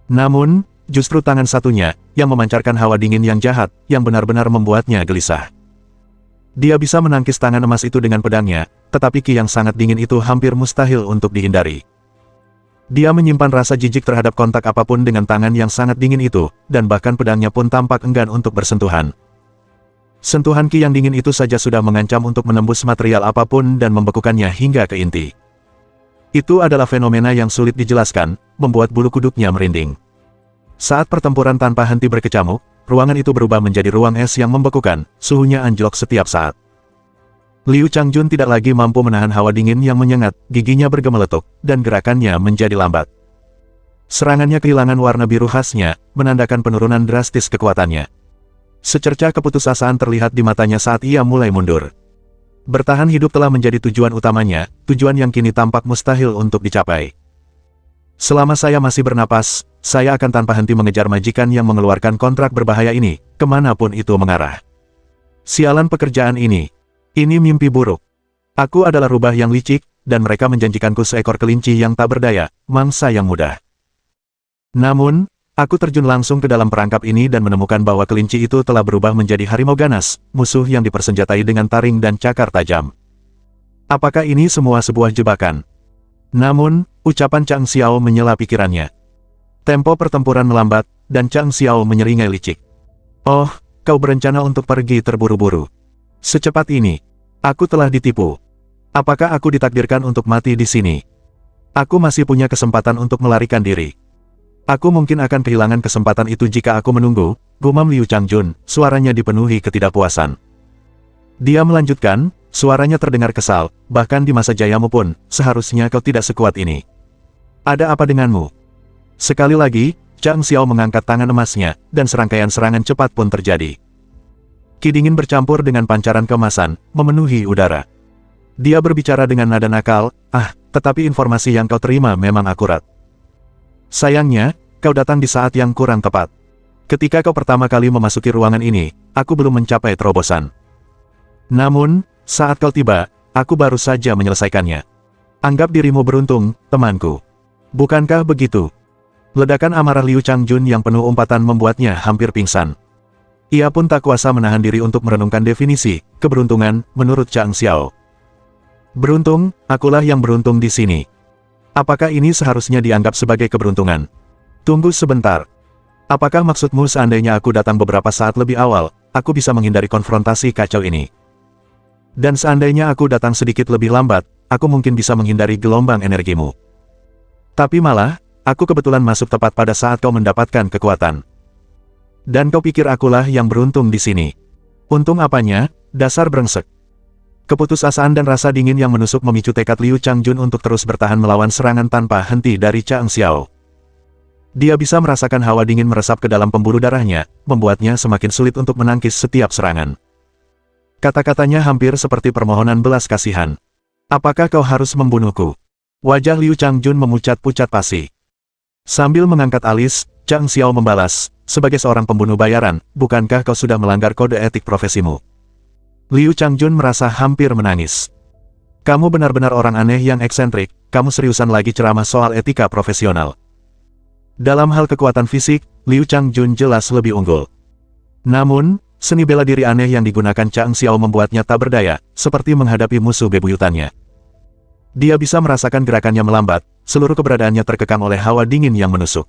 Namun, justru tangan satunya, yang memancarkan hawa dingin yang jahat, yang benar-benar membuatnya gelisah. Dia bisa menangkis tangan emas itu dengan pedangnya, tetapi ki yang sangat dingin itu hampir mustahil untuk dihindari. Dia menyimpan rasa jijik terhadap kontak apapun dengan tangan yang sangat dingin itu, dan bahkan pedangnya pun tampak enggan untuk bersentuhan. Sentuhan ki yang dingin itu saja sudah mengancam untuk menembus material apapun dan membekukannya hingga ke inti. Itu adalah fenomena yang sulit dijelaskan, membuat bulu kuduknya merinding. Saat pertempuran tanpa henti berkecamuk, ruangan itu berubah menjadi ruang es yang membekukan, suhunya anjlok setiap saat. Liu Changjun tidak lagi mampu menahan hawa dingin yang menyengat, giginya bergemeletuk, dan gerakannya menjadi lambat. Serangannya kehilangan warna biru khasnya, menandakan penurunan drastis kekuatannya. Secercah keputusasaan terlihat di matanya saat ia mulai mundur. Bertahan hidup telah menjadi tujuan utamanya, tujuan yang kini tampak mustahil untuk dicapai. Selama saya masih bernapas, saya akan tanpa henti mengejar majikan yang mengeluarkan kontrak berbahaya ini, kemanapun itu mengarah. Sialan pekerjaan ini. Ini mimpi buruk. Aku adalah rubah yang licik, dan mereka menjanjikanku seekor kelinci yang tak berdaya, mangsa yang mudah. Namun, aku terjun langsung ke dalam perangkap ini dan menemukan bahwa kelinci itu telah berubah menjadi harimau ganas, musuh yang dipersenjatai dengan taring dan cakar tajam. Apakah ini semua sebuah jebakan? Namun, ucapan Chang Xiao menyela pikirannya. Tempo pertempuran melambat, dan Chang Xiao menyeringai licik. Oh, kau berencana untuk pergi terburu-buru. Secepat ini, aku telah ditipu. Apakah aku ditakdirkan untuk mati di sini? Aku masih punya kesempatan untuk melarikan diri. Aku mungkin akan kehilangan kesempatan itu jika aku menunggu, gumam Liu Changjun, suaranya dipenuhi ketidakpuasan. Dia melanjutkan, suaranya terdengar kesal, bahkan di masa jayamu pun, seharusnya kau tidak sekuat ini. Ada apa denganmu? Sekali lagi, Chang Xiao mengangkat tangan emasnya, dan serangkaian serangan cepat pun terjadi. Ki dingin bercampur dengan pancaran keemasan, memenuhi udara. Dia berbicara dengan nada nakal, tetapi informasi yang kau terima memang akurat. Sayangnya, kau datang di saat yang kurang tepat. Ketika kau pertama kali memasuki ruangan ini, aku belum mencapai terobosan. Namun, saat kau tiba, aku baru saja menyelesaikannya. Anggap dirimu beruntung, temanku. Bukankah begitu? Ledakan amarah Liu Changjun yang penuh umpatan membuatnya hampir pingsan. Ia pun tak kuasa menahan diri untuk merenungkan definisi keberuntungan menurut Chang Xiao. Beruntung, akulah yang beruntung di sini. Apakah ini seharusnya dianggap sebagai keberuntungan? Tunggu sebentar. Apakah maksudmu seandainya aku datang beberapa saat lebih awal, aku bisa menghindari konfrontasi kacau ini? Dan seandainya aku datang sedikit lebih lambat, aku mungkin bisa menghindari gelombang energimu. Tapi malah, aku kebetulan masuk tepat pada saat kau mendapatkan kekuatan. Dan kau pikir akulah yang beruntung di sini. Untung apanya, dasar brengsek. Keputusasaan dan rasa dingin yang menusuk memicu tekad Liu Changjun untuk terus bertahan melawan serangan tanpa henti dari Chang Xiao. Dia bisa merasakan hawa dingin meresap ke dalam pembuluh darahnya, membuatnya semakin sulit untuk menangkis setiap serangan. Kata-katanya hampir seperti permohonan belas kasihan. Apakah kau harus membunuhku? Wajah Liu Changjun memucat-pucat pasi. Sambil mengangkat alis, Chang Xiao membalas, sebagai seorang pembunuh bayaran, bukankah kau sudah melanggar kode etik profesimu? Liu Changjun merasa hampir menangis. Kamu benar-benar orang aneh yang eksentrik, kamu seriusan lagi ceramah soal etika profesional. Dalam hal kekuatan fisik, Liu Changjun jelas lebih unggul. Namun, seni bela diri aneh yang digunakan Chang Xiao membuatnya tak berdaya, seperti menghadapi musuh bebuyutannya. Dia bisa merasakan gerakannya melambat, seluruh keberadaannya terkekang oleh hawa dingin yang menusuk.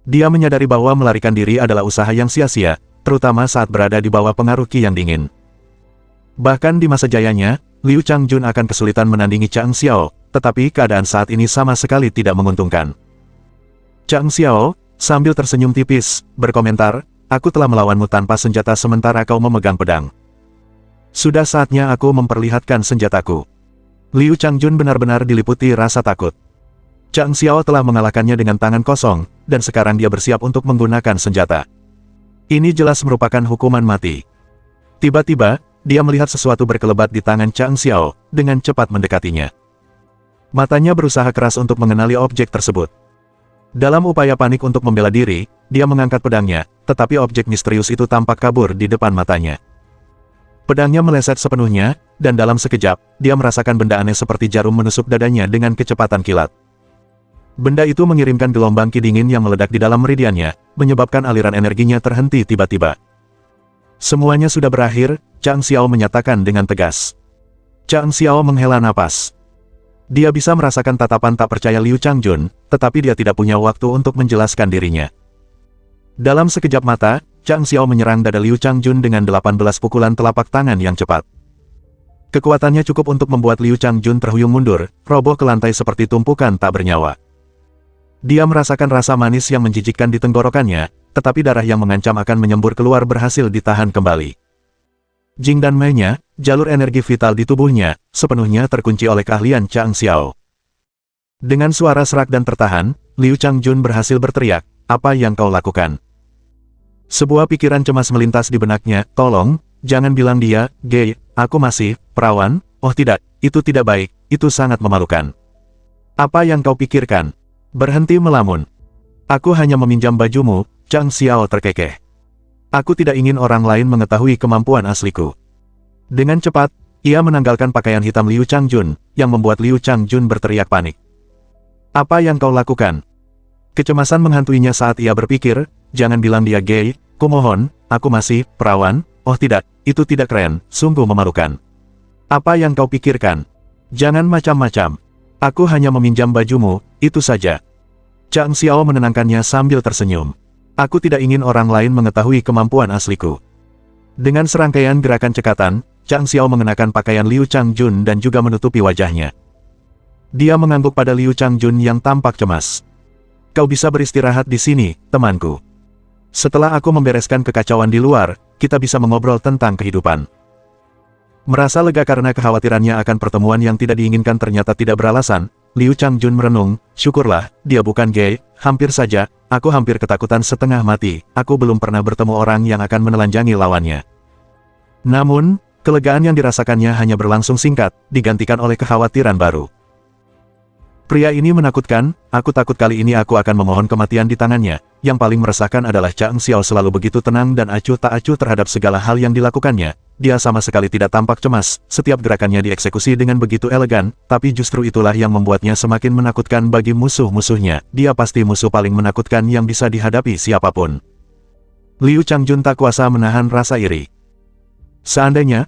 Dia menyadari bahwa melarikan diri adalah usaha yang sia-sia, terutama saat berada di bawah pengaruh Qi yang dingin. Bahkan di masa jayanya, Liu Changjun akan kesulitan menandingi Chang Xiao, tetapi keadaan saat ini sama sekali tidak menguntungkan. Chang Xiao, sambil tersenyum tipis, berkomentar, aku telah melawanmu tanpa senjata sementara kau memegang pedang. Sudah saatnya aku memperlihatkan senjataku. Liu Changjun benar-benar diliputi rasa takut. Chang Xiao telah mengalahkannya dengan tangan kosong, dan sekarang dia bersiap untuk menggunakan senjata. Ini jelas merupakan hukuman mati. Tiba-tiba, dia melihat sesuatu berkelebat di tangan Chang Xiao, dengan cepat mendekatinya. Matanya berusaha keras untuk mengenali objek tersebut. Dalam upaya panik untuk membela diri, dia mengangkat pedangnya, tetapi objek misterius itu tampak kabur di depan matanya. Pedangnya meleset sepenuhnya, dan dalam sekejap, dia merasakan benda aneh seperti jarum menusuk dadanya dengan kecepatan kilat. Benda itu mengirimkan gelombang Qi dingin yang meledak di dalam meridiannya, menyebabkan aliran energinya terhenti tiba-tiba. Semuanya sudah berakhir, Chang Xiao menyatakan dengan tegas. Chang Xiao menghela napas. Dia bisa merasakan tatapan tak percaya Liu Changjun, tetapi dia tidak punya waktu untuk menjelaskan dirinya. Dalam sekejap mata, Chang Xiao menyerang dada Liu Changjun dengan 18 pukulan telapak tangan yang cepat. Kekuatannya cukup untuk membuat Liu Changjun terhuyung mundur, roboh ke lantai seperti tumpukan tak bernyawa. Dia merasakan rasa manis yang menjijikkan di tenggorokannya, tetapi darah yang mengancam akan menyembur keluar berhasil ditahan kembali. Jing dan Mei-nya, jalur energi vital di tubuhnya, sepenuhnya terkunci oleh keahlian Chang Xiao. Dengan suara serak dan tertahan, Liu Changjun berhasil berteriak, apa yang kau lakukan? Sebuah pikiran cemas melintas di benaknya, tolong, jangan bilang dia, gay, aku masih, perawan, oh tidak, itu tidak baik, itu sangat memalukan. Apa yang kau pikirkan? Berhenti melamun. Aku hanya meminjam bajumu, Chang Xiao terkekeh. Aku tidak ingin orang lain mengetahui kemampuan asliku. Dengan cepat, ia menanggalkan pakaian hitam Liu Changjun, yang membuat Liu Changjun berteriak panik. Apa yang kau lakukan? Kecemasan menghantuinya saat ia berpikir, jangan bilang dia gay, kumohon, aku masih, perawan, oh tidak, itu tidak keren, sungguh memalukan. Apa yang kau pikirkan? Jangan macam-macam. Aku hanya meminjam bajumu, itu saja. Chang Xiao menenangkannya sambil tersenyum. Aku tidak ingin orang lain mengetahui kemampuan asliku. Dengan serangkaian gerakan cekatan, Chang Xiao mengenakan pakaian Liu Changjun dan juga menutupi wajahnya. Dia mengangguk pada Liu Changjun yang tampak cemas. Kau bisa beristirahat di sini, temanku. Setelah aku membereskan kekacauan di luar, kita bisa mengobrol tentang kehidupan. Merasa lega karena kekhawatirannya akan pertemuan yang tidak diinginkan ternyata tidak beralasan, Liu Changjun merenung, syukurlah, dia bukan gay, hampir saja, aku hampir ketakutan setengah mati, aku belum pernah bertemu orang yang akan menelanjangi lawannya. Namun, kelegaan yang dirasakannya hanya berlangsung singkat, digantikan oleh kekhawatiran baru. Pria ini menakutkan, aku takut kali ini aku akan memohon kematian di tangannya. Yang paling meresahkan adalah Chang Xiao selalu begitu tenang dan acuh tak acuh terhadap segala hal yang dilakukannya. Dia sama sekali tidak tampak cemas, setiap gerakannya dieksekusi dengan begitu elegan, tapi justru itulah yang membuatnya semakin menakutkan bagi musuh-musuhnya. Dia pasti musuh paling menakutkan yang bisa dihadapi siapapun. Liu Changjun tak kuasa menahan rasa iri. Seandainya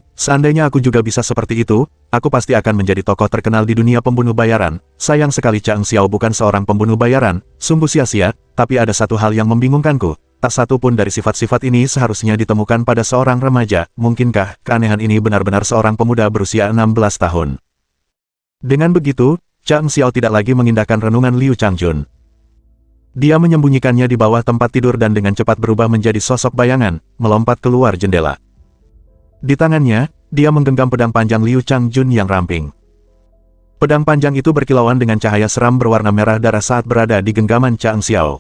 aku juga bisa seperti itu, aku pasti akan menjadi tokoh terkenal di dunia pembunuh bayaran. Sayang sekali Chang Xiao bukan seorang pembunuh bayaran, sungguh sia-sia, tapi ada satu hal yang membingungkanku. Tak satu pun dari sifat-sifat ini seharusnya ditemukan pada seorang remaja. Mungkinkah keanehan ini benar-benar seorang pemuda berusia 16 tahun? Dengan begitu, Chang Xiao tidak lagi mengindahkan renungan Liu Changjun. Dia menyembunyikannya di bawah tempat tidur dan dengan cepat berubah menjadi sosok bayangan, melompat keluar jendela. Di tangannya, dia menggenggam pedang panjang Liu Changjun yang ramping. Pedang panjang itu berkilauan dengan cahaya seram berwarna merah darah saat berada di genggaman Chang Xiao.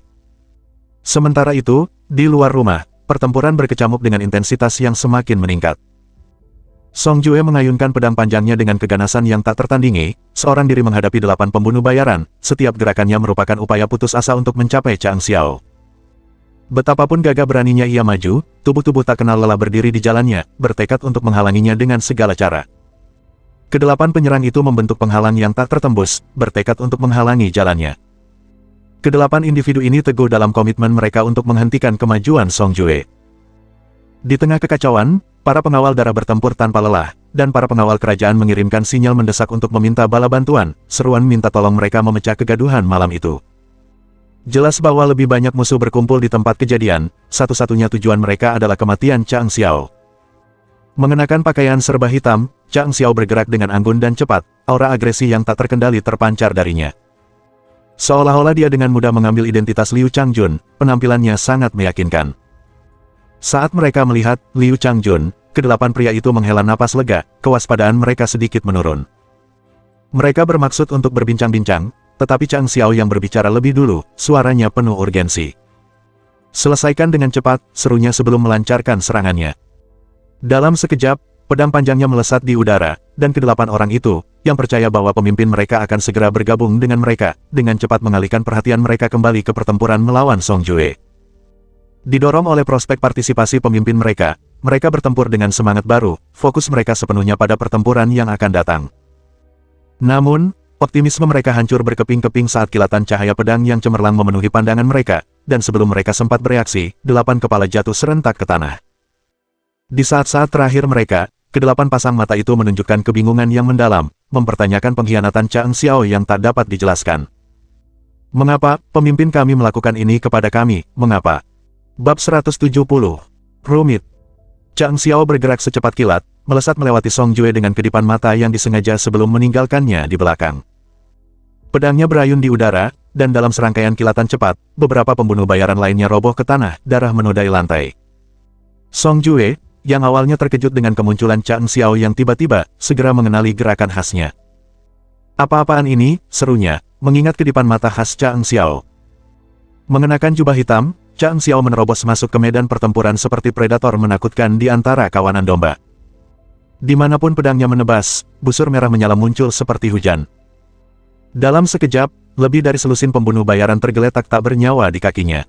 Sementara itu, di luar rumah, pertempuran berkecamuk dengan intensitas yang semakin meningkat. Song Jue mengayunkan pedang panjangnya dengan keganasan yang tak tertandingi, seorang diri menghadapi 8 pembunuh bayaran, setiap gerakannya merupakan upaya putus asa untuk mencapai Chang Xiao. Betapapun gagah beraninya ia maju, tubuh-tubuh tak kenal lelah berdiri di jalannya, bertekad untuk menghalanginya dengan segala cara. Kedelapan penyerang itu membentuk penghalang yang tak tertembus, bertekad untuk menghalangi jalannya. Kedelapan individu ini teguh dalam komitmen mereka untuk menghentikan kemajuan Song Jue. Di tengah kekacauan, para pengawal darah bertempur tanpa lelah, dan para pengawal kerajaan mengirimkan sinyal mendesak untuk meminta bala bantuan, seruan minta tolong mereka memecah kegaduhan malam itu. Jelas bahwa lebih banyak musuh berkumpul di tempat kejadian, satu-satunya tujuan mereka adalah kematian Chang Xiao. Mengenakan pakaian serba hitam, Chang Xiao bergerak dengan anggun dan cepat, aura agresi yang tak terkendali terpancar darinya. Seolah-olah dia dengan mudah mengambil identitas Liu Changjun, penampilannya sangat meyakinkan. Saat mereka melihat Liu Changjun, kedelapan pria itu menghela napas lega, kewaspadaan mereka sedikit menurun. Mereka bermaksud untuk berbincang-bincang, tetapi Chang Xiao yang berbicara lebih dulu, suaranya penuh urgensi. Selesaikan dengan cepat, serunya sebelum melancarkan serangannya. Dalam sekejap, pedang panjangnya melesat di udara, dan kedelapan orang itu, yang percaya bahwa pemimpin mereka akan segera bergabung dengan mereka, dengan cepat mengalihkan perhatian mereka kembali ke pertempuran melawan Song Jue. Didorong oleh prospek partisipasi pemimpin mereka bertempur dengan semangat baru, fokus mereka sepenuhnya pada pertempuran yang akan datang. Namun, optimisme mereka hancur berkeping-keping saat kilatan cahaya pedang yang cemerlang memenuhi pandangan mereka, dan sebelum mereka sempat bereaksi, 8 kepala jatuh serentak ke tanah. Di saat-saat terakhir mereka, kedelapan pasang mata itu menunjukkan kebingungan yang mendalam, mempertanyakan pengkhianatan Chang Xiao yang tak dapat dijelaskan. Mengapa, pemimpin kami melakukan ini kepada kami, mengapa? Bab 170. Rumit. Chang Xiao bergerak secepat kilat, melesat melewati Song Jue dengan kedipan mata yang disengaja sebelum meninggalkannya di belakang. Pedangnya berayun di udara, dan dalam serangkaian kilatan cepat, beberapa pembunuh bayaran lainnya roboh ke tanah, darah menodai lantai. Song Jue, yang awalnya terkejut dengan kemunculan Chang Xiao yang tiba-tiba, segera mengenali gerakan khasnya. Apa-apaan ini, serunya, mengingat kedipan mata khas Chang Xiao. Mengenakan jubah hitam, Chang Xiao menerobos masuk ke medan pertempuran seperti predator menakutkan di antara kawanan domba. Dimanapun pedangnya menebas, busur merah menyala muncul seperti hujan. Dalam sekejap, lebih dari selusin pembunuh bayaran tergeletak tak bernyawa di kakinya.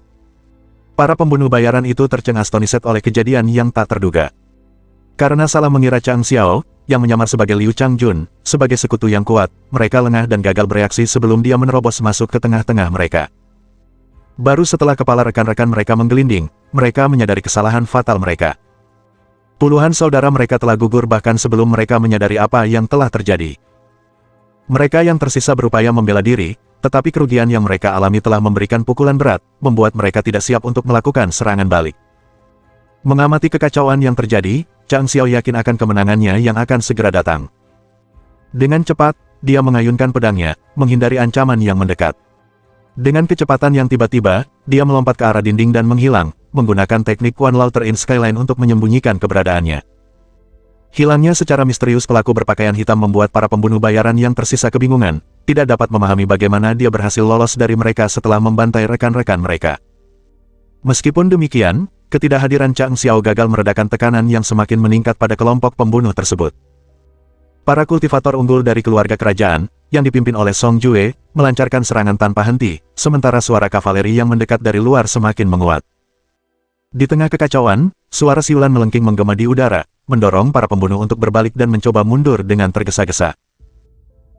Para pembunuh bayaran itu tercengang-astoniset oleh kejadian yang tak terduga. Karena salah mengira Chang Xiao, yang menyamar sebagai Liu Changjun, sebagai sekutu yang kuat, mereka lengah dan gagal bereaksi sebelum dia menerobos masuk ke tengah-tengah mereka. Baru setelah kepala rekan-rekan mereka menggelinding, mereka menyadari kesalahan fatal mereka. Puluhan saudara mereka telah gugur bahkan sebelum mereka menyadari apa yang telah terjadi. Mereka yang tersisa berupaya membela diri, tetapi kerugian yang mereka alami telah memberikan pukulan berat, membuat mereka tidak siap untuk melakukan serangan balik. Mengamati kekacauan yang terjadi, Chang Xiao yakin akan kemenangannya yang akan segera datang. Dengan cepat, dia mengayunkan pedangnya, menghindari ancaman yang mendekat. Dengan kecepatan yang tiba-tiba, dia melompat ke arah dinding dan menghilang, menggunakan teknik One Lauter in Skyline untuk menyembunyikan keberadaannya. Hilangnya secara misterius pelaku berpakaian hitam membuat para pembunuh bayaran yang tersisa kebingungan, tidak dapat memahami bagaimana dia berhasil lolos dari mereka setelah membantai rekan-rekan mereka. Meskipun demikian, ketidakhadiran Chang Xiao gagal meredakan tekanan yang semakin meningkat pada kelompok pembunuh tersebut. Para kultivator unggul dari keluarga kerajaan, yang dipimpin oleh Song Jue, melancarkan serangan tanpa henti, sementara suara kavaleri yang mendekat dari luar semakin menguat. Di tengah kekacauan, suara siulan melengking menggema di udara, mendorong para pembunuh untuk berbalik dan mencoba mundur dengan tergesa-gesa.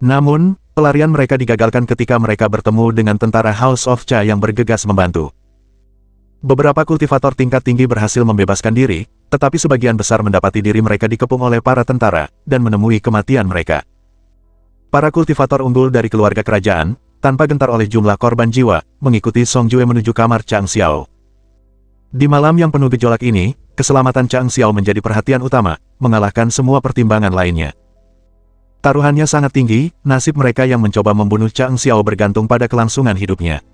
Namun, pelarian mereka digagalkan ketika mereka bertemu dengan tentara House of Cha yang bergegas membantu. Beberapa kultivator tingkat tinggi berhasil membebaskan diri, tetapi sebagian besar mendapati diri mereka dikepung oleh para tentara, dan menemui kematian mereka. Para kultivator unggul dari keluarga kerajaan, tanpa gentar oleh jumlah korban jiwa, mengikuti Song Jue menuju kamar Chang Xiao. Di malam yang penuh gejolak ini, keselamatan Chang Xiao menjadi perhatian utama, mengalahkan semua pertimbangan lainnya. Taruhannya sangat tinggi, nasib mereka yang mencoba membunuh Chang Xiao bergantung pada kelangsungan hidupnya.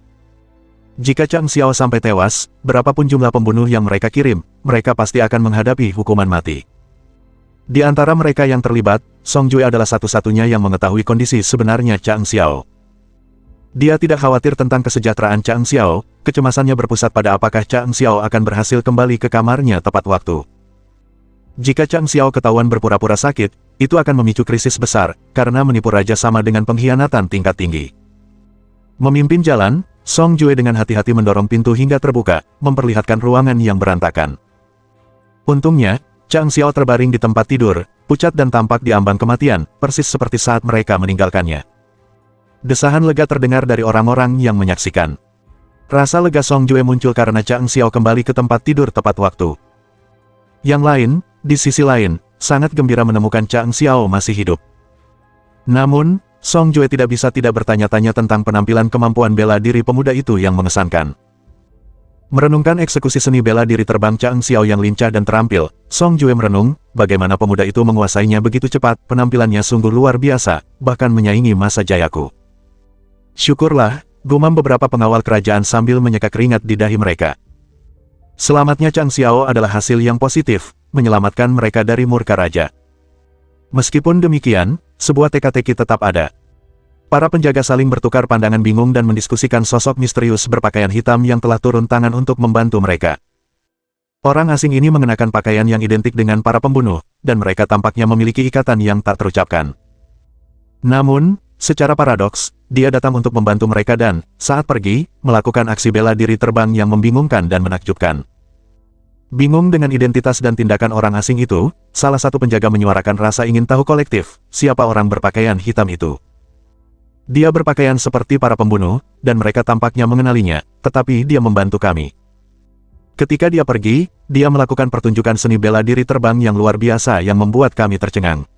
Jika Chang Xiao sampai tewas, berapapun jumlah pembunuh yang mereka kirim, mereka pasti akan menghadapi hukuman mati. Di antara mereka yang terlibat, Song Jue adalah satu-satunya yang mengetahui kondisi sebenarnya Chang Xiao. Dia tidak khawatir tentang kesejahteraan Chang Xiao, kecemasannya berpusat pada apakah Chang Xiao akan berhasil kembali ke kamarnya tepat waktu. Jika Chang Xiao ketahuan berpura-pura sakit, itu akan memicu krisis besar, karena menipu raja sama dengan pengkhianatan tingkat tinggi. Memimpin jalan, Song Jue dengan hati-hati mendorong pintu hingga terbuka, memperlihatkan ruangan yang berantakan. Untungnya, Chang Xiao terbaring di tempat tidur, pucat dan tampak di ambang kematian, persis seperti saat mereka meninggalkannya. Desahan lega terdengar dari orang-orang yang menyaksikan. Rasa lega Song Jue muncul karena Chang Xiao kembali ke tempat tidur tepat waktu. Yang lain, di sisi lain, sangat gembira menemukan Chang Xiao masih hidup. Namun, Song Jue tidak bisa tidak bertanya-tanya tentang penampilan kemampuan bela diri pemuda itu yang mengesankan. Merenungkan eksekusi seni bela diri terbang Chang Xiao yang lincah dan terampil, Song Jue merenung, bagaimana pemuda itu menguasainya begitu cepat, penampilannya sungguh luar biasa, bahkan menyaingi masa jayaku. Syukurlah, gumam beberapa pengawal kerajaan sambil menyeka keringat di dahi mereka. Selamatnya Chang Xiao adalah hasil yang positif, menyelamatkan mereka dari murka raja. Meskipun demikian, sebuah teka-teki tetap ada. Para penjaga saling bertukar pandangan bingung dan mendiskusikan sosok misterius berpakaian hitam yang telah turun tangan untuk membantu mereka. Orang asing ini mengenakan pakaian yang identik dengan para pembunuh, dan mereka tampaknya memiliki ikatan yang tak terucapkan. Namun, secara paradoks, dia datang untuk membantu mereka dan, saat pergi, melakukan aksi bela diri terbang yang membingungkan dan menakjubkan. Bingung dengan identitas dan tindakan orang asing itu, salah satu penjaga menyuarakan rasa ingin tahu kolektif, siapa orang berpakaian hitam itu. Dia berpakaian seperti para pembunuh, dan mereka tampaknya mengenalinya, tetapi dia membantu kami. Ketika dia pergi, dia melakukan pertunjukan seni bela diri terbang yang luar biasa yang membuat kami tercengang.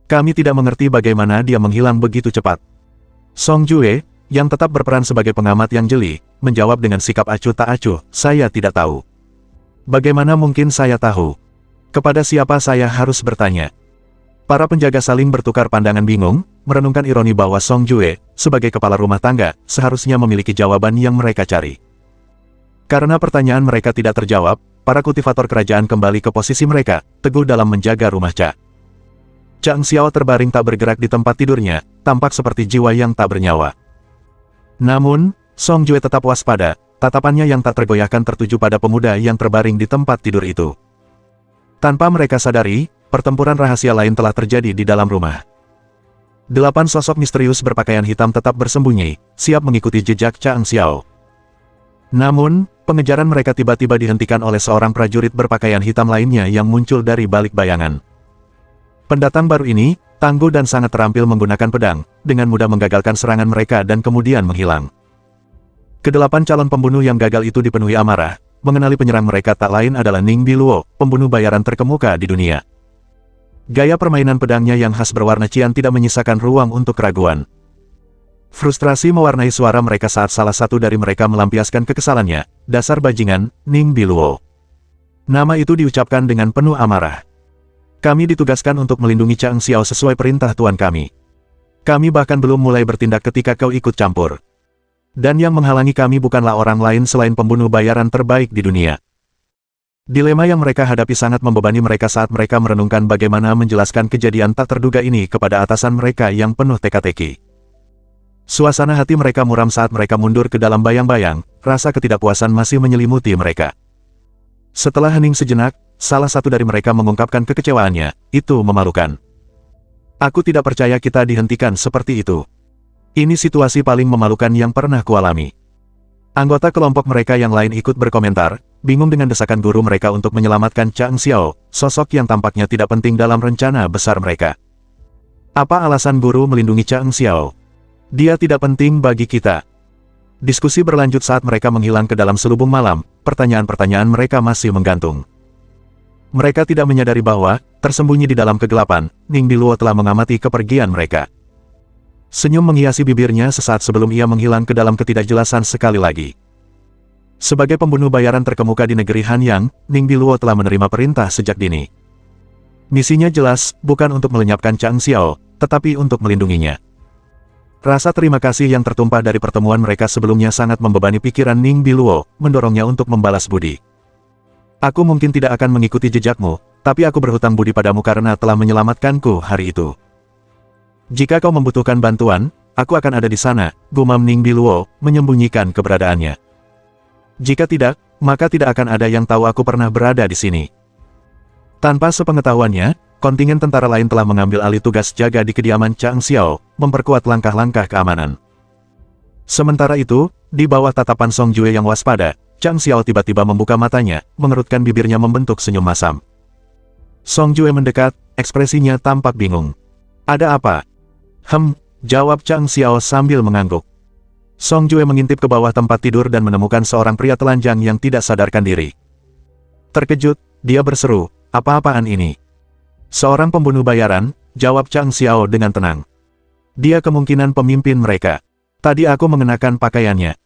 Kami tidak mengerti bagaimana dia menghilang begitu cepat. Song Jue, yang tetap berperan sebagai pengamat yang jeli, menjawab dengan sikap acuh tak acuh, saya tidak tahu. Bagaimana mungkin saya tahu? Kepada siapa saya harus bertanya? Para penjaga saling bertukar pandangan bingung, merenungkan ironi bahwa Song Jue, sebagai kepala rumah tangga, seharusnya memiliki jawaban yang mereka cari. Karena pertanyaan mereka tidak terjawab, para kultivator kerajaan kembali ke posisi mereka, teguh dalam menjaga rumah Cha. Chang Xiao terbaring tak bergerak di tempat tidurnya, tampak seperti jiwa yang tak bernyawa. Namun, Song Jue tetap waspada, tatapannya yang tak tergoyahkan tertuju pada pemuda yang terbaring di tempat tidur itu. Tanpa mereka sadari, pertempuran rahasia lain telah terjadi di dalam rumah. 8 sosok misterius berpakaian hitam tetap bersembunyi, siap mengikuti jejak Chang Xiao. Namun, pengejaran mereka tiba-tiba dihentikan oleh seorang prajurit berpakaian hitam lainnya yang muncul dari balik bayangan. Pendatang baru ini, tangguh dan sangat terampil menggunakan pedang, dengan mudah menggagalkan serangan mereka dan kemudian menghilang. Kedelapan calon pembunuh yang gagal itu dipenuhi amarah, mengenali penyerang mereka tak lain adalah Ning Biluo, pembunuh bayaran terkemuka di dunia. Gaya permainan pedangnya yang khas berwarna cian tidak menyisakan ruang untuk keraguan. Frustrasi mewarnai suara mereka saat salah satu dari mereka melampiaskan kekesalannya, dasar bajingan, Ning Biluo. Nama itu diucapkan dengan penuh amarah. Kami ditugaskan untuk melindungi Chang Xiao sesuai perintah tuan kami. Kami bahkan belum mulai bertindak ketika kau ikut campur. Dan yang menghalangi kami bukanlah orang lain selain pembunuh bayaran terbaik di dunia. Dilema yang mereka hadapi sangat membebani mereka saat mereka merenungkan bagaimana menjelaskan kejadian tak terduga ini kepada atasan mereka yang penuh teka-teki. Suasana hati mereka muram saat mereka mundur ke dalam bayang-bayang, rasa ketidakpuasan masih menyelimuti mereka. Setelah hening sejenak, salah satu dari mereka mengungkapkan kekecewaannya, itu memalukan. Aku tidak percaya kita dihentikan seperti itu. Ini situasi paling memalukan yang pernah kualami. Anggota kelompok mereka yang lain ikut berkomentar, bingung dengan desakan guru mereka untuk menyelamatkan Chang Xiao, sosok yang tampaknya tidak penting dalam rencana besar mereka. Apa alasan guru melindungi Chang Xiao? Dia tidak penting bagi kita. Diskusi berlanjut saat mereka menghilang ke dalam selubung malam, pertanyaan-pertanyaan mereka masih menggantung. Mereka tidak menyadari bahwa, tersembunyi di dalam kegelapan, Ning Biluo telah mengamati kepergian mereka. Senyum menghiasi bibirnya sesaat sebelum ia menghilang ke dalam ketidakjelasan sekali lagi. Sebagai pembunuh bayaran terkemuka di negeri Hanyang, Ning Biluo telah menerima perintah sejak dini. Misinya jelas, bukan untuk melenyapkan Chang Xiao, tetapi untuk melindunginya. Rasa terima kasih yang tertumpah dari pertemuan mereka sebelumnya sangat membebani pikiran Ning Biluo, mendorongnya untuk membalas budi. Aku mungkin tidak akan mengikuti jejakmu, tapi aku berhutang budi padamu karena telah menyelamatkanku hari itu. Jika kau membutuhkan bantuan, aku akan ada di sana, gumam Ning Biluo, menyembunyikan keberadaannya. Jika tidak, maka tidak akan ada yang tahu aku pernah berada di sini. Tanpa sepengetahuannya, kontingen tentara lain telah mengambil alih tugas jaga di kediaman Chang Xiao, memperkuat langkah-langkah keamanan. Sementara itu, di bawah tatapan Song Jue yang waspada, Chang Xiao tiba-tiba membuka matanya, mengerutkan bibirnya membentuk senyum masam. Song Jue mendekat, ekspresinya tampak bingung. Ada apa? Jawab Chang Xiao sambil mengangguk. Song Jue mengintip ke bawah tempat tidur dan menemukan seorang pria telanjang yang tidak sadarkan diri. Terkejut, dia berseru, apa-apaan ini? Seorang pembunuh bayaran, jawab Chang Xiao dengan tenang. Dia kemungkinan pemimpin mereka. Tadi aku mengenakan pakaiannya.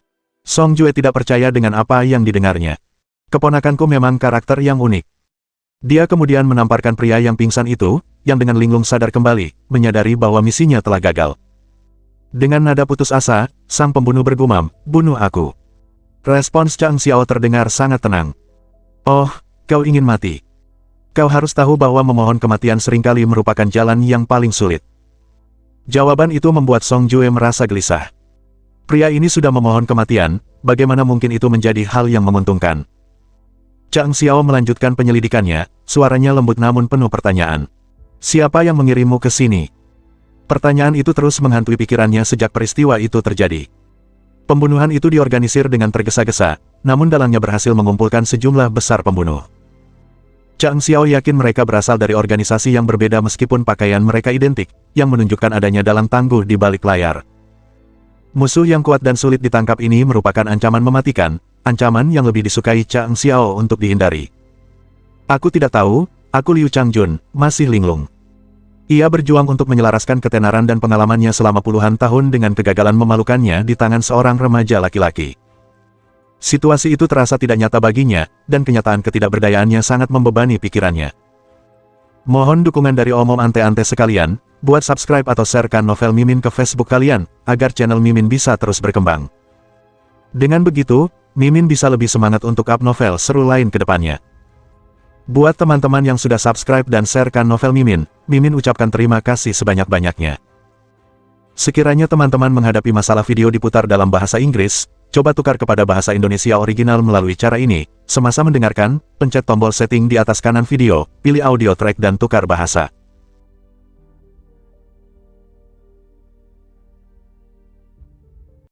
Song Jue tidak percaya dengan apa yang didengarnya. Keponakanku memang karakter yang unik. Dia kemudian menamparkan pria yang pingsan itu, yang dengan linglung sadar kembali, menyadari bahwa misinya telah gagal. Dengan nada putus asa, sang pembunuh bergumam, bunuh aku. Respons Chang Xiao terdengar sangat tenang. Oh, kau ingin mati. Kau harus tahu bahwa memohon kematian seringkali merupakan jalan yang paling sulit. Jawaban itu membuat Song Jue merasa gelisah. Pria ini sudah memohon kematian, bagaimana mungkin itu menjadi hal yang menguntungkan? Chang Xiao melanjutkan penyelidikannya, suaranya lembut namun penuh pertanyaan. Siapa yang mengirimmu ke sini? Pertanyaan itu terus menghantui pikirannya sejak peristiwa itu terjadi. Pembunuhan itu diorganisir dengan tergesa-gesa, namun dalangnya berhasil mengumpulkan sejumlah besar pembunuh. Chang Xiao yakin mereka berasal dari organisasi yang berbeda meskipun pakaian mereka identik, yang menunjukkan adanya dalang tangguh di balik layar. Musuh yang kuat dan sulit ditangkap ini merupakan ancaman mematikan, ancaman yang lebih disukai Chang Xiao untuk dihindari. Aku tidak tahu, aku Liu Changjun, masih linglung. Ia berjuang untuk menyelaraskan ketenaran dan pengalamannya selama puluhan tahun dengan kegagalan memalukannya di tangan seorang remaja laki-laki. Situasi itu terasa tidak nyata baginya, dan kenyataan ketidakberdayaannya sangat membebani pikirannya. Mohon dukungan dari omom ante-ante sekalian, buat subscribe atau sharekan novel Mimin ke Facebook kalian, agar channel Mimin bisa terus berkembang. Dengan begitu, Mimin bisa lebih semangat untuk up novel seru lain ke depannya. Buat teman-teman yang sudah subscribe dan sharekan novel Mimin, Mimin ucapkan terima kasih sebanyak-banyaknya. Sekiranya teman-teman menghadapi masalah video diputar dalam bahasa Inggris, coba tukar kepada bahasa Indonesia original melalui cara ini. Semasa mendengarkan, pencet tombol setting di atas kanan video, pilih audio track dan tukar bahasa.